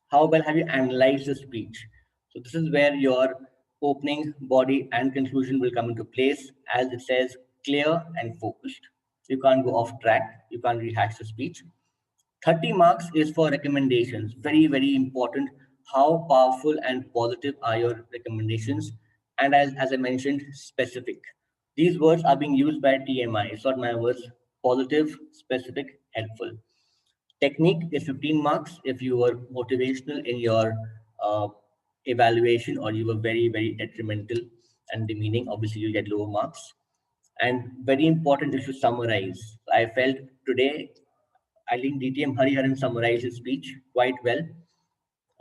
How well have you analyzed the speech? So this is where your opening, body, and conclusion will come into place, as it says, clear and focused. You can't go off track. You can't rehash the speech. 30 marks is for recommendations. Very, very important. How powerful and positive are your recommendations? And as I mentioned, specific. These words are being used by TMI. It's not my words. Positive, specific, helpful. Technique is 15 marks. If you were motivational in your evaluation or you were very, very detrimental and demeaning, obviously you get lower marks. And very important is to summarize. I felt today, I think DTM Hariharan summarized his speech quite well.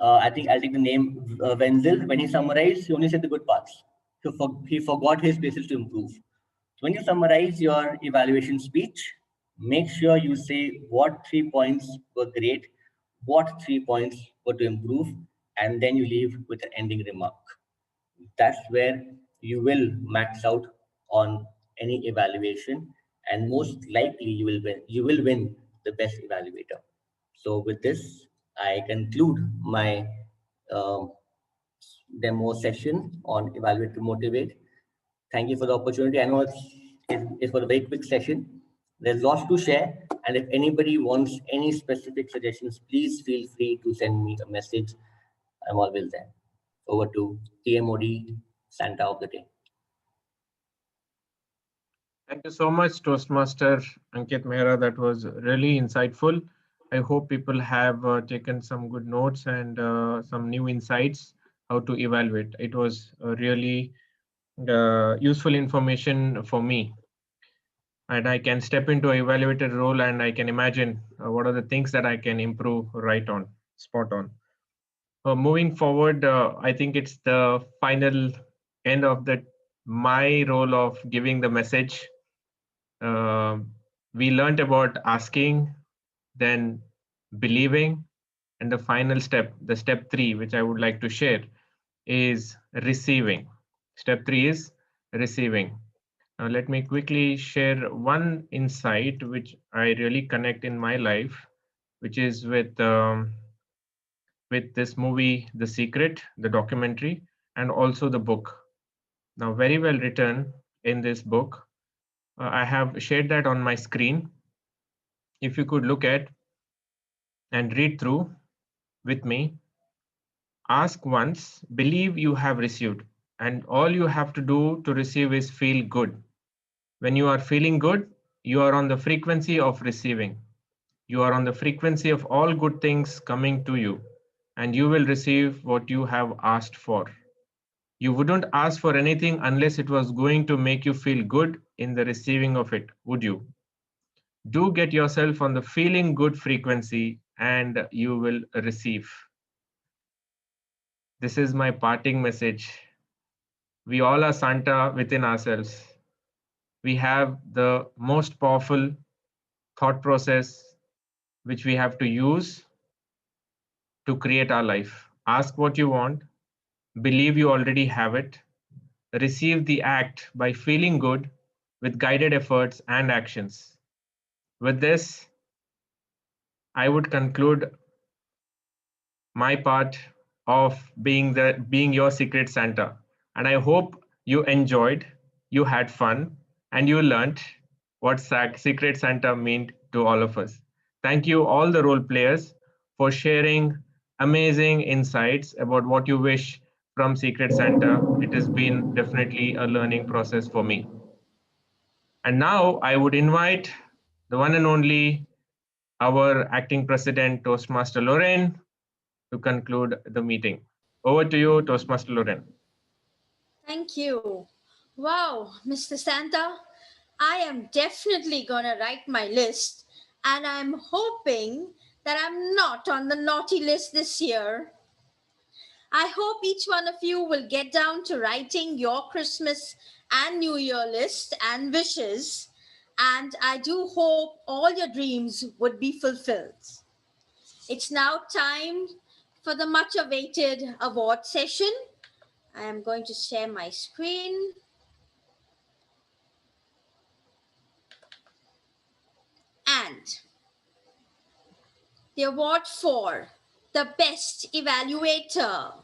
I think I'll take the name Wenzel. When he summarized, he only said the good parts. So he forgot his places to improve. So when you summarize your evaluation speech, make sure you say what 3 points were great, what 3 points were to improve, and then you leave with an ending remark. That's where you will max out on any evaluation, and most likely you will win. You will win the best evaluator. So with this, I conclude my um, demo session on Evaluate to Motivate. Thank you for the opportunity. I know it's for a very quick session. There's lots to share. And if anybody wants any specific suggestions, please feel free to send me a message. I'm always there. Over to TMOD, Santa of the Day. Thank you so much, Toastmaster Ankit Mehra. That was really insightful. I hope people have taken some good notes and some new insights how to evaluate. It was really useful information for me. And I can step into an evaluator role and I can imagine what are the things that I can improve right on, spot on. Moving forward, I think it's the final end of my role of giving the message. We learned about asking, then believing, and the final step, the step 3, which I would like to share, is receiving. Step 3 is receiving. Now, let me quickly share one insight which I really connect in my life, which is with this movie, The Secret, the documentary, and also the book. Now, very well written in this book. I have shared that on my screen. If you could look at and read through with me. Ask once, believe you have received, and all you have to do to receive is feel good. When you are feeling good, you are on the frequency of receiving. You are on the frequency of all good things coming to you, and you will receive what you have asked for. You wouldn't ask for anything unless it was going to make you feel good in the receiving of it, would you? Do get yourself on the feeling good frequency and you will receive. This is my parting message. We all are Santa within ourselves. We have the most powerful thought process which we have to use to create our life. Ask what you want, believe you already have it, receive the act by feeling good with guided efforts and actions. With this, I would conclude my part of being your secret Santa. And I hope you enjoyed, you had fun, and you learned what Secret Santa meant to all of us. Thank you all the role players for sharing amazing insights about what you wish from Secret Santa. It has been definitely a learning process for me. And now I would invite the one and only our acting president, Toastmaster Lorraine, to conclude the meeting. Over to you, Toastmaster Lorraine. Thank you. Wow, Mr. Santa, I am definitely going to write my list, and I'm hoping that I'm not on the naughty list this year. I hope each one of you will get down to writing your Christmas and New Year list and wishes, and I do hope all your dreams would be fulfilled. It's now time for the much awaited award session. I am going to share my screen. And the award for the best evaluator.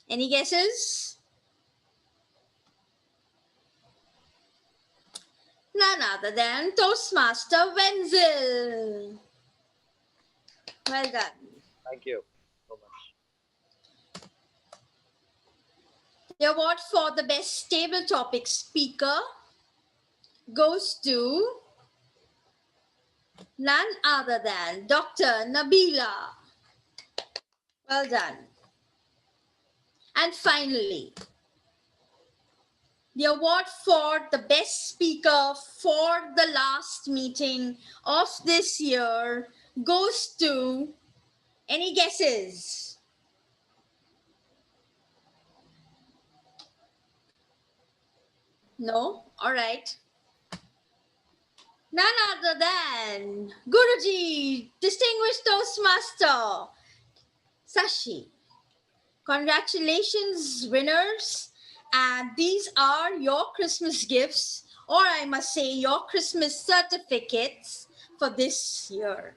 Any guesses? None other than Toastmaster Wenzel. Well done. Thank you so much. The award for the best table topic speaker goes to None other than Dr. Nabila. Well done. And finally, the award for the best speaker for the last meeting of this year goes to, any guesses? No? All right. None other than Guruji, Distinguished Toastmaster, Sashi. Congratulations, winners. And these are your Christmas gifts, or I must say your Christmas certificates for this year.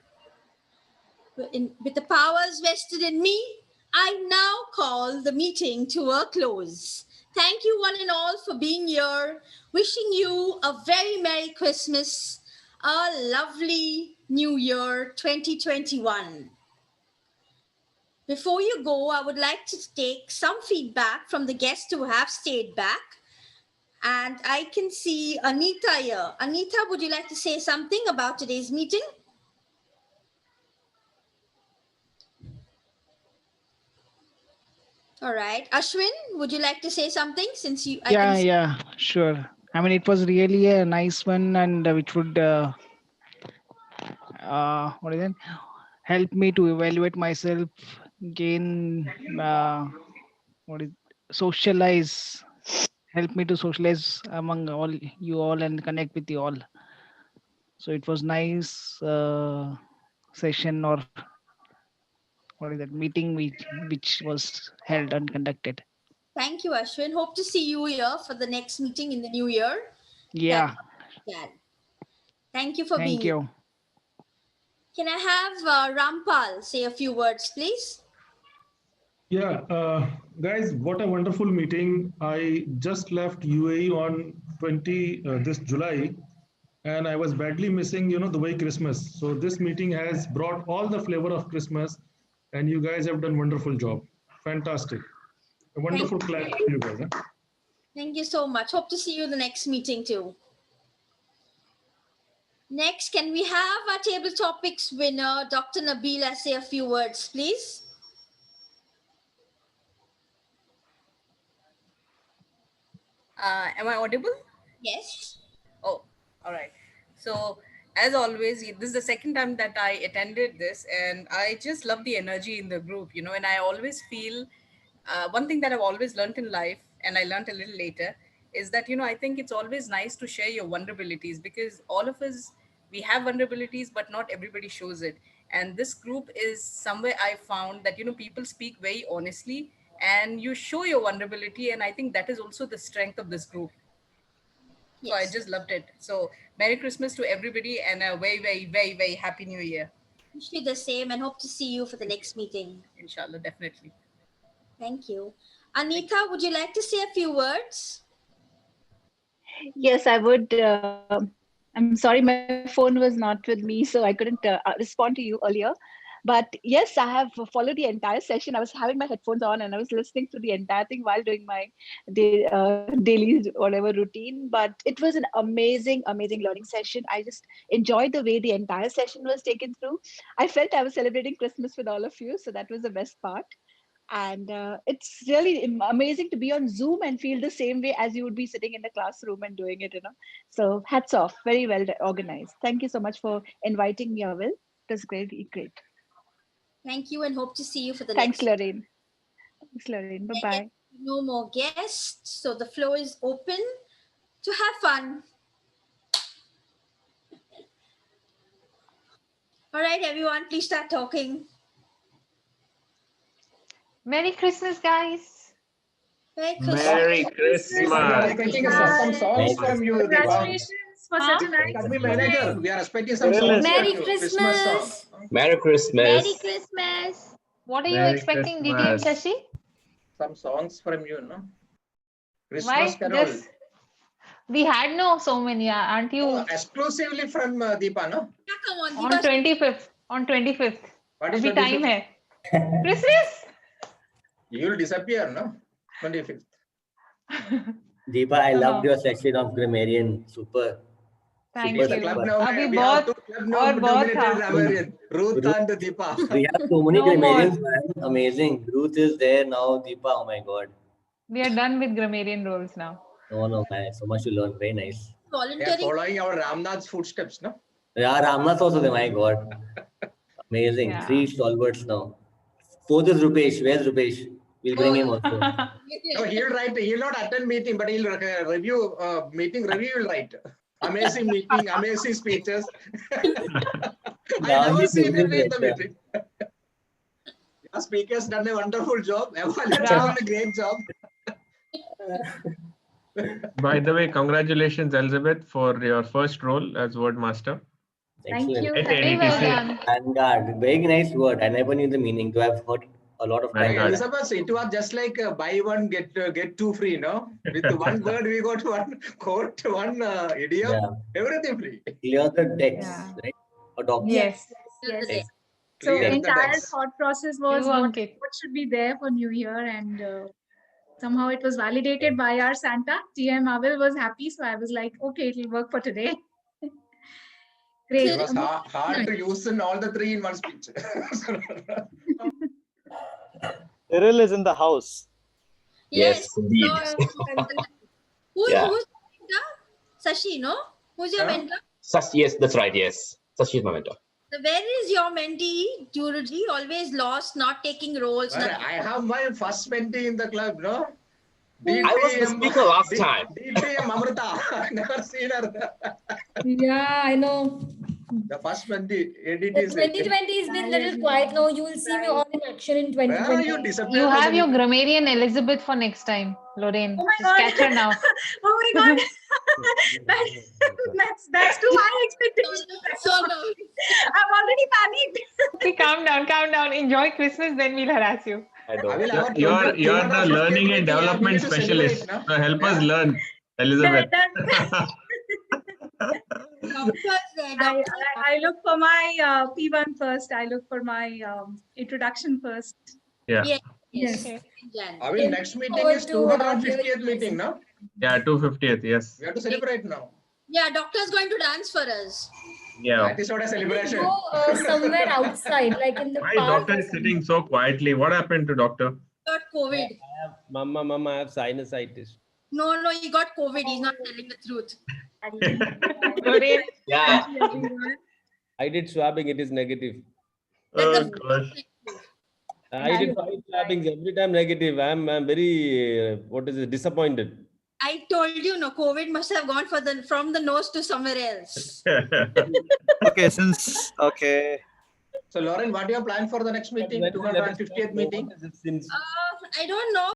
With the powers vested in me, I now call the meeting to a close. Thank you one and all for being here. Wishing you a very Merry Christmas, a lovely New Year 2021. Before you go, I would like to take some feedback from the guests who have stayed back. And I can see Anita here. Anita, would you like to say something about today's meeting? All right. Ashwin, would you like to say something since you... Yeah, sure. I mean, it was really a nice one, and which would what is it? Help me to evaluate myself, gain what is socialize, help me to socialize among all you all and connect with you all. So it was nice session, or what is that, meeting which was held and conducted. Thank you, Ashwin. Hope to see you here for the next meeting in the new year. Yeah. Thank you for being Thank you. here. Can I have Rampal say a few words, please? Yeah, guys, what a wonderful meeting. I just left UAE on this July, and I was badly missing, the way Christmas. So this meeting has brought all the flavor of Christmas, and you guys have done wonderful job. Fantastic. A wonderful clap to you guys. Huh? Thank you so much. Hope to see you in the next meeting too. Next, can we have our table topics winner, Dr. Nabila, say a few words, please? Am I audible? Yes. Oh, all right. So as always, this is the second time that I attended this, and I just love the energy in the group, and I always feel one thing that I've always learned in life, and I learned a little later, is that, I think it's always nice to share your vulnerabilities, because all of us, we have vulnerabilities, but not everybody shows it. And this group is somewhere I found that, people speak very honestly and you show your vulnerability. And I think that is also the strength of this group. So I just loved it. So Merry Christmas to everybody and a very, very, very, very Happy New Year. Wish you the same and hope to see you for the next meeting. Inshallah, definitely. Thank you. Anita, would you like to say a few words? Yes, I would. I'm sorry, my phone was not with me, so I couldn't respond to you earlier. But yes, I have followed the entire session. I was having my headphones on and I was listening to the entire thing while doing my daily whatever routine. But it was an amazing, amazing learning session. I just enjoyed the way the entire session was taken through. I felt I was celebrating Christmas with all of you, so that was the best part. And it's really amazing to be on Zoom and feel the same way as you would be sitting in the classroom and doing it, So hats off, very well organized. Thank you so much for inviting me, Avil. It was great. Thank you and hope to see you for the Thanks, next. Lorraine. Thanks, Lorraine. Bye-bye. No more guests, so the floor is open to have fun. All right, everyone, please start talking. Merry Christmas, guys. Merry Christmas. Merry Christmas. We are expecting some songs from you, Deepa. Congratulations for such a nice Academy manager, we are expecting some songs from you. Christmas song. Merry Christmas. Merry Christmas. What are you Merry expecting, Christmas. DTM Shashi? Some songs from you, no? Why? Christmas Carol. Just, we had so many, aren't you? Oh, exclusively from Deepa, no? On 25th. On 25th. What is Abhi 25th? time hai. Christmas. You will disappear, no? 25th. Deepa, I loved your session of grammarian. Super. Thank super, you. super. Now Abhi we have bahut और बहुत था. grammarian, Ruth and Deepa. We have so many No more. grammarians, man. Amazing. Ruth is there now. Deepa, oh my God. We are done with grammarian roles now. No, man. So much to learn. Very nice. They are following our Ramnath's footsteps, no? Yeah, Ramnath also there. My God. Amazing. Yeah. 3 stalwarts now. 4th is Rupesh. Where's Rupesh? We'll bring him also. No, he'll write. He'll not attend meeting, but he'll review meeting. Review will write. Amazing meeting, amazing speeches. I never seen him read the meeting. Your speaker's done a wonderful job. Evaluator's done a great job. By the way, congratulations, Elizabeth, for your first role as word master. Thank you. At Very well NETC. done. Vanguard. Very nice word. I never knew the meaning. Though I've heard a lot of times. Vanguard. Elizabeth, it was just like buy one get two free, no? With one word we got one quote, one idiom, everything free. Clear the text, right? Or document. Yes. Yes. So Clear the entire text. thought process was You, what Ankit. should be there for New Year, and somehow it was validated by our Santa. TM Avel was happy, so I was like, okay, it'll work for today. Great. It was hard to use in all the 3 in one speech. Cyril is in the house. Yes, indeed. Who's Yeah. who's mentor? Sashi, no? Who's your mentor? Yes, that's right. Yes. Sashi is my mentor. So where is your mentee? He always lost, not taking roles. Well, I have my first mentee in the club, no? I was the speaker last time. DTM Amrita. Never seen her. Yeah, I know. The first mentee, The ADT. 2020 has been a little quiet now. You will see me all in action in 2020. You disappeared. You have your grammarian Elizabeth for next time, Lorraine. Oh my Just God. catch her now. Oh my God. that's too high expectations. I'm already panicked. Okay, calm down. Enjoy Christmas, then we'll harass you. You're the learning and development specialist. So help us learn, Elizabeth. I look for my P1 first. I look for my introduction first. Yeah. Yes. I mean, next meeting is 250th meeting, no? Yeah, 250th. Yes. We have to celebrate now. Yeah, doctor's going to dance for us. Yeah. That is not a celebration. Go somewhere outside, like in the My park. doctor is sitting so quietly. What happened to doctor? Got COVID. Mama, I have sinusitis. No, he got COVID. He's not telling the truth. Yeah. I did swabbing. It is negative. Oh gosh. I did 5 swabbings. Every time negative. I'm very disappointed. I told you, no, COVID must have gone from the nose to somewhere else. Okay, okay. So, Lauren, what do you have planned for the next meeting? 250th meeting? I don't know.